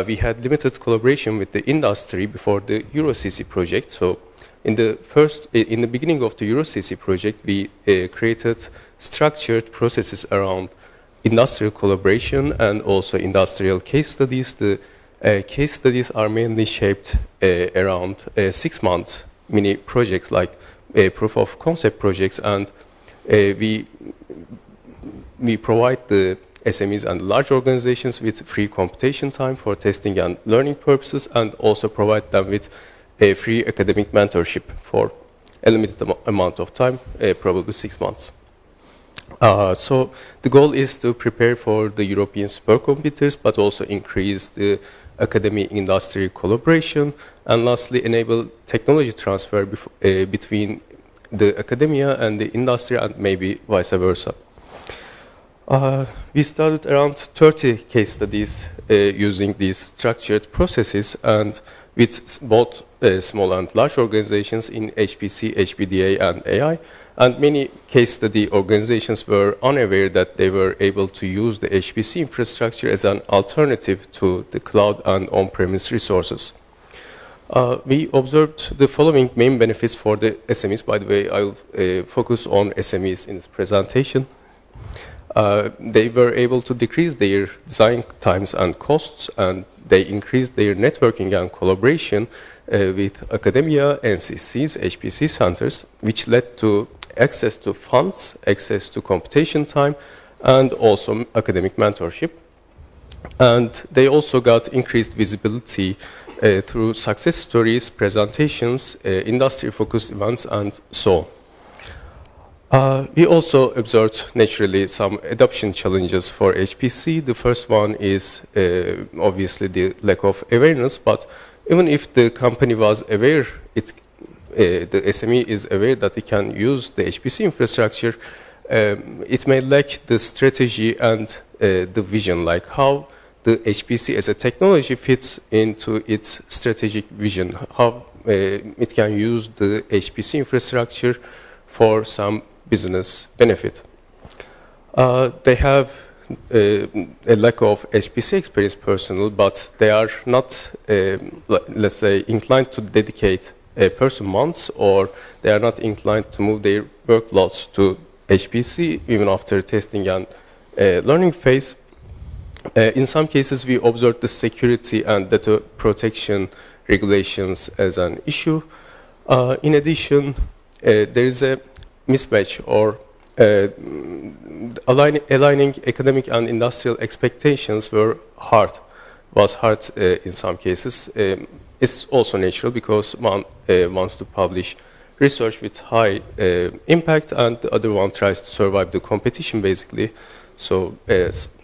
we had limited collaboration with the industry before the EuroCC project. So in the beginning of the EuroCC project, we created structured processes around industrial collaboration and also industrial case studies. The case studies are mainly shaped around 6 months mini projects, like proof of concept projects, and we provide the SMEs and large organizations with free computation time for testing and learning purposes, and also provide them with a free academic mentorship for a limited amount of time, probably 6 months. So the goal is to prepare for the European supercomputers, but also increase the academic industry collaboration, and lastly enable technology transfer between the academia and the industry, and maybe vice versa. We started around 30 case studies using these structured processes, and with both small and large organizations in HPC, HPDA, and AI. And many case study organizations were unaware that they were able to use the HPC infrastructure as an alternative to the cloud and on-premise resources. We observed the following main benefits for the SMEs. By the way, I will focus on SMEs in this presentation. They were able to decrease their design times and costs, and they increased their networking and collaboration with academia, NCCs, HPC centers, which led to access to funds, access to computation time, and also academic mentorship. And they also got increased visibility through success stories, presentations, industry-focused events, and so on. We also observed, naturally, some adoption challenges for HPC. The first one is obviously the lack of awareness, but even if the company was aware, the SME is aware that it can use the HPC infrastructure, it may lack the strategy and the vision, like how the HPC as a technology fits into its strategic vision, how it can use the HPC infrastructure for some business benefit. They have a lack of HPC experienced personnel, but they are not, let's say, inclined to dedicate person months, or they are not inclined to move their workloads to HPC even after testing and learning phase. In some cases, we observed the security and data protection regulations as an issue. In addition, there is a mismatch, or aligning academic and industrial expectations was hard in some cases. It's also natural because one wants to publish research with high impact, and the other one tries to survive the competition, basically. So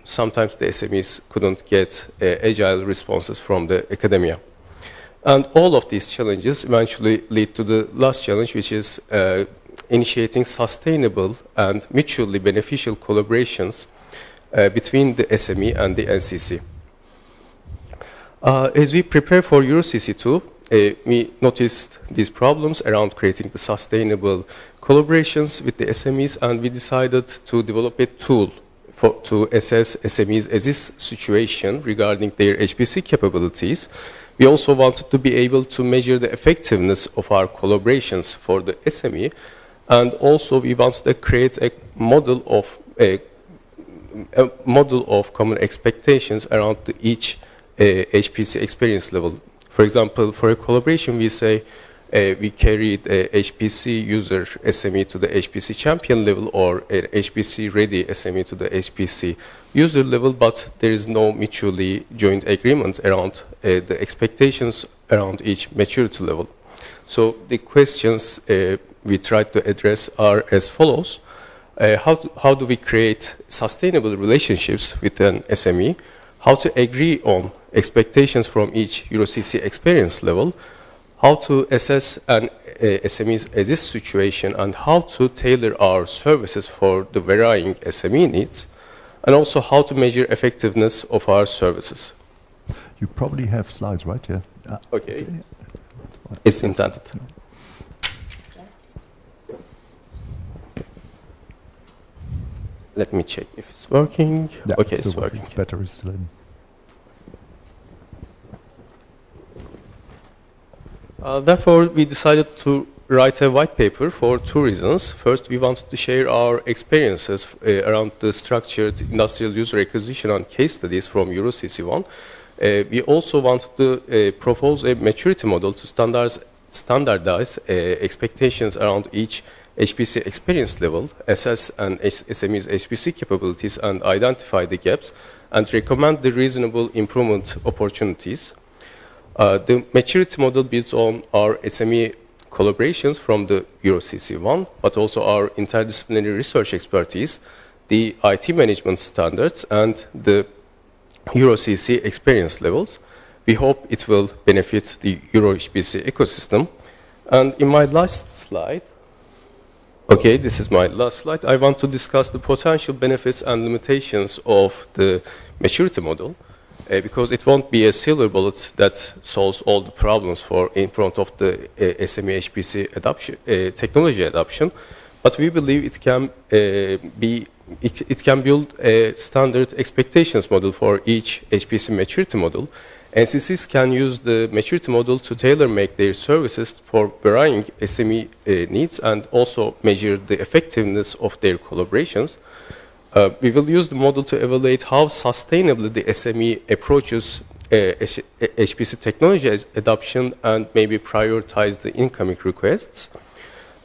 sometimes the SMEs couldn't get agile responses from the academia. And all of these challenges eventually lead to the last challenge, which is initiating sustainable and mutually beneficial collaborations between the SME and the NCC. As we prepare for EuroCC2, we noticed these problems around creating the sustainable collaborations with the SMEs, and we decided to develop a tool to assess SMEs' as is situation regarding their HPC capabilities. We also wanted to be able to measure the effectiveness of our collaborations for the SME, and also we wanted to create a model of common expectations around each HPC experience level. For example, for a collaboration, we say we carried a HPC user SME to the HPC champion level, or a HPC ready SME to the HPC user level, but there is no mutually joint agreement around the expectations around each maturity level. So the questions we tried to address are as follows. How do we create sustainable relationships with an SME? How to agree on expectations from each EuroCC experience level? How to assess an SME's as is situation, and how to tailor our services for the varying SME needs, and also how to measure effectiveness of our services. You probably have slides, right? Yeah. Okay. It's intended. Let me check if it's working. Yeah, okay, it's working. Battery's still in. Therefore, we decided to write a white paper for two reasons. First, we wanted to share our experiences around the structured industrial user acquisition and case studies from EuroCC1. We also wanted to propose a maturity model to standardize expectations around each HPC experience level, assess an SME's HPC capabilities, and identify the gaps, and recommend the reasonable improvement opportunities. The maturity model builds on our SME collaborations from the EuroCC1, but also our interdisciplinary research expertise, the IT management standards, and the EuroCC experience levels. We hope it will benefit the EuroHPC ecosystem. And in my last slide, okay, this is my last slide, I want to discuss the potential benefits and limitations of the maturity model. Because it won't be a silver bullet that solves all the problems in front of the SME HPC adoption, technology adoption, but we believe it can build a standard expectations model for each HPC maturity model. NCCs can use the maturity model to tailor-make their services for varying SME needs, and also measure the effectiveness of their collaborations. We will use the model to evaluate how sustainably the SME approaches HPC technology adoption and maybe prioritize the incoming requests.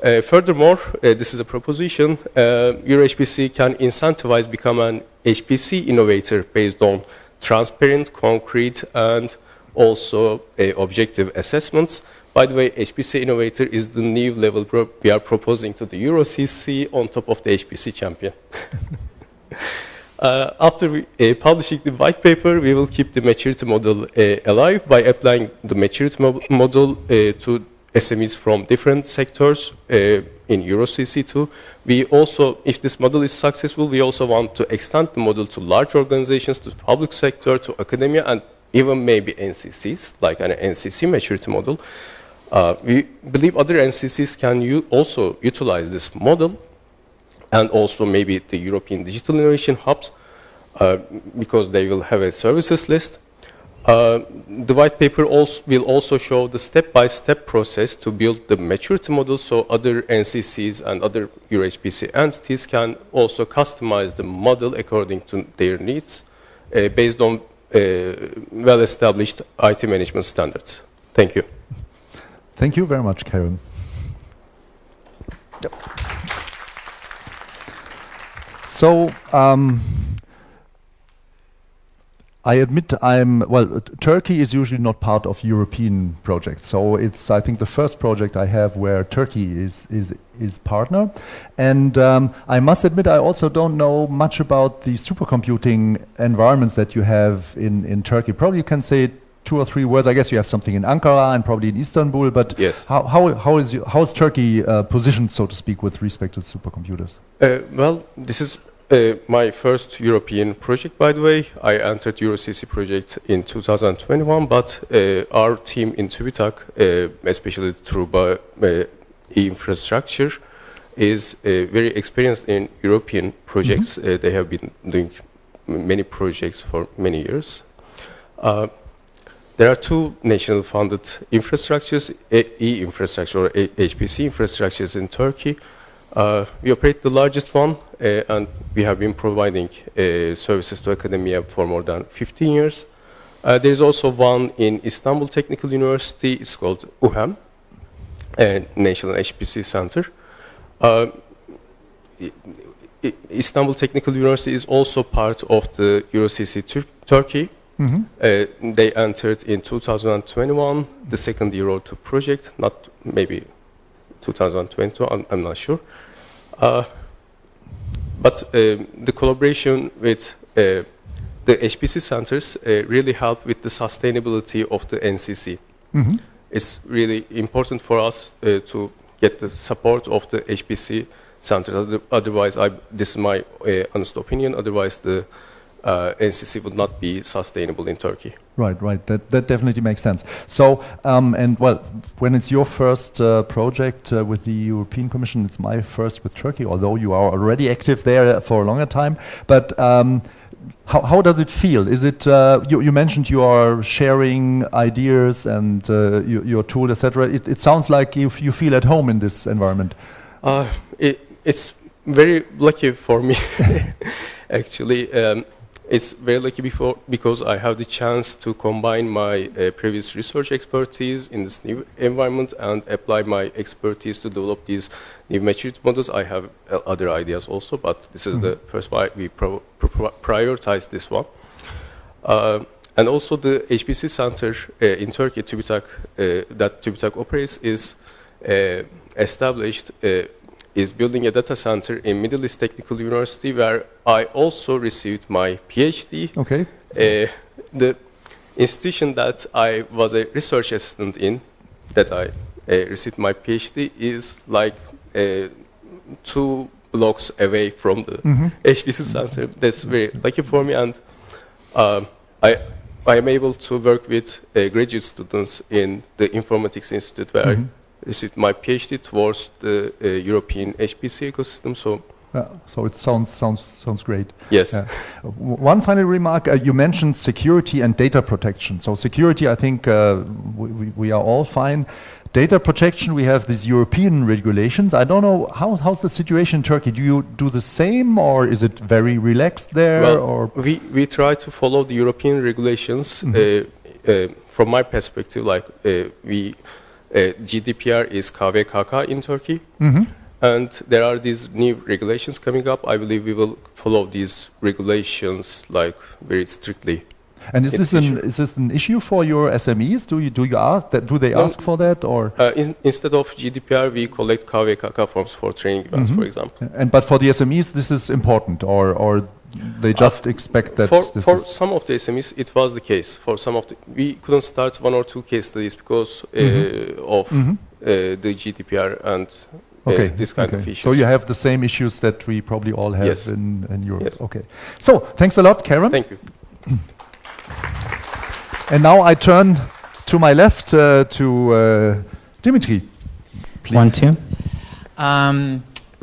Furthermore, this is a proposition, EuroHPC can incentivize become an HPC innovator based on transparent, concrete, and also objective assessments. By the way, HPC innovator is the new level we are proposing to the EuroCC on top of the HPC champion. After publishing the white paper, we will keep the maturity model alive by applying the maturity model to SMEs from different sectors in EuroCC2. We also, if this model is successful, we also want to extend the model to large organizations, to the public sector, to academia, and even maybe NCCs, like an NCC maturity model. We believe other NCCs can also utilize this model, and also maybe the European Digital Innovation Hubs, because they will have a services list. The white paper will also show the step-by-step process to build the maturity model, so other NCCs and other EuroHPC entities can also customize the model according to their needs, based on well-established IT management standards. Thank you. Thank you very much, Karen. Yep. So, I admit Turkey is usually not part of European projects. So it's, I think, the first project I have where Turkey is partner. And I must admit, I also don't know much about the supercomputing environments that you have in Turkey. Probably you can say 2 or 3 words. I guess you have something in Ankara and probably in Istanbul, but yes. How is Turkey positioned, so to speak, with respect to supercomputers? Well, this is my first European project, by the way. I entered EuroCC project in 2021, but our team in TÜBİTAK, especially through e-infrastructure, is very experienced in European projects. They have been doing many projects for many years. There are 2 national funded infrastructures, e-infrastructure or HPC infrastructures in Turkey. We operate the largest one, and we have been providing services to academia for more than 15 years. There is also one in Istanbul Technical University. It's called UHEM, National HPC Center. Istanbul Technical University is also part of the EuroCC Turkey. They entered in 2021, the second Euro2 project, not maybe 2022, I'm not sure. But the collaboration with the HPC centers really help with the sustainability of the NCC. It's really important for us to get the support of the HPC centers. Otherwise, this is my honest opinion, otherwise the NCC would not be sustainable in Turkey. Right. That definitely makes sense. So, and well, when it's your first project with the European Commission, it's my first with Turkey, although you are already active there for a longer time. But how does it feel? Is it, you mentioned you are sharing ideas and your tool, etc. It sounds like you feel at home in this environment. It's very lucky for me, actually. It's very lucky because I have the chance to combine my previous research expertise in this new environment and apply my expertise to develop these new maturity models. I have other ideas also, but this is the first why we prioritize this one. And also the HPC center in Turkey, TÜBİTAK, that TÜBİTAK operates, is established, is building a data center in Middle East Technical University, where I also received my PhD. Okay. The institution that I was a research assistant in, that I received my PhD, is like 2 blocks away from the HPC center. That's very lucky for me, and I am able to work with graduate students in the Informatics Institute, where I received my PhD towards the European HPC ecosystem. So So it sounds great. Yes. One final remark. You mentioned security and data protection. So security, I think we are all fine. Data protection, we have these European regulations. I don't know, how's the situation in Turkey? Do you do the same, or is it very relaxed there? Well, or we try to follow the European regulations. From my perspective, like GDPR is KVKK in Turkey. And there are these new regulations coming up. I believe we will follow these regulations like very strictly. And is this an issue for your SMEs? Do you ask that? Do they ask for that, or instead of GDPR, we collect KVKK forms for training events, for example. But for the SMEs, this is important, or they just expect that. For some of the SMEs, it was the case. For some of we couldn't start 1 or 2 case studies because of the GDPR and. This kind of issues. So you have the same issues that we probably all have in Europe. Yes. Okay. So thanks a lot, Karen. Thank you. And now I turn to my left to Dimitri. Please. 1, 2.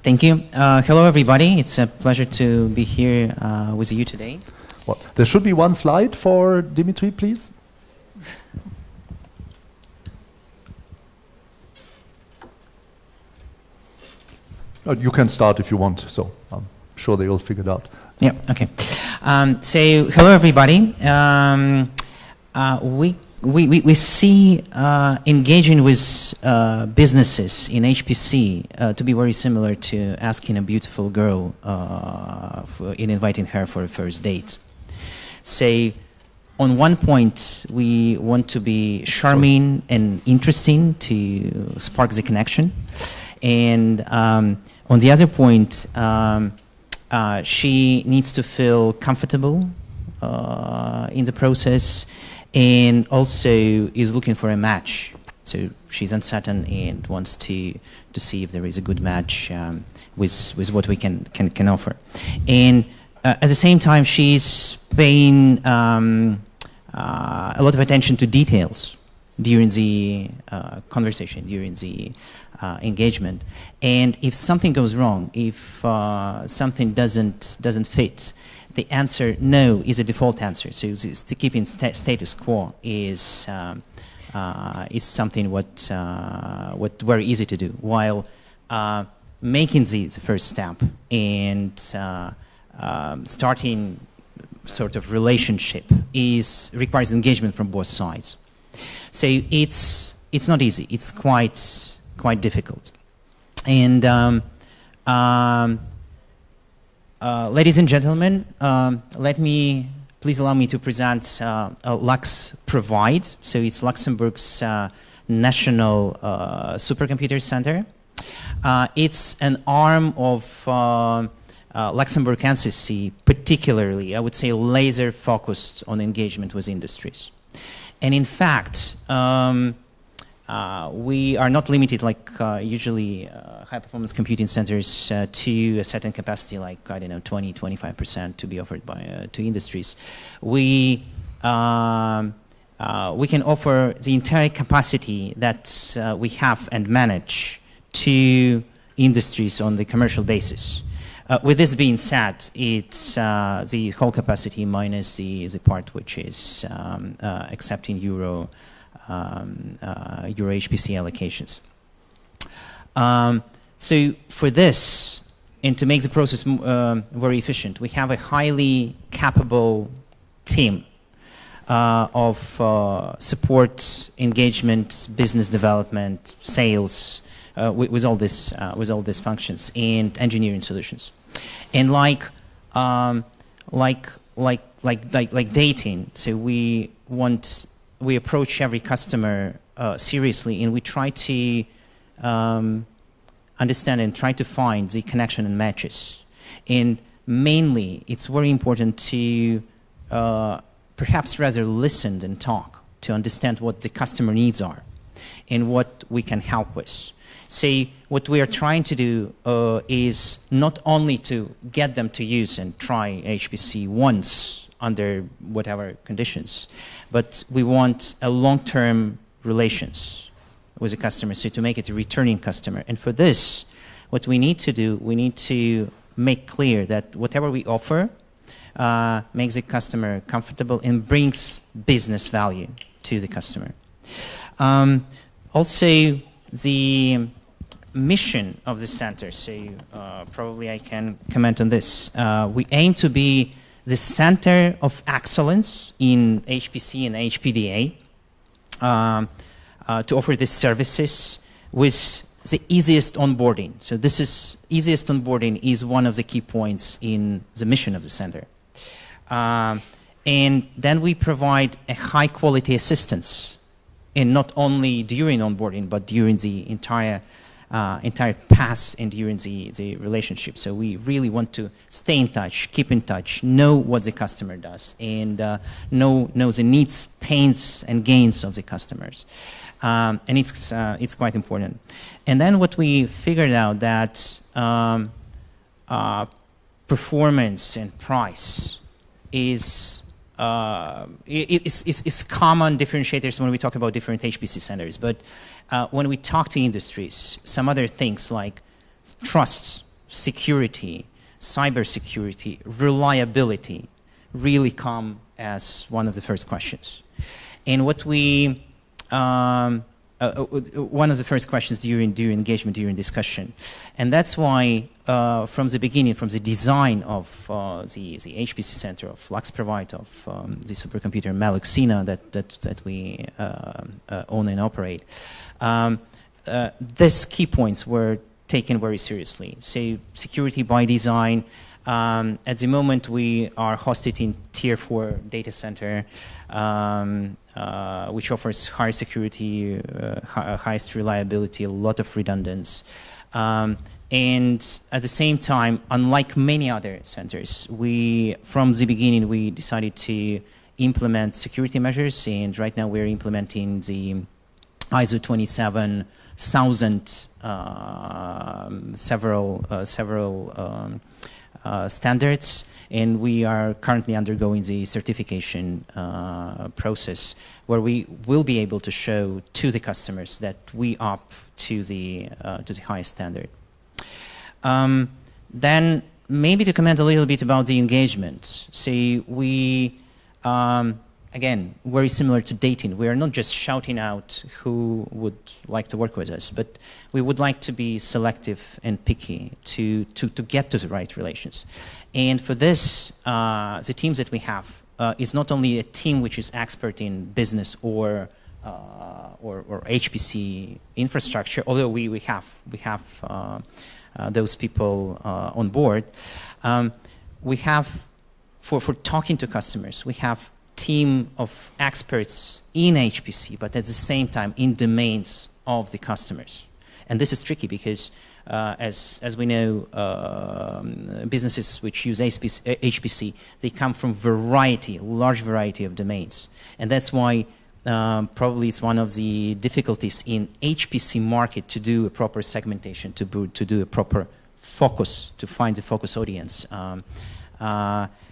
Thank you. Hello, everybody. It's a pleasure to be here with you today. Well, there should be one slide for Dimitri, please. You can start if you want, so I'm sure they will figure it out. Yeah, okay. So, hello everybody. We see engaging with businesses in HPC to be very similar to asking a beautiful girl in inviting her for a first date. Say, on one point, we want to be charming and interesting to spark the connection. And on the other point, she needs to feel comfortable in the process, and also is looking for a match. So she's uncertain and wants to see if there is a good match with what we can offer. And at the same time, she's paying a lot of attention to details during the conversation, during the engagement. And if something goes wrong, if something doesn't fit, the answer no is a default answer. So to keeping status quo is something what very easy to do. While making the first step and starting sort of relationship requires engagement from both sides. So it's not easy. It's quite difficult. And ladies and gentlemen, please allow me to present Lux Provide. So it's Luxembourg's national supercomputer center. It's an arm of Luxembourg NCC, particularly, I would say, laser focused on engagement with industries. And in fact, we are not limited, like usually high-performance computing centers, to a certain capacity, like, I don't know, 20–25% to be offered to industries. We can offer the entire capacity that we have and manage to industries on the commercial basis. With this being said, it's the whole capacity minus the part which is accepting Euro HPC allocations. So for this, and to make the process very efficient, we have a highly capable team of support, engagement, business development, sales, with all these functions, and engineering solutions. And like dating, so we approach every customer seriously, and we try to understand and try to find the connection and matches. And mainly, it's very important to perhaps rather listen than talk, to understand what the customer needs are and what we can help with. See, what we are trying to do is not only to get them to use and try HPC once under whatever conditions, but we want a long-term relations with the customer, so to make it a returning customer. And for this, what we need to do, we need to make clear that whatever we offer makes the customer comfortable and brings business value to the customer. Also, the mission of the center, so probably I can comment on this. We aim to be the center of excellence in HPC and HPDA, to offer these services with the easiest onboarding. So this is easiest onboarding is one of the key points in the mission of the center. And then we provide a high quality assistance, and not only during onboarding, but during the entire path and during the relationship. So we really want to stay in touch, keep in touch, know what the customer does, and know the needs, pains, and gains of the customers. And it's quite important. And then what we figured out that performance and price is common differentiators when we talk about different HPC centers. But when we talk to industries, some other things like trust, security, cybersecurity, reliability really come as one of the first questions. And what we one of the first questions during engagement, during discussion. And that's why from the beginning, from the design of the HPC center, of Lux Provide, of the supercomputer Maluxina that we own and operate, these key points were taken very seriously. So security by design. At the moment, we are hosted in Tier 4 data center, which offers higher security, highest reliability, a lot of redundancy. And at the same time, unlike many other centers, from the beginning, we decided to implement security measures, and right now we're implementing the ISO 27000 several standards, and we are currently undergoing the certification process, where we will be able to show to the customers that we up to the highest standard. Then maybe to comment a little bit about the engagement. See, we again, very similar to dating. We are not just shouting out who would like to work with us, but we would like to be selective and picky to get to the right relations. And for this, the teams that we have is not only a team which is expert in business or HPC infrastructure, although we have those people on board. We have, for talking to customers, we have team of experts in HPC, but at the same time in domains of the customers. And this is tricky because, as we know, businesses which use HPC, they come from large variety of domains. And that's why probably it's one of the difficulties in HPC market to do a proper segmentation, to do a proper focus, to find the focus audience.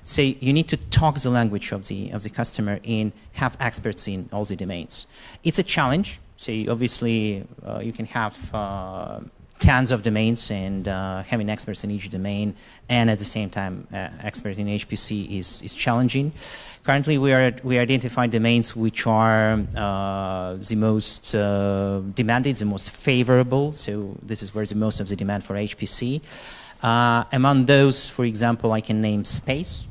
So you need to talk the language of the customer and have experts in all the domains. It's a challenge. So obviously you can have tons of domains, and having experts in each domain, and at the same time expert in HPC is challenging. Currently we identify domains which are the most demanded, the most favorable. So this is where the most of the demand for HPC. Among those, for example, I can name space.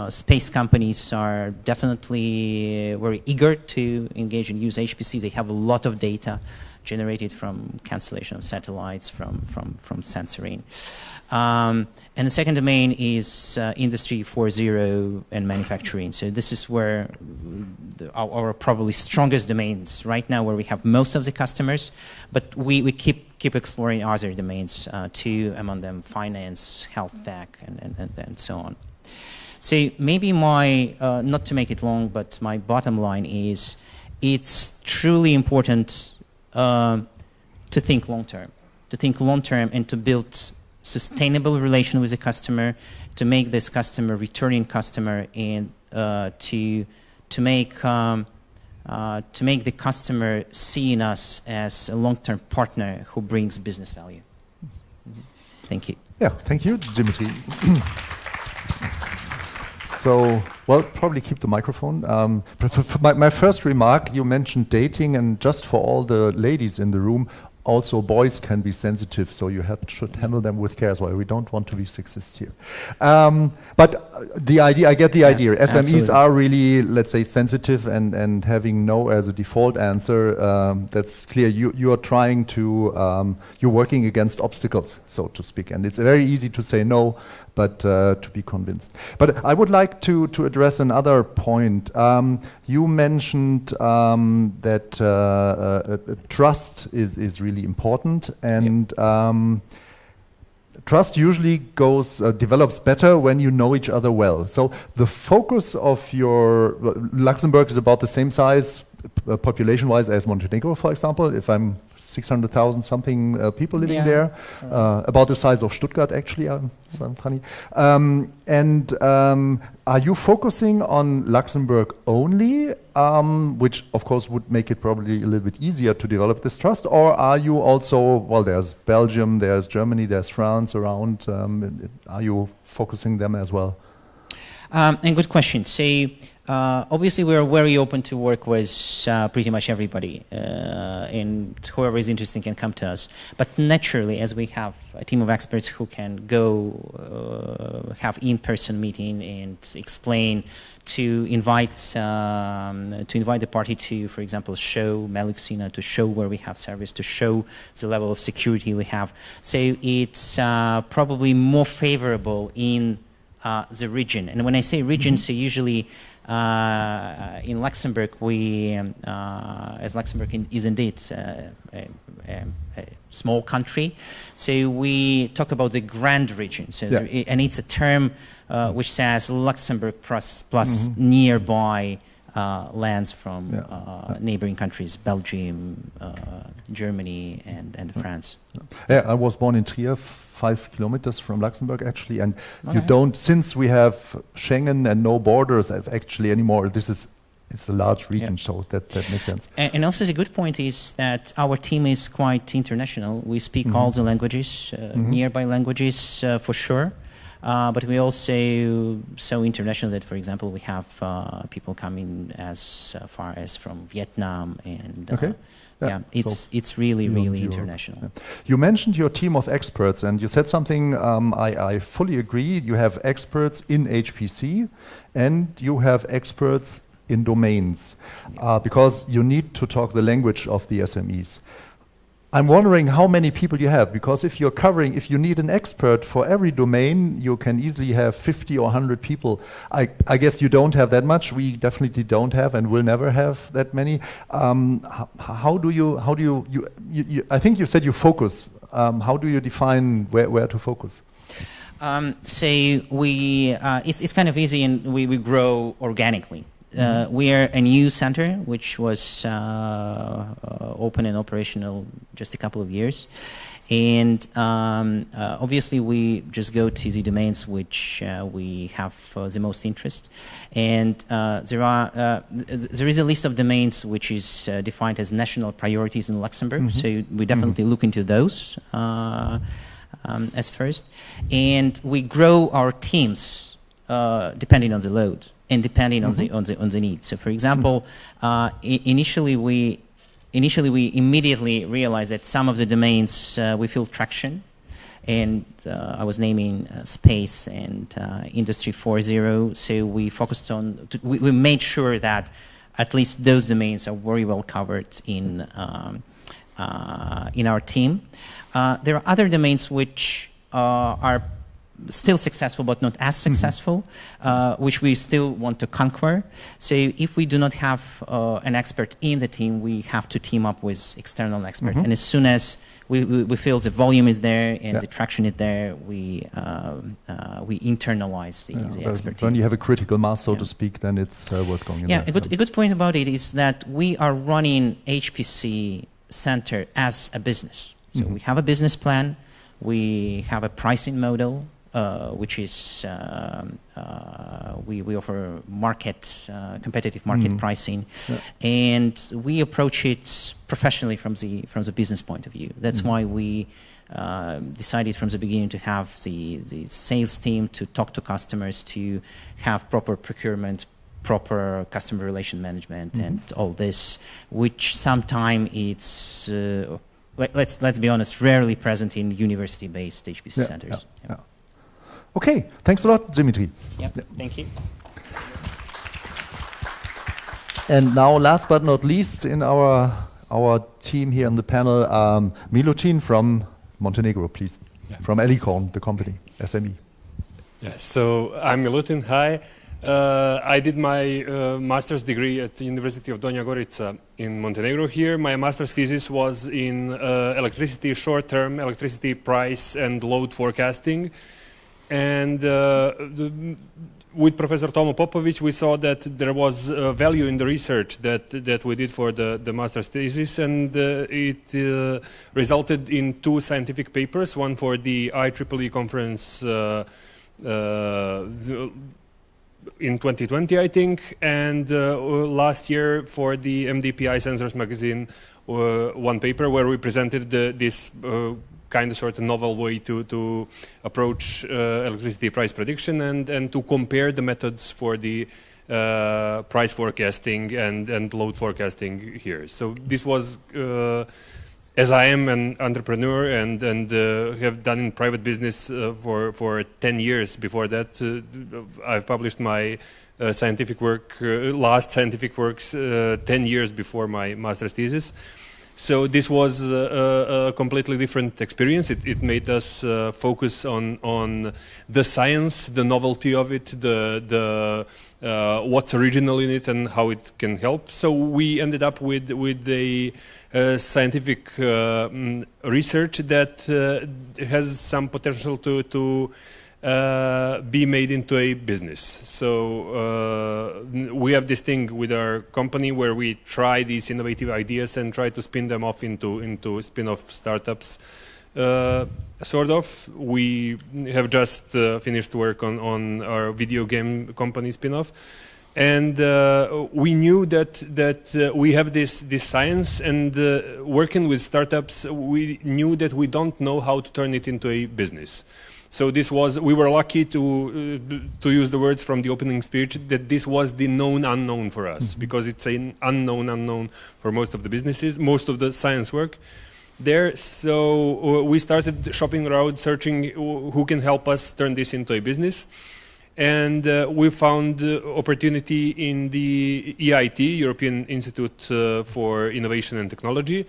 Space companies are definitely very eager to engage and use HPC. They have a lot of data generated from cancellation of satellites, from sensoring. And the second domain is Industry 4.0 and manufacturing. So this is where our probably strongest domains right now, where we have most of the customers, but we keep exploring other domains too, among them finance, health tech, and so on. So maybe not to make it long, but my bottom line is it's truly important to think long-term, and to build sustainable relation with the customer, to make this customer returning customer, and to make the customer see in us as a long-term partner who brings business value. Thank you. Yeah, thank you, Dimitri. So, well, probably keep the microphone. My first remark, you mentioned dating, and just for all the ladies in the room, also boys can be sensitive, so you should handle them with care as well. We don't want to be sexist here. But the idea, I get the idea. SMEs absolutely. are really, let's say, sensitive, and having no as a default answer, that's clear. You are trying to, you're working against obstacles, so to speak, and it's very easy to say no, but to be convinced. But I would like to address another point. You mentioned that trust is really important, and trust usually develops better when you know each other well. So the focus of Luxembourg is about the same size population-wise as Montenegro, for example. If I'm 600,000 something people living there, about the size of Stuttgart, actually. I'm funny. Are you focusing on Luxembourg only, which of course would make it probably a little bit easier to develop this trust, or are you also, well, there's Belgium, there's Germany, there's France around, are you focusing them as well? And good question. So, obviously, we're very open to work with pretty much everybody, and whoever is interested can come to us. But naturally, as we have a team of experts who can go have in-person meeting and explain, to invite the party to, for example, show Meluxina, to show where we have service, to show the level of security we have. So it's probably more favorable in the region. And when I say region, so usually in Luxembourg, as Luxembourg is indeed a small country, so we talk about the grand region. So and it's a term which says Luxembourg plus nearby lands from neighboring countries, Belgium, Germany, and France. Yeah, I was born in Trier, 5 kilometers from Luxembourg, actually, and you don't, since we have Schengen and no borders actually anymore, it's a large region, so that makes sense. And also the good point is that our team is quite international. We speak all the languages, nearby languages for sure. But we also so international that, for example, we have people coming as far as from Vietnam, and it's really international. Yeah. You mentioned your team of experts, and you said something I fully agree. You have experts in HPC, and you have experts in domains, because you need to talk the language of the SMEs. I'm wondering how many people you have, because if you need an expert for every domain, you can easily have 50 or 100 people. I guess you don't have that much. We definitely don't have, and will never have that many. How do you I think you said you focus. How do you define where to focus? So it's kind of easy, and we grow organically. We are a new center which was open and operational just a couple of years, and obviously we just go to the domains which we have the most interest, and there is a list of domains which is defined as national priorities in Luxembourg, so we definitely look into those as first, and we grow our teams depending on the load and depending on the needs. So, for example, initially we immediately realized that some of the domains we feel traction, and I was naming space and Industry 4.0. So we focused on we made sure that at least those domains are very well covered in our team. There are other domains which are still successful but not as successful, which we still want to conquer. So if we do not have an expert in the team, we have to team up with external expert. And as soon as we feel the volume is there and the traction is there, we internalize the expertise. When you have a critical mass, so to speak, then it's worth going in there. A good point about it is that we are running HPC Center as a business. So we have a business plan, we have a pricing model, which is we offer competitive market pricing, and we approach it professionally from the business point of view. That's why we decided from the beginning to have the sales team to talk to customers, to have proper procurement, proper customer relation management, and all this, which sometimes it's let's be honest, rarely present in university-based HPC centers. Yeah. Okay, thanks a lot, Dimitri. Thank you. And now, last but not least, in our team here on the panel, Milutin from Montenegro, please. From Elicorn, the company, SME. Yeah, so I'm Milutin. Hi. I did my master's degree at the University of Donja, Gorica in Montenegro here. My master's thesis was in electricity, short-term electricity price and load forecasting. And with Professor Tomo Popovic, we saw that there was value in the research that we did for the master's thesis, and it resulted in 2 scientific papers, one for the IEEE conference in 2020, I think, and last year for the MDPI Sensors magazine, one paper where we presented this kind of sort of novel way to approach electricity price prediction and to compare the methods for the price forecasting and load forecasting here. So this was, as I am an entrepreneur and have done in private business for 10 years before that, I've published my scientific work, last scientific works 10 years before my master's thesis. So this was a completely different experience. It made us focus on the science, the novelty of it, the what's original in it, and how it can help. So we ended up with a scientific research that has some potential to be made into a business. So we have this thing with our company where we try these innovative ideas and try to spin them off into spin-off startups. Sort of. We have just finished work on our video game company spin-off. And we knew that we have this science, and working with startups, we knew that we don't know how to turn it into a business. So we were lucky to use the words from the opening speech, that this was the known unknown for us, because it's an unknown for most of the businesses, most of the science work there. So we started shopping around, searching who can help us turn this into a business. And we found opportunity in the EIT, European Institute for Innovation and Technology,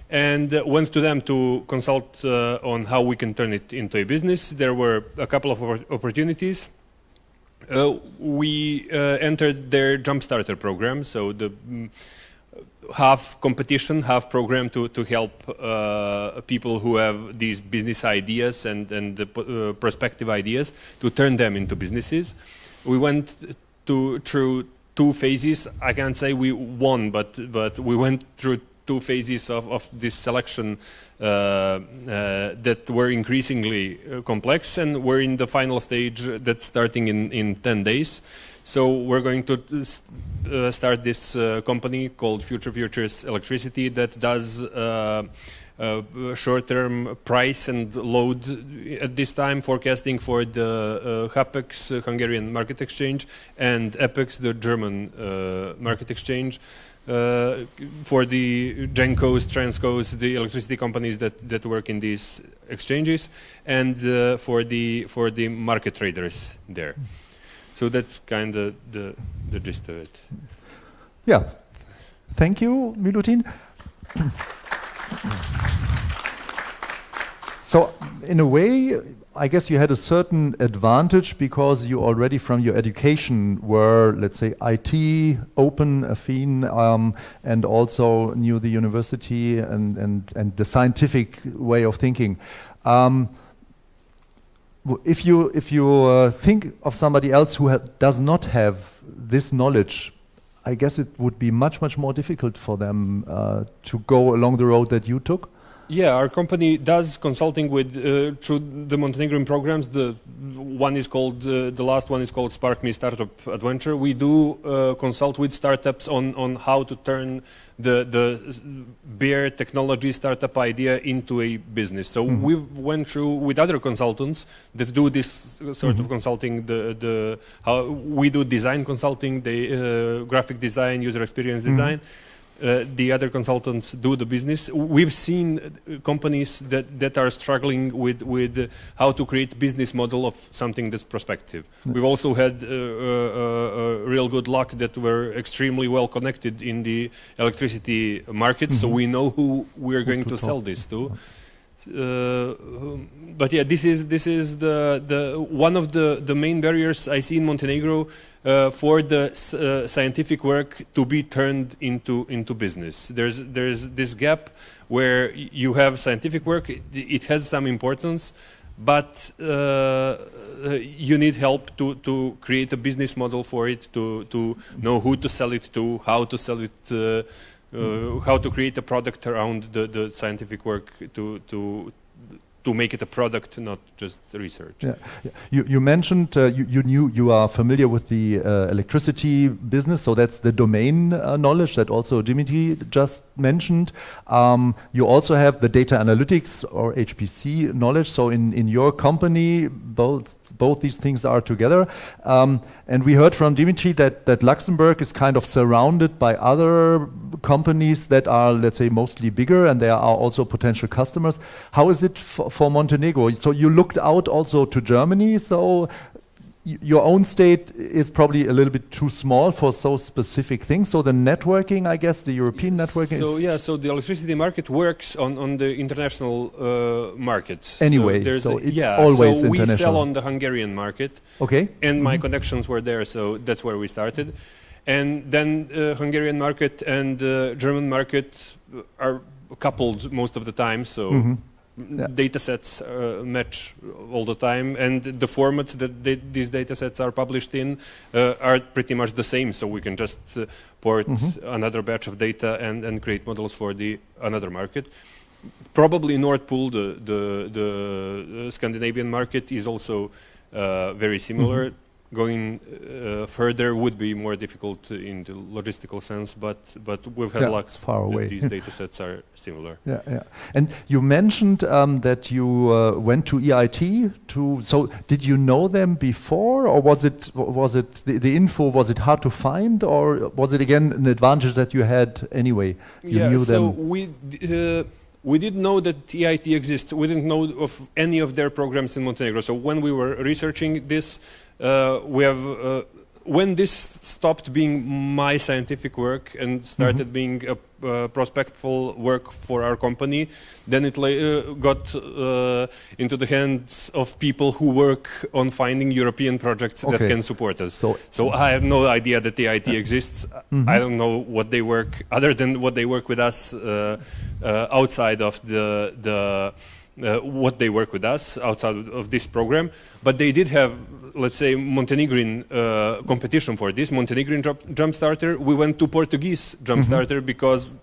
and went to them to consult on how we can turn it into a business. There were a couple of opportunities. We entered their Jumpstarter program, so the half competition, half program to help people who have these business ideas and the prospective ideas to turn them into businesses. We went through 2 phases. I can't say we won, but we went through 2 phases of this selection that were increasingly complex, and we're in the final stage that's starting in 10 days. So we're going to start this company called Future Futures Electricity that does short-term price and load at this time forecasting for the HAPEX, Hungarian Market Exchange, and EPEX, the German Market Exchange. For the Gencos, Transcos, the electricity companies that work in these exchanges, and for the market traders there. So that's kind of the gist of it. Yeah, thank you, Milutin. So in a way, I guess you had a certain advantage because you already from your education were, let's say, IT, open, affine, and also knew the university and the scientific way of thinking. If you think of somebody else who does not have this knowledge, I guess it would be much more difficult for them to go along the road that you took. Yeah, our company does consulting with through the Montenegrin programs. The one is called the last one is called Spark Me Startup Adventure. We do consult with startups on how to turn the bare technology startup idea into a business. So we went through with other consultants that do this sort of consulting. The how we do design consulting, the graphic design, user experience design. The other consultants do the business. We've seen companies that are struggling with how to create business model of something that's prospective. We've also had real good luck that we're extremely well connected in the electricity market, so we know who we're going to sell this to. But yeah, this is the one of the main barriers I see in Montenegro for the scientific work to be turned into business. There's this gap where you have scientific work, it has some importance, but you need help to create a business model for it, to know who to sell it to, how to sell it. How to create a product around the scientific work to make it a product, not just research. Yeah. You mentioned you are familiar with the electricity business, so that's the domain knowledge that also Dimitri just mentioned. You also have the data analytics or HPC knowledge. So in your company, both these things are together. And we heard from Dimitri that Luxembourg is kind of surrounded by other companies that are, let's say, mostly bigger, and there are also potential customers. How is it for Montenegro? So you looked out also to Germany, so your own state is probably a little bit too small for so specific things. So the networking, I guess, the European networking so is... Yeah, so the electricity market works on the international markets. Anyway, so it's always so international. We sell on the Hungarian market. Okay. And my connections were there, so that's where we started. And then Hungarian market and German market are coupled most of the time, so data sets match all the time, and the formats that these data sets are published in are pretty much the same, so we can just port another batch of data and create models for another market. Probably Nord Pool, the Scandinavian market, is also very similar. Going further would be more difficult in the logistical sense, but we've had luck that these data sets are similar. Yeah. And you mentioned that you went to EIT. So did you know them before, or was it the info? Was it hard to find, or was it again an advantage that you had anyway? You knew them. We didn't know that EIT exists. We didn't know of any of their programs in Montenegro. So when we were researching this, when this stopped being my scientific work and started being a prospectful work for our company, then it got into the hands of people who work on finding European projects that can support us. So I have no idea that the EIT exists. I don't know what they work, other than what they work with us outside of what they work with us outside of this program. But they did have, let's say, Montenegrin competition for this. Montenegrin Jumpstarter. We went to Portuguese Jumpstarter because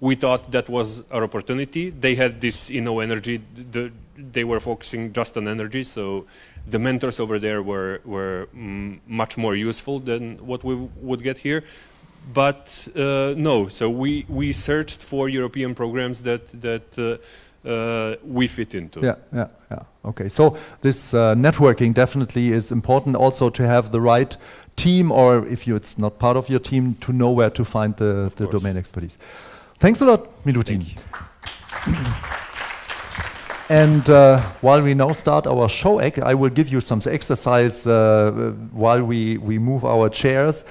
we thought that was our opportunity. They had this energy. They were focusing just on energy, so the mentors over there were much more useful than what we would get here. But no, so we searched for European programs that we fit into. Yeah. Okay, so this networking definitely is important, also to have the right team, or if it's not part of your team, to know where to find the domain expertise. Thanks a lot, Milutin. And while we now start our show, I will give you some exercise while we move our chairs.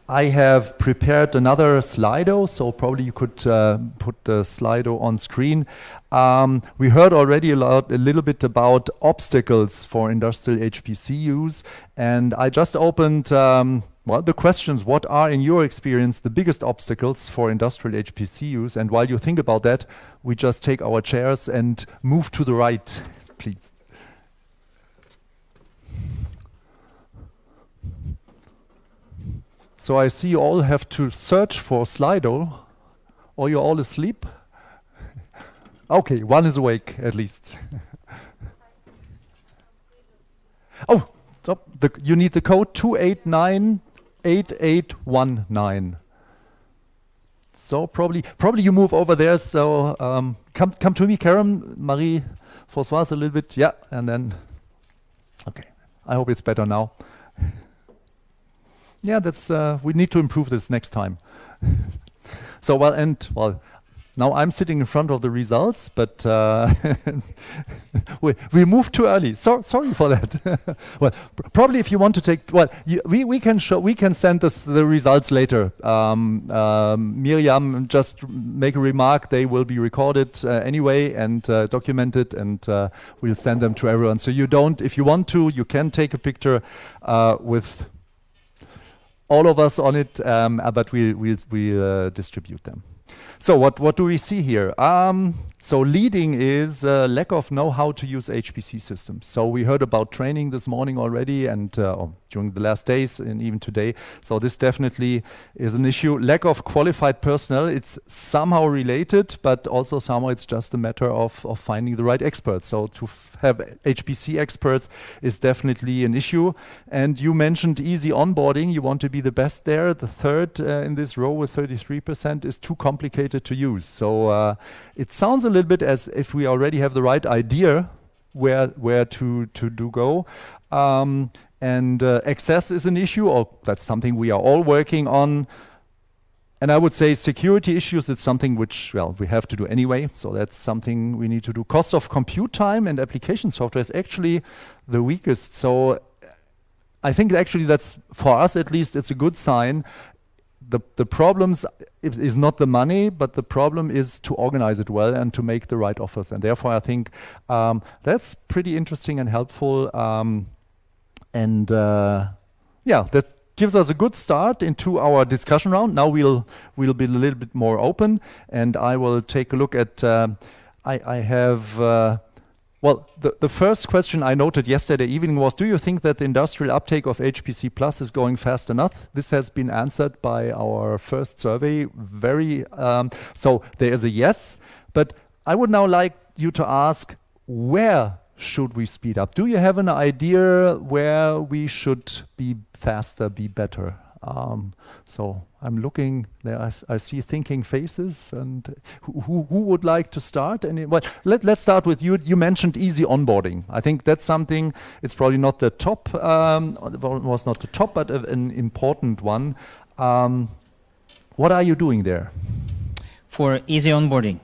I have prepared another Slido, so probably you could put the Slido on screen. We heard already a little bit about obstacles for industrial HPC use, and I just opened the questions. What are, in your experience, the biggest obstacles for industrial HPC use? And while you think about that, we just take our chairs and move to the right, please. So I see you all have to search for Slido, or you're all asleep. Okay, one is awake at least. Oh, you need the code 2898819. So probably you move over there. So come to me, Karen, Marie, Françoise, a little bit. Yeah, and then. Okay, I hope it's better now. Yeah, that's we need to improve this next time. So now I'm sitting in front of the results, but we moved too early. Sorry for that. Well, probably if you want to take, we can send us the results later. Miriam, just make a remark. They will be recorded anyway and documented, and we'll send them to everyone. So you don't, if you want to, you can take a picture with all of us on it, but we'll distribute them. So what do we see here? So leading is lack of know-how to use HPC systems. So we heard about training this morning already, and during the last days and even today. So this definitely is an issue. Lack of qualified personnel. It's somehow related, but also somehow it's just a matter of finding the right experts. So to have HPC experts is definitely an issue. And you mentioned easy onboarding. You want to be the best there. The third in this row with 33% is too complicated to use. So it sounds a little bit as if we already have the right idea where to go. And access is an issue, or that's something we are all working on. And I would say security issues, it's something which, well, we have to do anyway. So that's something we need to do. Cost of compute time and application software is actually the weakest. So I think actually that's, for us at least, it's a good sign. The problems is not the money, but the problem is to organize it well and to make the right offers. And therefore, I think that's pretty interesting and helpful. Yeah, that gives us a good start into our discussion round. Now we'll be a little bit more open, and I will take a look at. I have. Well, the first question I noted yesterday evening was, do you think that the industrial uptake of HPC Plus is going fast enough? This has been answered by our first survey. So there is a yes, but I would now like you to ask, where should we speed up? Do you have an idea where we should be faster, be better? So I'm looking there. I see thinking faces, and who would like to start? Well, let's start with you. You mentioned easy onboarding. I think that's something. It's probably not the top. Was not the top, but an important one. What are you doing there for easy onboarding?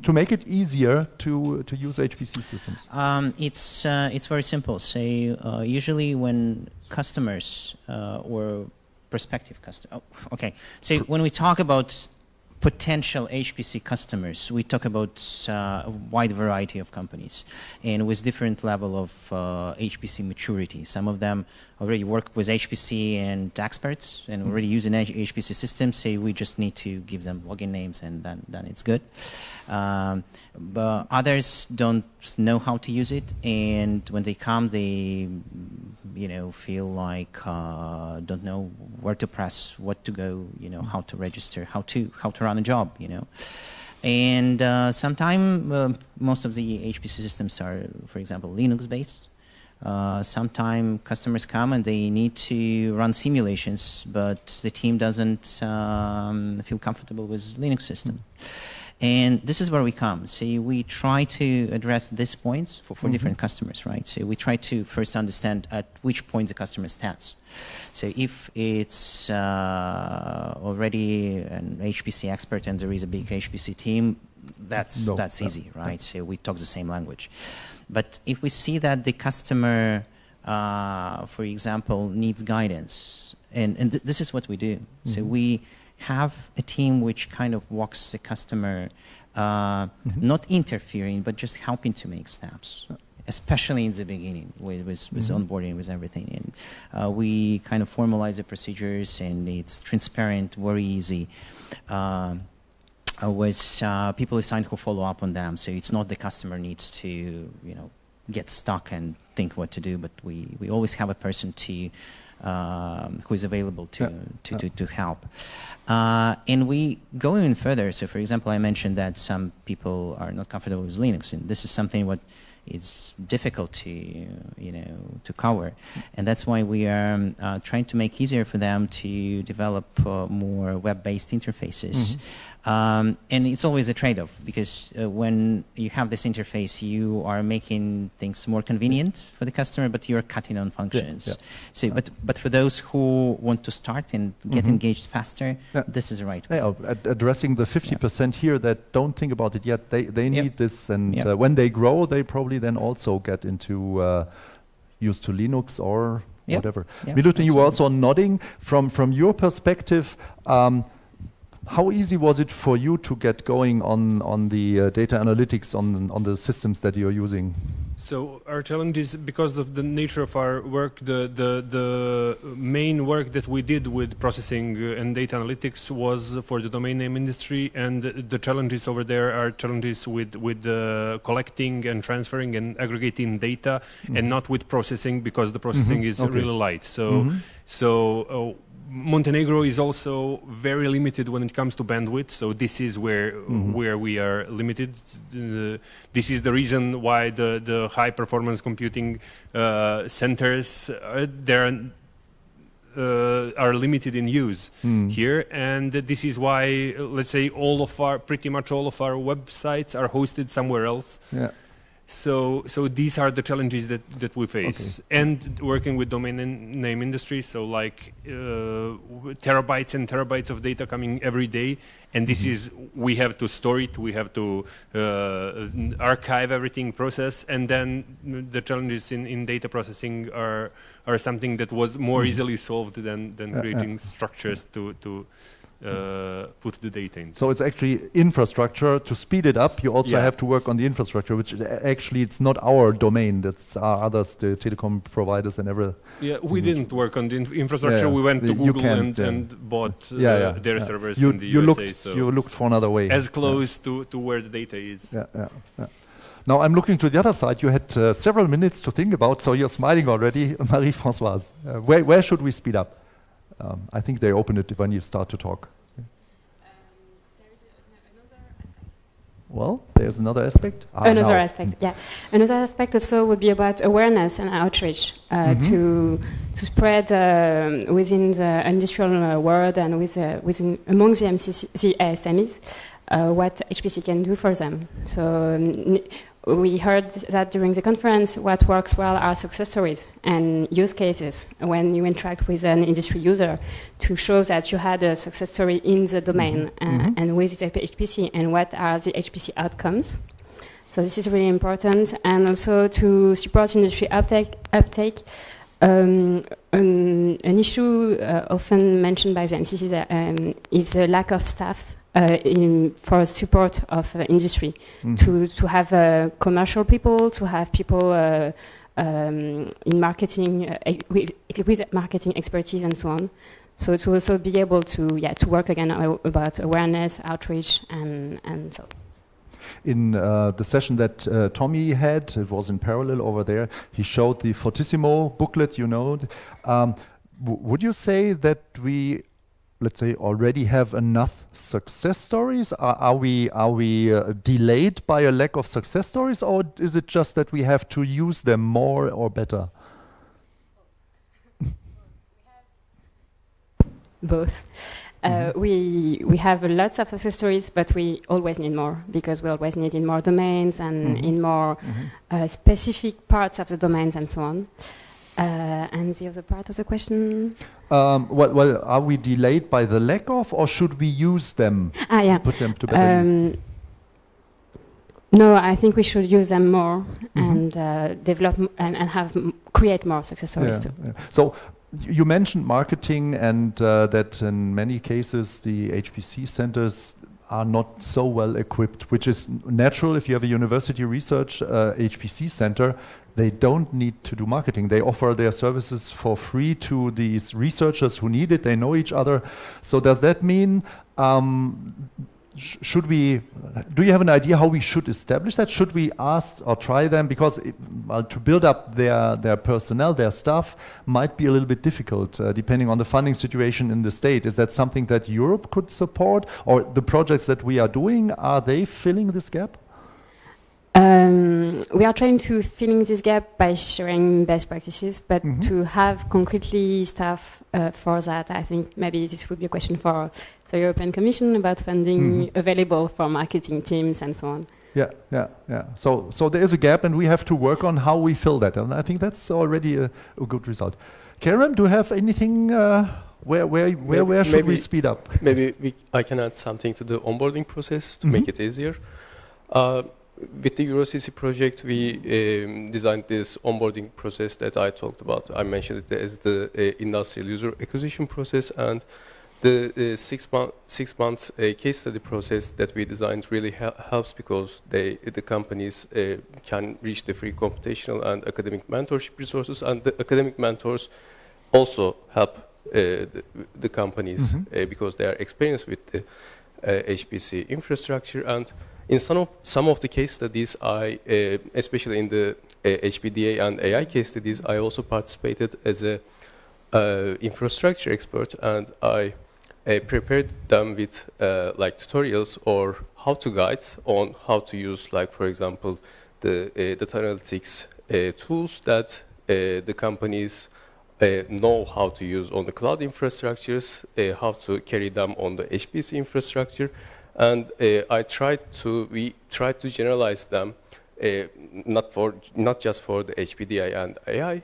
To make it easier to use HPC systems. It's very simple. So usually when customers or prospective customers. Oh, okay. So when we talk about potential HPC customers, we talk about a wide variety of companies and with different level of HPC maturity. Some of them already work with HPC and experts and already using HPC systems. Say we just need to give them login names and then it's good. But others don't know how to use it, and when they come, they feel like don't know where to press, what to go, how to register, how to run a job, And sometimes most of the HPC systems are, for example, Linux based. Sometimes customers come and they need to run simulations, but the team doesn't feel comfortable with Linux system. And this is where we come. So we try to address these points for different customers, right? So we try to first understand at which point the customer stands. So if it's already an HPC expert and there is a big HPC team, that's easy, right? So we talk the same language. But if we see that the customer, for example, needs guidance, and this is what we do. So we have a team which kind of walks the customer, not interfering, but just helping to make steps, especially in the beginning with onboarding, with everything. And we kind of formalize the procedures, and it's transparent, very easy. With people assigned who follow up on them, so it's not the customer needs to get stuck and think what to do, but we always have a person to who is available to help. And we go even further. So, for example, I mentioned that some people are not comfortable with Linux, and this is something what is difficult to cover, and that's why we are trying to make easier for them to develop more web-based interfaces. And it's always a trade-off, because when you have this interface, you are making things more convenient for the customer, but you're cutting on functions. So, but for those who want to start and get engaged faster, this is the right way. Addressing the 50% here that don't think about it yet, they need this, and when they grow, they probably then also get into used to Linux or whatever. Milutin, you were also nodding. From your perspective, how easy was it for you to get going on the data analytics on the systems that you're using? So our challenge is, because of the nature of our work, the main work that we did with processing and data analytics was for the domain name industry, and the challenges over there are challenges with collecting and transferring and aggregating data, and not with processing, because the processing is really light. So Montenegro is also very limited when it comes to bandwidth, so this is where we are limited. This is the reason why the high performance computing centers are limited in use here, and this is why, let's say, pretty much all of our websites are hosted somewhere else. So these are the challenges that we face, and working with domain name industry. So like terabytes and terabytes of data coming every day, and this is, we have to store it, we have to archive everything, process, and then the challenges in data processing are something that was more easily solved than creating structures to put the data in. So it's actually infrastructure. To speed it up, you also have to work on the infrastructure, which actually it's not our domain. That's others, the telecom providers and everything. Yeah, we didn't work on the infrastructure. We went to Google and bought their servers in the USA. You looked for another way. As close to where the data is. Now I'm looking to the other side. You had several minutes to think about, so you're smiling already. Marie-Françoise, where should we speed up? I think they open it when you start to talk. Well, there's another aspect. Another aspect also would be about awareness and outreach to spread within the industrial world and among the SMEs what HPC can do for them. So we heard that during the conference, what works well are success stories and use cases when you interact with an industry user, to show that you had a success story in the domain and with the HPC, and what are the HPC outcomes. So this is really important, and also to support industry uptake. An issue often mentioned by the NCC is the lack of staff for support of industry, to have commercial people, to have people in marketing with marketing expertise and so on. So to also be able to work again about awareness, outreach, and so. In the session that Tommy had, it was in parallel over there, he showed the Fortissimo booklet, would you say that we, let's say, already have enough success stories? Are we delayed by a lack of success stories, or is it just that we have to use them more or better? Both. We have lots of success stories, but we always need more, because we always need in more domains and in more specific parts of the domains and so on. And the other part of the question? Well, are we delayed by the lack of, or should we use them? Put them to better use? No, I think we should use them more and develop and create more success stories too. So you mentioned marketing, and that in many cases the HPC centers are not so well equipped, which is natural. If you have a university research HPC center, they don't need to do marketing. They offer their services for free to these researchers who need it. They know each other. So does that mean should we? Do you have an idea how we should establish that? Should we ask or try them, because to build up their personnel, their staff, might be a little bit difficult depending on the funding situation in the state. Is that something that Europe could support, or the projects that we are doing, are they filling this gap? We are trying to fill in this gap by sharing best practices, but to have concretely staff for that, I think maybe this would be a question for the European Commission about funding available for marketing teams and so on. Yeah. So there is a gap, and we have to work on how we fill that, and I think that's already a good result. Karen, do you have anything? Where should we speed up? Maybe I can add something to the onboarding process to make it easier. With the EuroCC project, we designed this onboarding process that I talked about. I mentioned it as the industrial user acquisition process, and the 6 months case study process that we designed really helps, because the companies can reach the free computational and academic mentorship resources, and the academic mentors also help the companies because they are experienced with the HPC infrastructure. And in some of the case studies, especially in the HPDA and AI case studies, I also participated as a infrastructure expert, and I prepared them with like tutorials or how-to guides on how to use, like for example, the data analytics tools that the companies know how to use on the cloud infrastructures, how to carry them on the HPC infrastructure. And we tried to generalize them, not just for the HPDI and AI,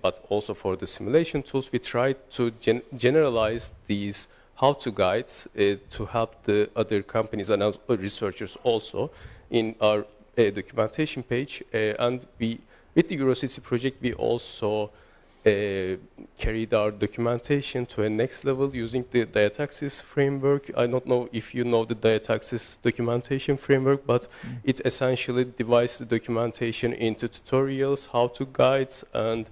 but also for the simulation tools. We tried to generalize these how-to guides to help the other companies and researchers also in our documentation page. And with the EuroCC project, we also carried our documentation to a next level using the Diataxis framework. I don't know if you know the Diataxis documentation framework, but it essentially divides the documentation into tutorials, how-to guides, and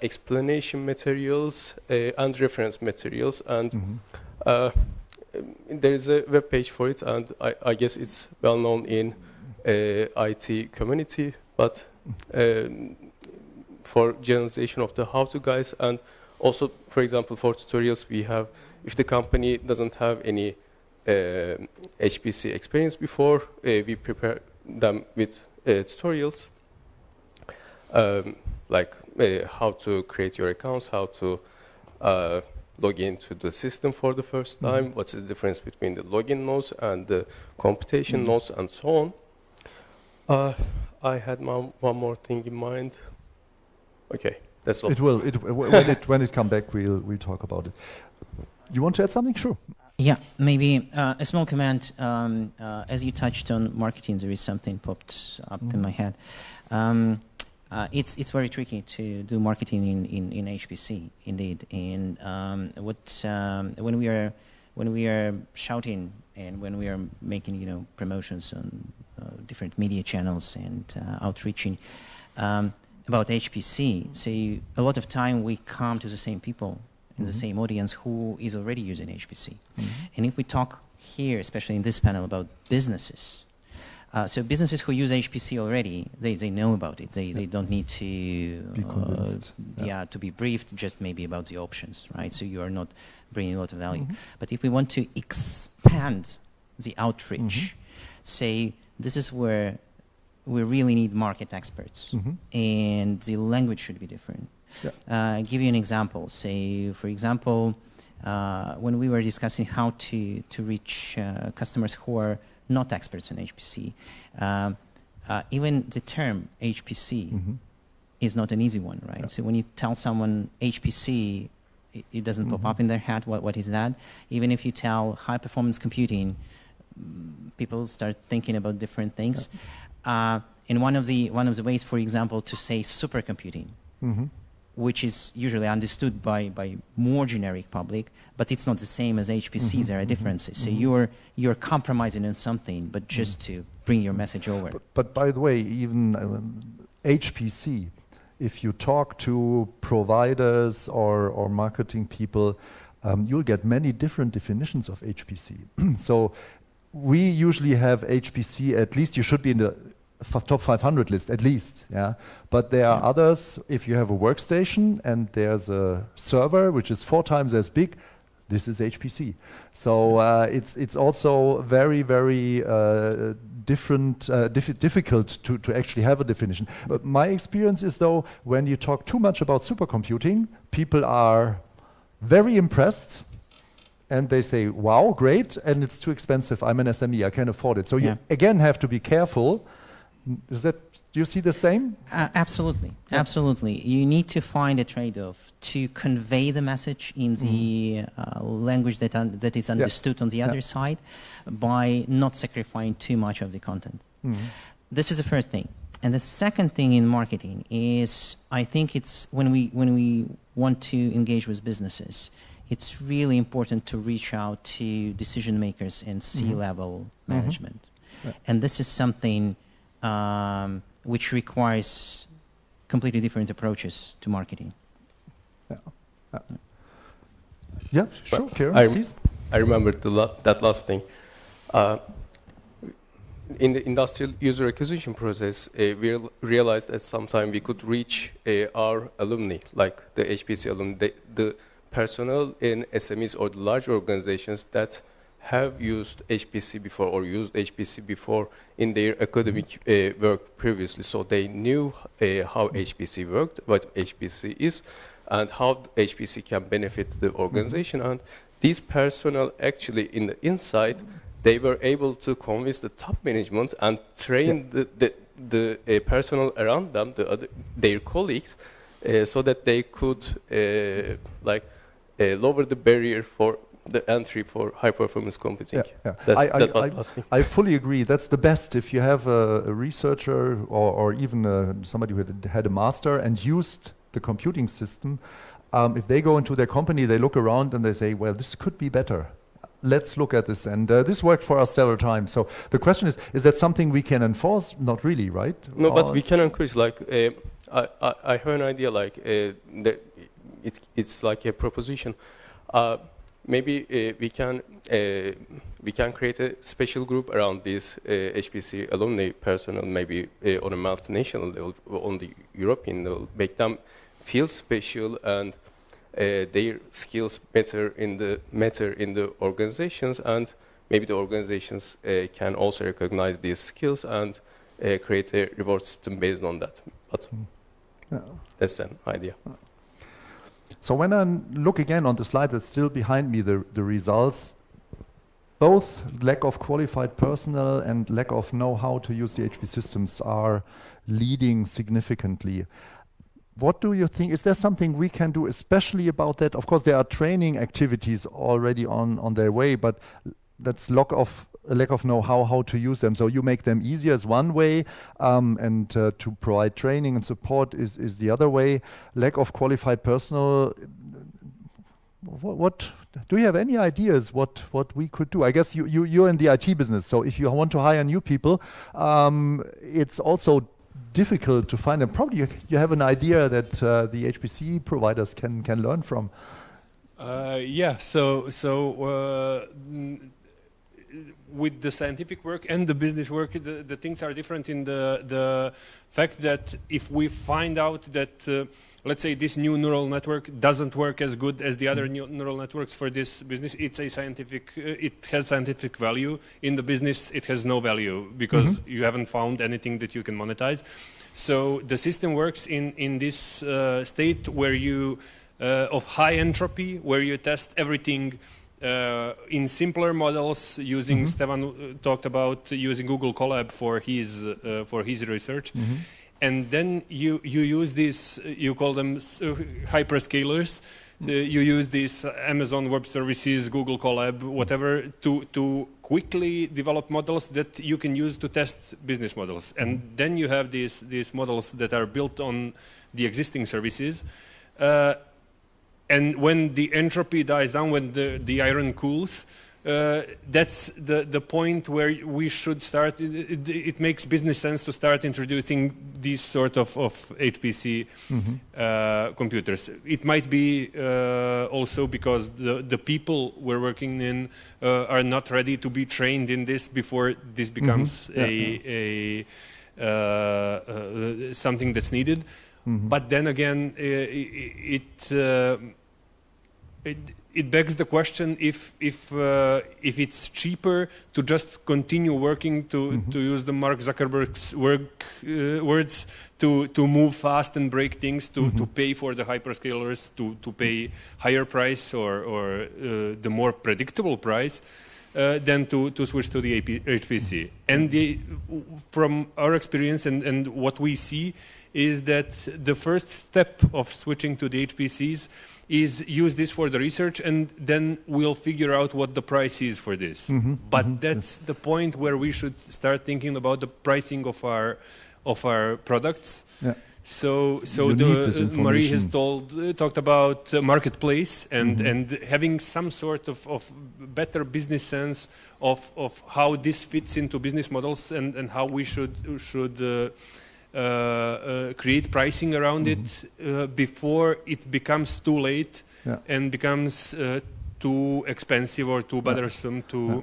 explanation materials and reference materials. And there is a web page for it, and I guess it's well known in IT community, but for generalization of the how-to guides, and also, for example, for tutorials, we have, if the company doesn't have any HPC experience before, we prepare them with tutorials, like how to create your accounts, how to log into the system for the first time, what's the difference between the login nodes and the computation nodes, and so on. I had one more thing in mind. Okay, that's all. When it comes back, we'll talk about it. You want to add something? Sure. Yeah, maybe a small comment. As you touched on marketing, there is something popped up in my head. It's very tricky to do marketing in HPC, indeed. And when we are shouting and when we are making promotions on different media channels and outreaching. About HPC, so a lot of time we come to the same people in the same audience who is already using HPC. And if we talk here, especially in this panel, about businesses, so businesses who use HPC already, they know about it. They don't need to be convinced. To be briefed, just maybe about the options, right? So you are not bringing a lot of value. But if we want to expand the outreach, say this is where we really need market experts, and the language should be different. Give you an example. Say, for example, when we were discussing how to reach customers who are not experts in HPC, even the term HPC is not an easy one, right? So when you tell someone HPC, it doesn't pop up in their head. What is that? Even if you tell high-performance computing, people start thinking about different things. And one of the ways, for example, to say supercomputing, which is usually understood by more generic public, but it's not the same as HPC. There are differences. So you're compromising on something, but just to bring your message over. But by the way, even HPC, if you talk to providers or marketing people, you'll get many different definitions of HPC. So we usually have HPC, at least you should be in the top 500 list, at least, yeah. But there are others, if you have a workstation and there's a server which is 4 times as big, this is HPC. So it's also very, very difficult to actually have a definition. But my experience is, though, when you talk too much about supercomputing, people are very impressed and they say, wow, great, and it's too expensive. I'm an SME, I can't afford it. So you again have to be careful. Is that, do you see the same? Absolutely, absolutely. You need to find a trade-off to convey the message in the language that is understood on the other side by not sacrificing too much of the content. This is the first thing. And the second thing in marketing is, I think it's when we want to engage with businesses, it's really important to reach out to decision makers and C-level management. And this is something which requires completely different approaches to marketing. Yeah, sure, Kieran, please. I remember that last thing. In the industrial user acquisition process, we realized that sometime we could reach our alumni, like the HPC alumni, the personnel in SMEs or the large organizations that have used HPC before or used HPC before in their academic work previously. So they knew how HPC worked, what HPC is, and how HPC can benefit the organization. And these personnel actually in the inside, they were able to convince the top management and train the personnel around them, their colleagues, so that they could lower the barrier for the entry for high-performance computing. I fully agree. That's the best. If you have a researcher or even somebody who had a master and used the computing system, if they go into their company, they look around and they say, well, this could be better. Let's look at this. And this worked for us several times. So the question is that something we can enforce? Not really, right? No, but we can encourage. Like, I have an idea, like, it's like a proposition. Maybe we can create a special group around this HPC alumni personnel, maybe on a multinational level, on the European level, make them feel special and their skills matter in the organizations, and maybe the organizations can also recognize these skills and create a reward system based on that. But that's an idea. So when I look again on the slide that's still behind me, the results, both lack of qualified personnel and lack of know-how to use the HP systems are leading significantly. What do you think? Is there something we can do especially about that? Of course, there are training activities already on their way, but that's lack of know-how how to use them. So you make them easier is one way, and to provide training and support is the other way. Lack of qualified personnel. What do you have any ideas what we could do? I guess you're in the IT business, so if you want to hire new people, it's also difficult to find them. Probably you have an idea that the HPC providers can learn from. With the scientific work and the business work, the things are different in the fact that if we find out that, let's say, this new neural network doesn't work as good as the other neural networks for this business, it has scientific value. In the business, it has no value because you haven't found anything that you can monetize. So the system works in this state where you, of high entropy, where you test everything in simpler models using, Stefan talked about using Google Colab for his research. And then you use these, you call them hyperscalers, you use these Amazon Web Services, Google Colab, whatever, to quickly develop models that you can use to test business models. And then you have these models that are built on the existing services. And when the entropy dies down, when the iron cools, that's the point where we should start. It makes business sense to start introducing these sort of HPC computers. It might be also because the people we're working in are not ready to be trained in this before this becomes something that's needed. But then again, it begs the question if it's cheaper to just continue working, to use the Mark Zuckerberg's words, to move fast and break things, to pay for the hyperscalers, to pay higher price or the more predictable price, than to switch to the HPC. And from our experience and what we see is that the first step of switching to the HPCs is use this for the research, and then we'll figure out what the price is for this. But that's the point where we should start thinking about the pricing of our products. So Marie has talked about marketplace and having some sort of better business sense of how this fits into business models and how we should create pricing around it before it becomes too late and becomes too expensive or too bothersome to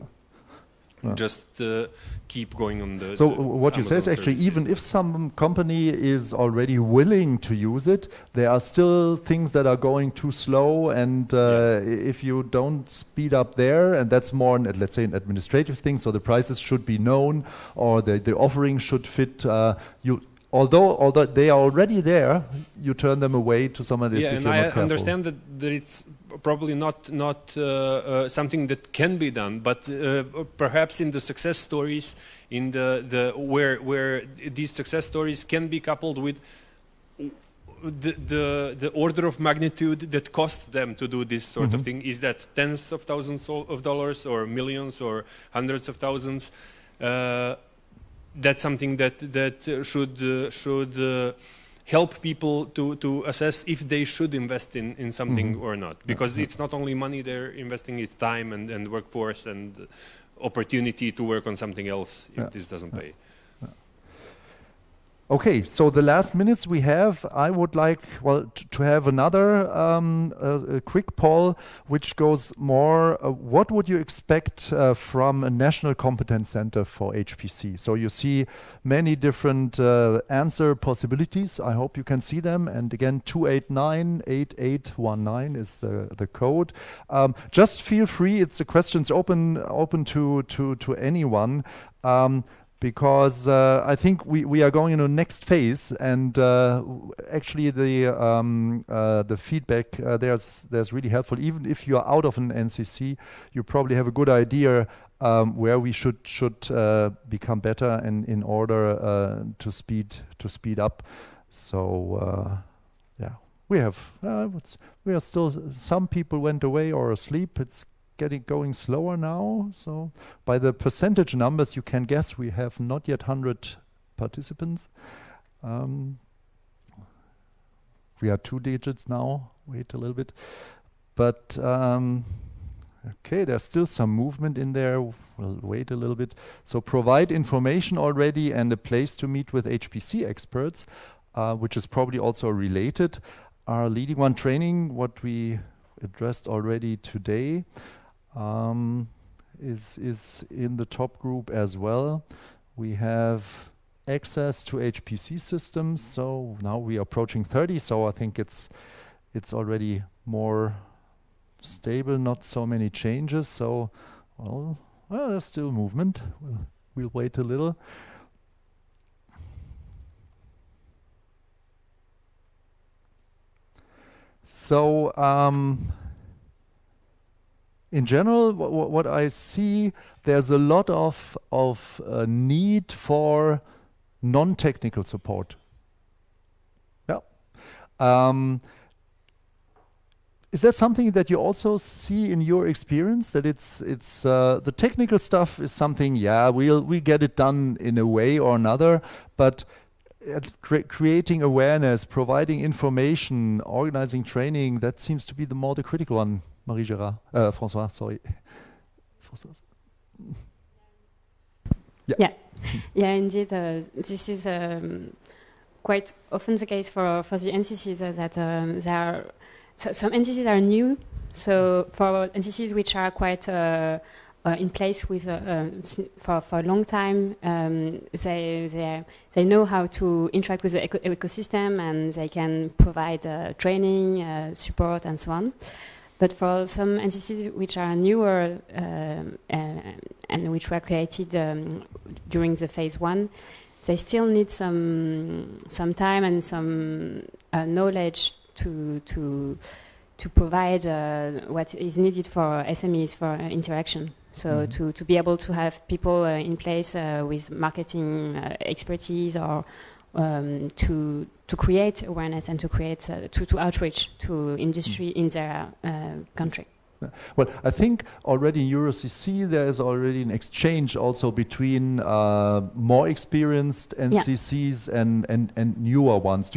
just keep going on the. So what you say is actually, even if some company is already willing to use it, there are still things that are going too slow, and if you don't speed up there, and that's more, let's say, an administrative thing. So the prices should be known, or the offering should fit. Although they are already there, you turn them away to someone else if you're not careful. I understand that it's probably not something that can be done, but perhaps in the success stories, in the where these success stories can be coupled with the order of magnitude that cost them to do this sort of thing. Is that tens of thousands of dollars, or millions, or hundreds of thousands? That's something that should help people to assess if they should invest in something or not. Because it's not only money they're investing, it's time and workforce and opportunity to work on something else if this doesn't pay. Okay, so the last minutes we have, I would like, to have another a quick poll, which goes more, what would you expect from a national competence center for HPC? So you see many different answer possibilities. I hope you can see them. And again, 289-8819 is the code. Just feel free. It's the questions open to anyone. Because I think we are going into the next phase, and actually the feedback there's really helpful. Even if you are out of an NCC, you probably have a good idea where we should become better and in order to speed up. So we are still, some people went away or asleep. It's going slower now, so by the percentage numbers you can guess we have not yet 100 participants. We are 2 digits now. Wait a little bit, but okay, there's still some movement in there. We'll wait a little bit. So provide information already and a place to meet with HPC experts, which is probably also related. Our leading one training, what we addressed already today, is in the top group as well. We have access to HPC systems, so now we are approaching 30, so I think it's already more stable, not so many changes. So well there's still movement. We'll wait a little. So in general, what I see, there's a lot of need for non-technical support. Yeah. Is that something that you also see in your experience? That it's the technical stuff is something, we get it done in a way or another, but creating awareness, providing information, organizing training, that seems to be the more critical one. Marie-Gérard, François, sorry. Yeah, indeed. This is quite often the case for the NCCs that there are some NCCs are new. So for NCCs which are quite in place with for a long time, they know how to interact with the ecosystem, and they can provide training, support, and so on. But for some NCCs which are newer and which were created during the phase 1, they still need some time and some knowledge to provide what is needed for SMEs for interaction. So to be able to have people in place with marketing expertise, or to create awareness and to create to outreach to industry in their country. Well, I think already in EuroCC there is already an exchange also between more experienced NCCs and newer ones.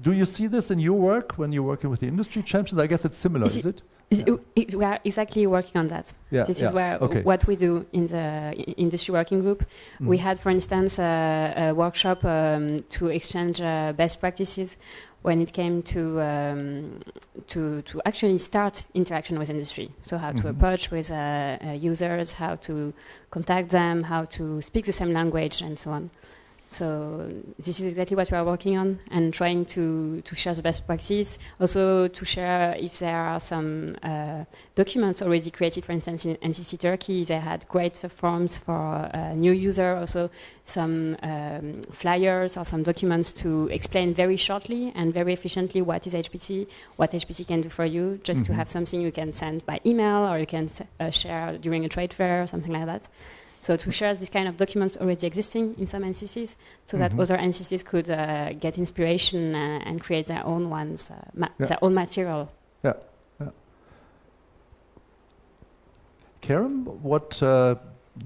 Do you see this in your work when you're working with the industry champions? I guess it's similar, is it? We are exactly working on that. This is what we do in the industry working group. We had, for instance, a workshop to exchange best practices when it came to actually start interaction with industry. So how to approach with users, how to contact them, how to speak the same language, and so on. So this is exactly what we are working on, and trying to share the best practice. Also to share if there are some documents already created. For instance, in NCC Turkey, they had great forms for new user. Also some flyers or some documents to explain very shortly and very efficiently what is HPC, what HPC can do for you. Just to have something you can send by email, or you can share during a trade fair or something like that. So to share this kind of documents already existing in some NCCs, so that other NCCs could get inspiration and create their own ones, their own material. Yeah. Karen, what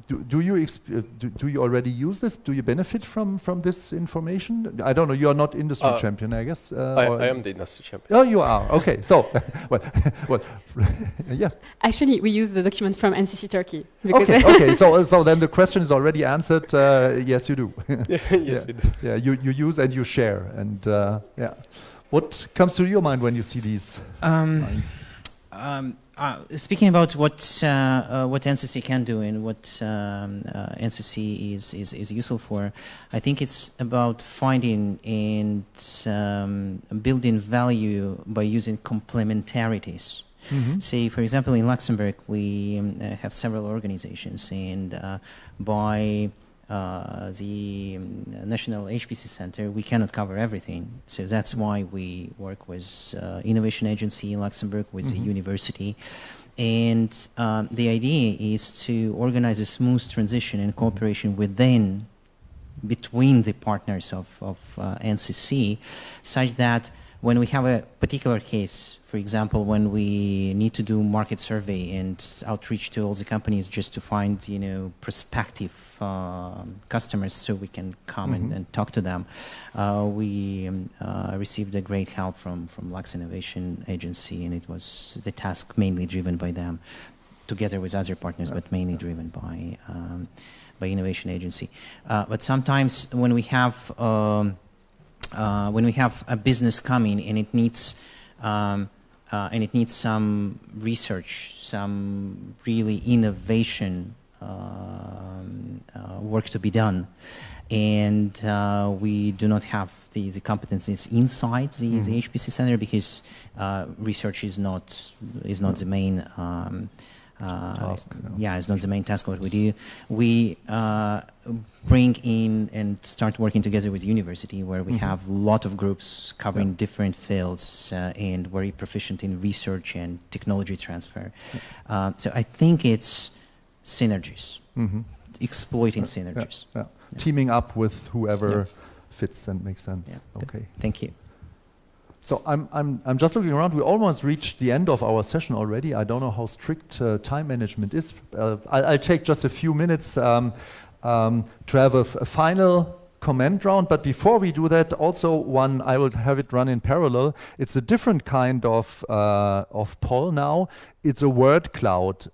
do you already use this? Do you benefit from this information? I don't know. You are not industry champion, I guess. I am the industry champion. Oh, you are. Okay. So, well, yes. Actually, we use the documents from NCC Turkey. Okay. So then the question is already answered. Yes, you do. Yes, we do. Yeah, you use and you share, and yeah. What comes to your mind when you see these lines? Speaking about what NCC can do and what NCC is useful for, I think it's about finding and building value by using complementarities. Say, for example, in Luxembourg, we have several organizations, and by the National HPC Center, we cannot cover everything. So that's why we work with Innovation Agency in Luxembourg, with the university. And the idea is to organize a smooth transition and cooperation between the partners of NCC, such that when we have a particular case, for example, when we need to do market survey and outreach to all the companies just to find, prospective customers so we can come and talk to them, we received a great help from Lux Innovation Agency, and it was the task mainly driven by them, together with other partners, but mainly driven by Innovation Agency. But sometimes when we have a business coming and it needs some research, some really innovation work to be done, and we do not have the competencies inside the HPC center, because research is not the main task. It's not the main task what we do. We bring in and start working together with the university, where we have a lot of groups covering different fields and very proficient in research and technology transfer. So I think it's synergies, exploiting synergies. Teaming up with whoever fits and makes sense. Okay. Thank you. So I'm just looking around. We almost reached the end of our session already. I don't know how strict time management is. I'll take just a few minutes to have a final comment round. But before we do that, also one, I will have it run in parallel. It's a different kind of poll now. It's a word cloud.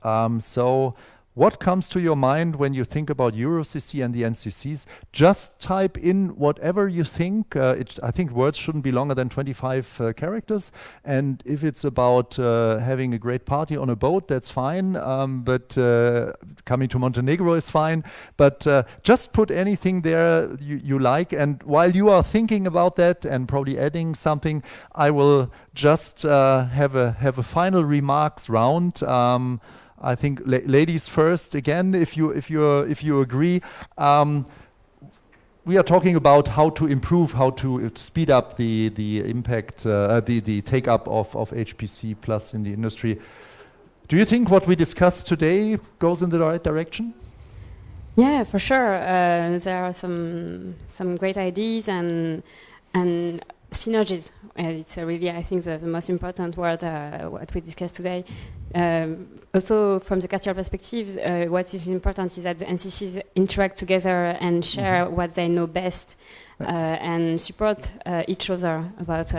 So What comes to your mind when you think about EuroCC and the NCCs? Just type in whatever you think. I think words shouldn't be longer than 25 characters. And if it's about having a great party on a boat, that's fine. But coming to Montenegro is fine. But just put anything there you like. And while you are thinking about that and probably adding something, I will just have a final remarks round. I think ladies first again, if you agree. We are talking about how to improve, how to speed up the impact, the take up of HPC plus in the industry. Do you think what we discussed today goes in the right direction? Yeah, for sure. There are some great ideas and synergies. It's really, I think, the most important word what we discussed today. Also, from the CASTIEL perspective, what is important is that the NCCs interact together and share what they know best and support each other about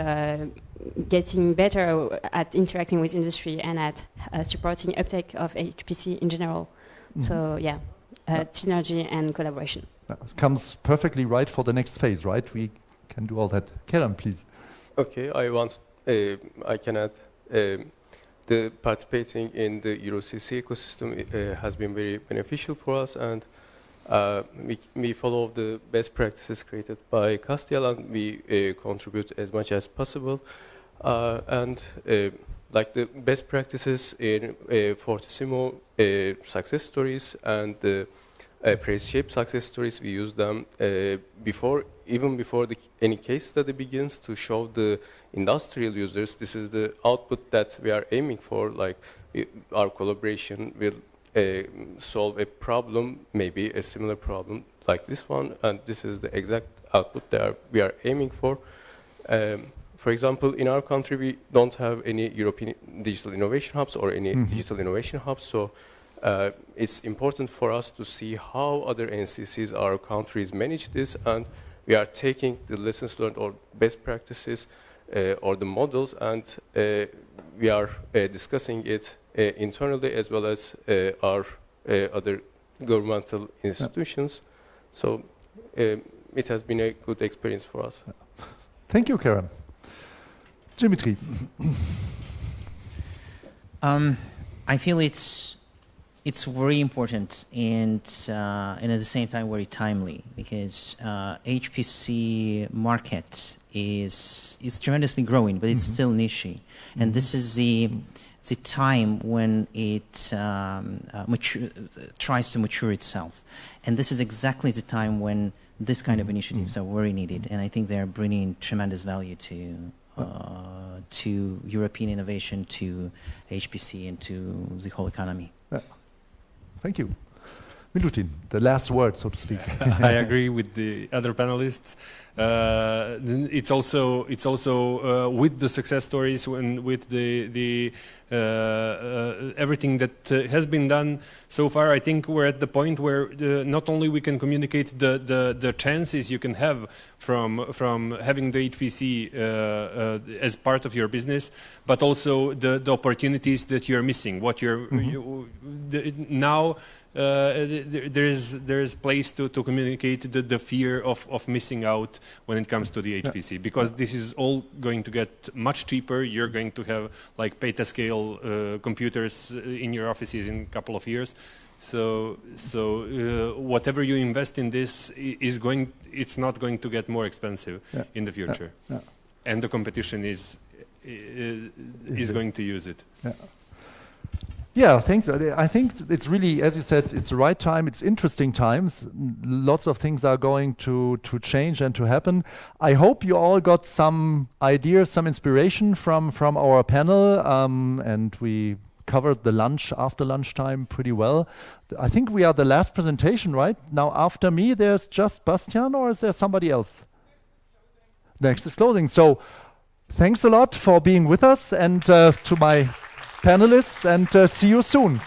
getting better at interacting with industry and at supporting uptake of HPC in general. So, yeah, synergy and collaboration. That comes perfectly right for the next phase, right? We can do all that. Kerem, please. Okay, I can add the participating in the EuroCC ecosystem has been very beneficial for us, and we follow the best practices created by CASTIEL, and we contribute as much as possible. Like the best practices in Fortissimo success stories and the Praise-shaped success stories, we use them even before any case study begins to show the industrial users this is the output that we are aiming for. Like our collaboration will solve a problem, maybe a similar problem like this one, and this is the exact output that we are aiming for. For example, in our country, we don't have any European digital innovation hubs or any digital innovation hubs, so it's important for us to see how other NCCs, our countries, manage this, and we are taking the lessons learned or best practices or the models, and we are discussing it internally as well as our other governmental institutions. So it has been a good experience for us. Thank you, Kerem. Dimitri. I feel it's very important and at the same time very timely, because HPC market is tremendously growing, but it's still niche, and this is the time when it tries to mature itself, and this is exactly the time when this kind of initiatives are very needed, and I think they are bringing tremendous value to European innovation, to HPC, and to the whole economy. Thank you. Milutin, the last word, so to speak. I agree with the other panelists. It's also with the success stories and with the everything that has been done so far. I think we're at the point where not only we can communicate the chances you can have from having the HPC as part of your business, but also the opportunities that you're missing. What you're now. There is place to communicate the fear of missing out when it comes to the HPC, because this is all going to get much cheaper. You're going to have like petascale computers in your offices in a couple of years. So whatever you invest in this it's not going to get more expensive in the future, and the competition is going to use it. Yeah, thanks. I think it's really, as you said, it's the right time. It's interesting times. Lots of things are going to change and to happen. I hope you all got some ideas, some inspiration from our panel, and we covered the after lunchtime pretty well. I think we are the last presentation, right? Now after me, there's just Bastian, or is there somebody else? Next is closing. So thanks a lot for being with us, and to my panelists, and see you soon.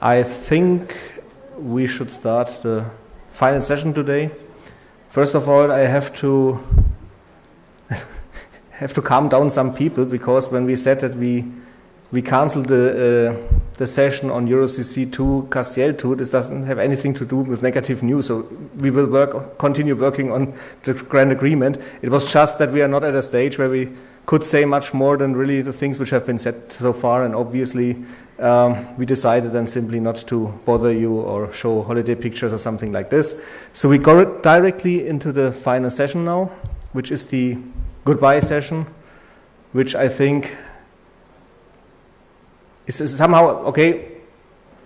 I think we should start the final session today. First of all, I have to calm down some people, because when we said that we cancelled the session on EuroCC 2, CASTIEL 2, this doesn't have anything to do with negative news. So we will continue working on the grand agreement. It was just that we are not at a stage where we could say much more than really the things which have been said so far, and obviously we decided then simply not to bother you or show holiday pictures or something like this. So we go directly into the final session now, which is the goodbye session, which I think is somehow, okay,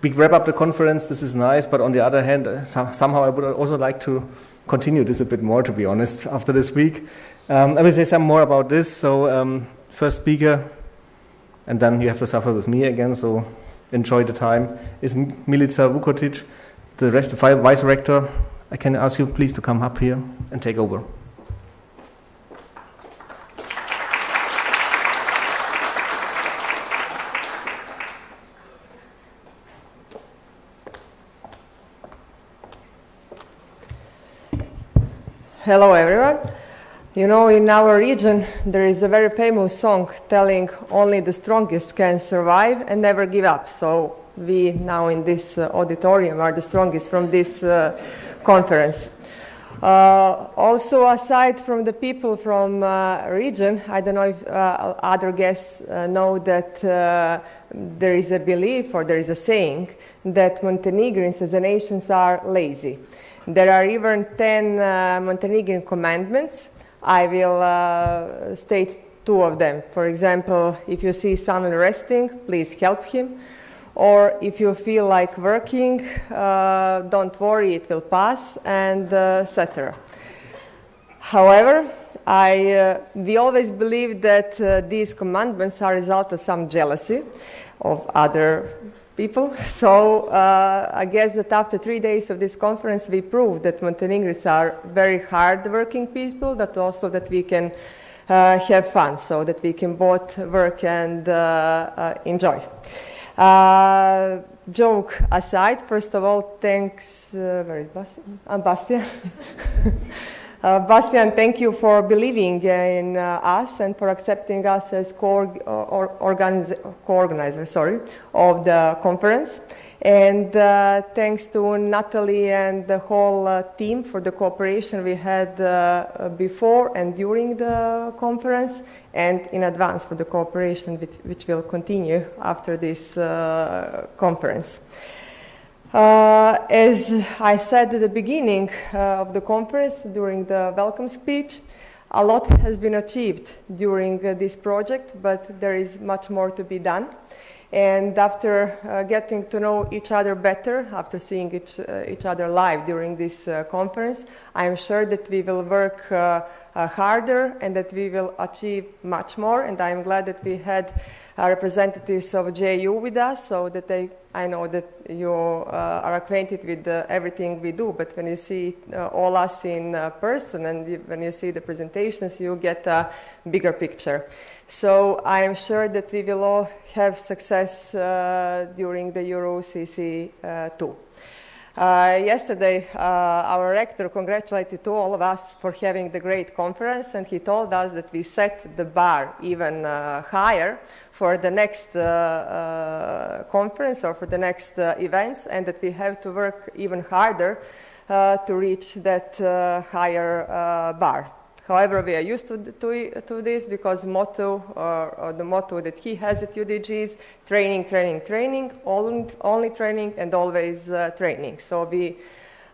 we wrap up the conference, this is nice, but on the other hand, somehow I would also like to continue this a bit more, to be honest, after this week. I will say some more about this. So first speaker, and then you have to suffer with me again, so enjoy the time, is Milica Vukotic, the Vice Rector. I can ask you please to come up here and take over. Hello everyone. You know, in our region there is a very famous song telling only the strongest can survive and never give up. So we now in this auditorium are the strongest from this conference. Also, aside from the people from region, I don't know if other guests know that there is a belief, or there is a saying, that Montenegrins as a nation are lazy. There are even 10 Montenegrin commandments. I will state 2 of them. For example, if you see someone resting, please help him. Or if you feel like working, don't worry, it will pass, and etc. However, we always believe that these commandments are a result of some jealousy of other people. So I guess that after 3 days of this conference, we proved that Montenegrins are very hard-working people, that also that we can have fun, so that we can both work and enjoy. Joke aside, first of all, thanks. Where is Bastian? Bastian. Bastian, thank you for believing in us and for accepting us as co-organizer of the conference. And thanks to Natalie and the whole team for the cooperation we had before and during the conference, and in advance for the cooperation which will continue after this conference. As I said at the beginning of the conference, during the welcome speech, a lot has been achieved during this project, but there is much more to be done. And after getting to know each other better, after seeing each other live during this conference, I am sure that we will work harder and that we will achieve much more. And I am glad that we had representatives of JU with us, so that I know that you are acquainted with everything we do, but when you see all us in person and when you see the presentations, you get a bigger picture. So I am sure that we will all have success during the EuroCC 2. Yesterday, our rector congratulated all of us for having the great conference, and he told us that we set the bar even higher for the next conference or for the next events, and that we have to work even harder to reach that higher bar. However, we are used to this, because motto, or the motto that he has at UDG is training, training, training, only training and always training. So we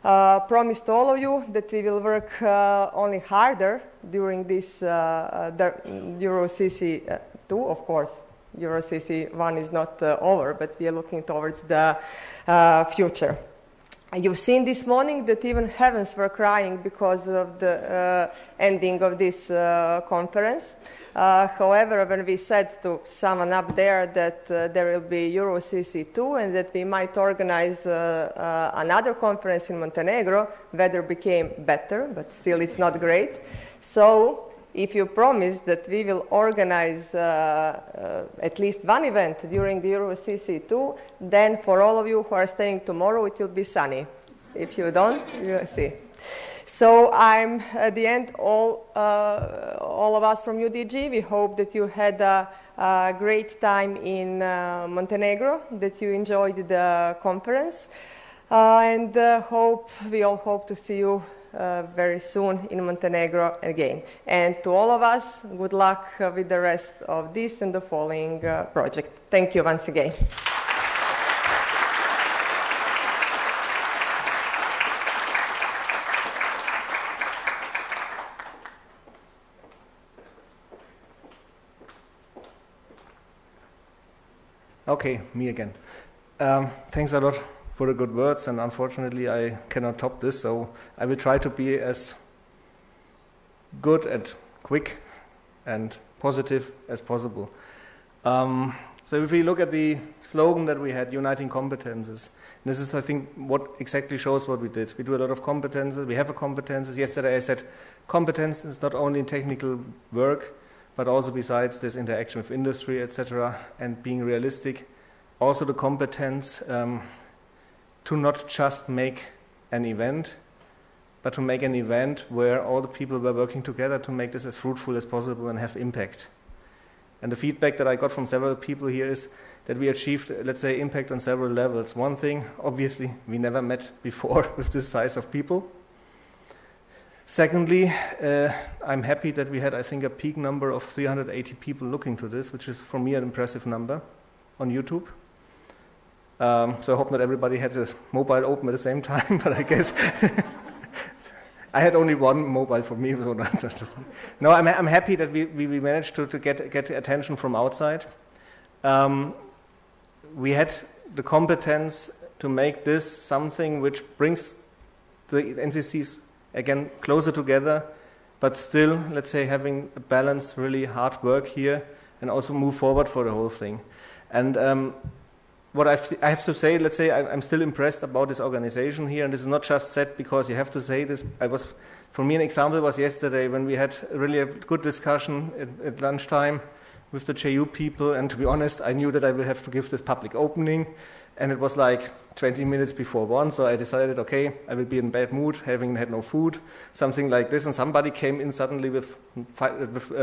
promise to all of you that we will work only harder during this EuroCC 2, of course. EuroCC 1 is not over, but we are looking towards the future. You've seen this morning that even heavens were crying because of the ending of this conference. However, when we said to someone up there that there will be EuroCC 2 and that we might organize another conference in Montenegro, weather became better, but still it's not great. So if you promise that we will organize at least one event during the EuroCC2, then for all of you who are staying tomorrow, it will be sunny. If you don't, you will see. So I'm at the end, all of us from UDG, we hope that you had a great time in Montenegro, that you enjoyed the conference, and we all hope to see you very soon in Montenegro again. And to all of us, good luck with the rest of this and the following project. Thank you once again. Okay, me again. Thanks a lot for the good words, and unfortunately I cannot top this, so I will try to be as good and quick and positive as possible. So if we look at the slogan that we had, Uniting Competences, this is, I think, what exactly shows what we did. We do a lot of competences, we have a competences. Yesterday I said competence is not only in technical work, but also besides this interaction with industry, etc., and being realistic, also the competence to not just make an event, but to make an event where all the people were working together to make this as fruitful as possible and have impact. And the feedback that I got from several people here is that we achieved, let's say, impact on several levels. One thing, obviously, we never met before with this size of people. Secondly, I'm happy that we had, I think, a peak number of 380 people looking to this, which is, for me, an impressive number on YouTube. So I hope not everybody had a mobile open at the same time, but I guess I had only one mobile for me. So no, I'm happy that we managed to get attention from outside. We had the competence to make this something which brings the NCCs again closer together, but still, let's say, having a balanced, really hard work here, and also move forward for the whole thing. And what I have to say, let's say, I'm still impressed about this organization here, and this is not just said because you have to say this. For me, an example was yesterday when we had really a good discussion at lunchtime with the JU people, and to be honest, I knew that I will have to give this public opening, and it was like 20 minutes before 1, so I decided, okay, I will be in bad mood, having had no food, something like this, and somebody came in suddenly with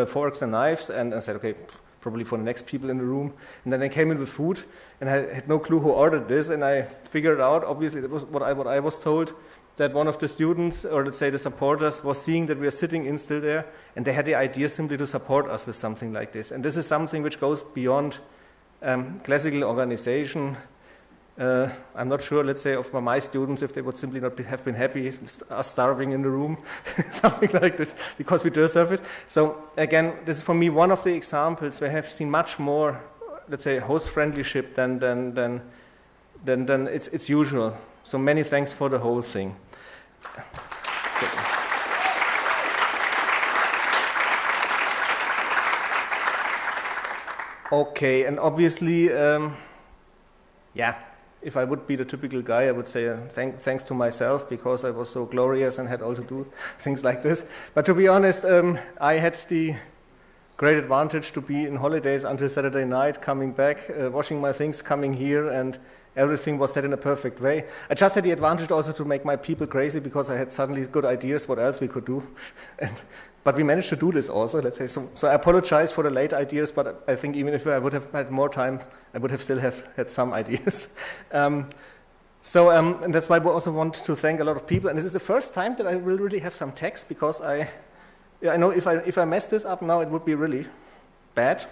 forks and knives, and I said, okay, probably for the next people in the room, and then I came in with food, and I had no clue who ordered this, and I figured out, obviously, that was what I was told, that one of the students, or let's say the supporters, was seeing that we are sitting in still there, and they had the idea simply to support us with something like this. And this is something which goes beyond classical organization. I'm not sure, let's say, of my students, if they would simply not have been happy, us starving in the room, something like this, because we deserve it. So again, this is for me one of the examples where I have seen much more, let's say, host friendlyship than it's usual. So many thanks for the whole thing. Okay, and obviously, yeah, if I would be the typical guy, I would say thanks to myself because I was so glorious and had all to do things like this. But to be honest, I had the great advantage to be in holidays until Saturday night, coming back, washing my things, coming here, and everything was set in a perfect way. I just had the advantage also to make my people crazy because I had suddenly good ideas what else we could do. But we managed to do this also, let's say. So I apologize for the late ideas, but I think even if I would have had more time, I would have still have had some ideas. And that's why we also want to thank a lot of people. And this is the first time that I will really have some text because I know if I mess this up now, it would be really bad.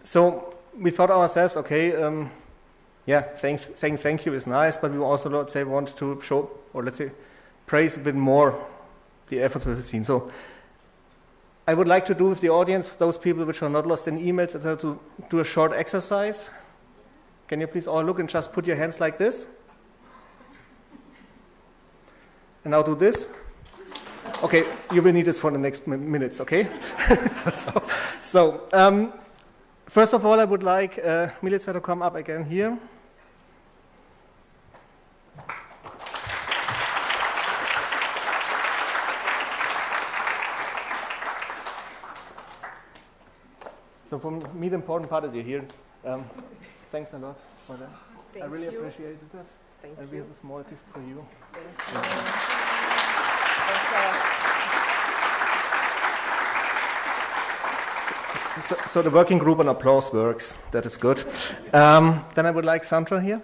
So we thought ourselves, okay, yeah, saying thank you is nice, but we also, let's say, want to show, or let's say, praise a bit more the efforts we've seen. So I would like to do with the audience, those people which are not lost in emails, to do a short exercise. Can you please all look and just put your hands like this? And now do this. Okay, you will need this for the next minutes, okay? So first of all, I would like Milica to come up again here. So for me, the important part is you're here. Thanks a lot for that. I really appreciated that. And we have a small gift for you. So the working group on applause works. That is good. Then I would like Sandra here.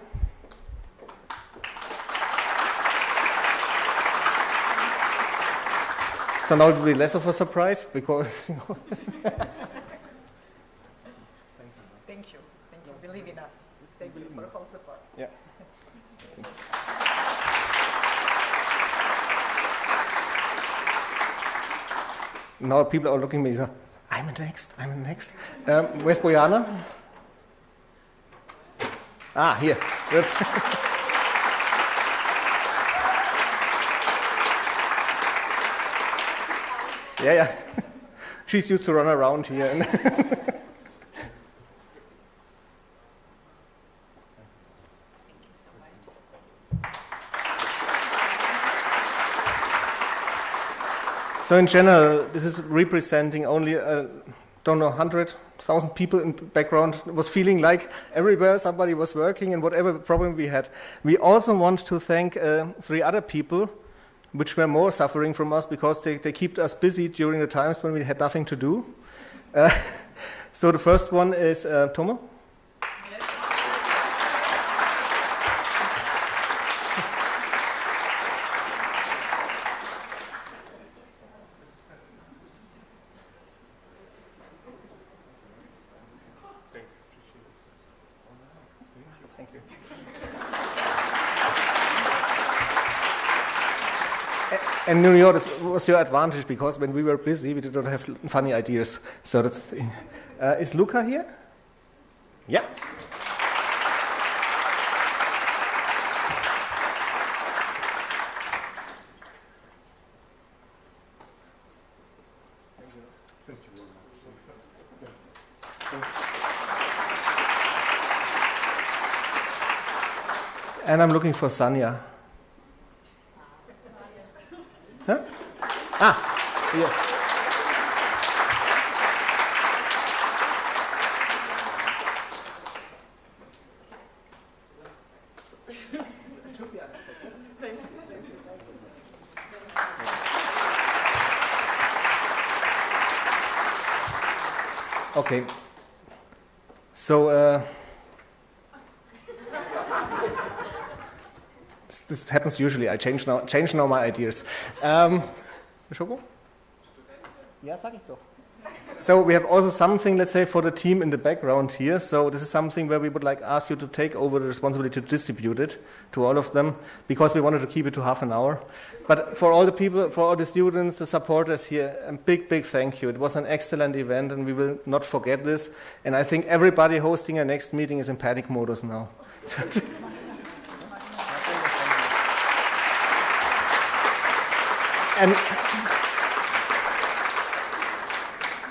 So now it will be less of a surprise because. Thank you. Thank you. Believe in us. Thank you for all support. Yeah. Now people are looking at me. So, I'm next. Where's Bojana? Here. Good. Yeah. She's used to run around here. So in general, this is representing only, don't know, 100,000 people in background. It was feeling like everywhere somebody was working and whatever problem we had. We also want to thank 3 other people which were more suffering from us because they kept us busy during the times when we had nothing to do. So the first one is Tomo. And New York was your advantage because when we were busy, we did not have funny ideas. So that's the thing. Is Luca here? Yeah. And I'm looking for Sanya. Huh? Here. Okay. So this happens usually. I change now my ideas. Schoko? Ja, sag ich doch. So we have also something, let's say, for the team in the background here. So this is something where we would like ask you to take over the responsibility to distribute it to all of them, because we wanted to keep it to half an hour. But for all the people, for all the students, the supporters here, a big thank you. It was an excellent event, and we will not forget this. And I think everybody hosting a next meeting is in panic modus now.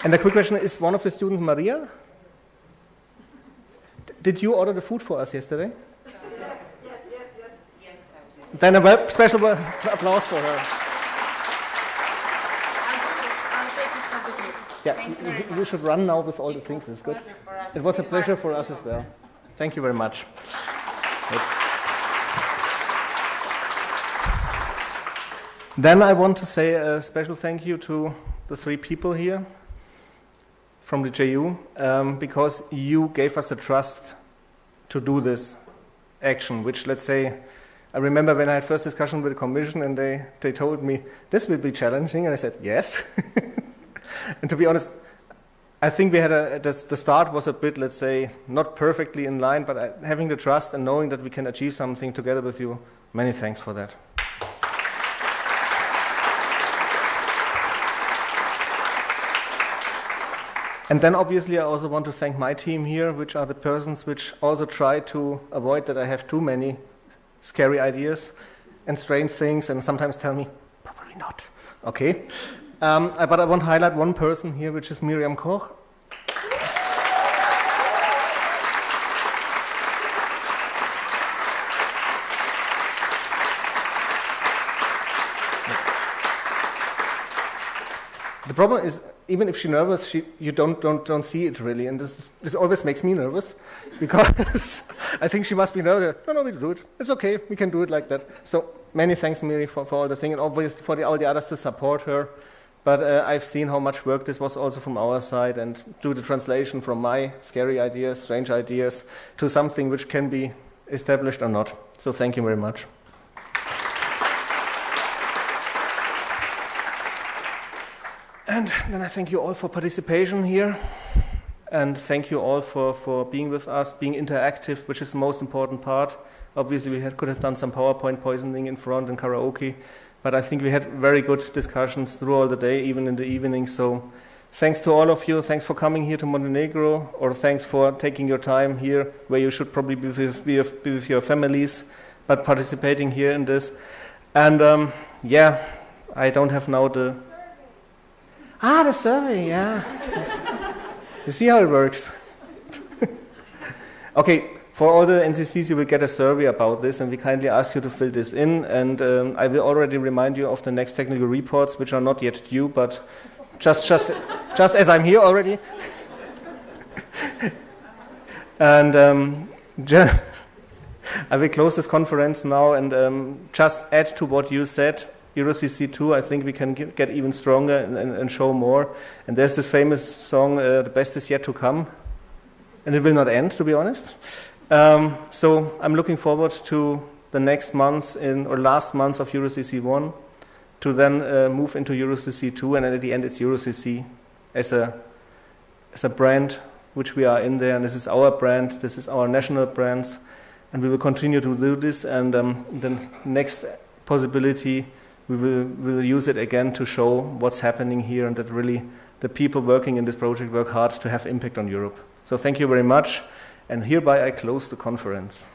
And the quick question is, one of the students Maria? Did you order the food for us yesterday? Yes. Then a special applause for her. Yeah, you should run now with all the things. It's good. It was a pleasure for us as well. Thank you very much. Then I want to say a special thank you to the 3 people here from the JU, because you gave us the trust to do this action, which, let's say, I remember when I had first discussion with the commission and they told me, this will be challenging, and I said, yes. And to be honest, I think we had the start was a bit, let's say, not perfectly in line, but having the trust and knowing that we can achieve something together with you, many thanks for that. And then obviously I also want to thank my team here, which are the persons which also try to avoid that I have too many scary ideas and strange things, and sometimes tell me, probably not. Okay. But I want to highlight one person here, which is Miriam Koch. The problem is, even if she's nervous, you don't see it really, and this always makes me nervous, because I think she must be nervous. No, we do it. It's okay. We can do it like that. So many thanks, Miri, for all the thing, and obviously for all the others to support her. But I've seen how much work this was also from our side, and do the translation from my scary ideas, strange ideas, to something which can be established or not. So thank you very much. And then I thank you all for participation here, and thank you all for being with us, being interactive, which is the most important part. Obviously, we could have done some PowerPoint poisoning in front and karaoke, but I think we had very good discussions through all the day, even in the evening. So thanks to all of you. Thanks for coming here to Montenegro, or thanks for taking your time here, where you should probably be with your families, but participating here in this. And yeah, I don't have now the survey, yeah. You see how it works. Okay, for all the NCCs, you will get a survey about this, and we kindly ask you to fill this in. And I will already remind you of the next technical reports, which are not yet due, but just as I'm here already. And I will close this conference now, and just add to what you said. EuroCC2, I think we can get even stronger and show more. And there's this famous song, The Best Is Yet to Come. And it will not end, to be honest. So I'm looking forward to the next months or last months of EuroCC1, to then move into EuroCC2, and then at the end it's EuroCC as a brand which we are in there. And this is our brand, this is our national brands. And we will continue to do this. And the next possibility, we will use it again to show what's happening here, and that really the people working in this project work hard to have impact on Europe. So thank you very much, and hereby I close the conference.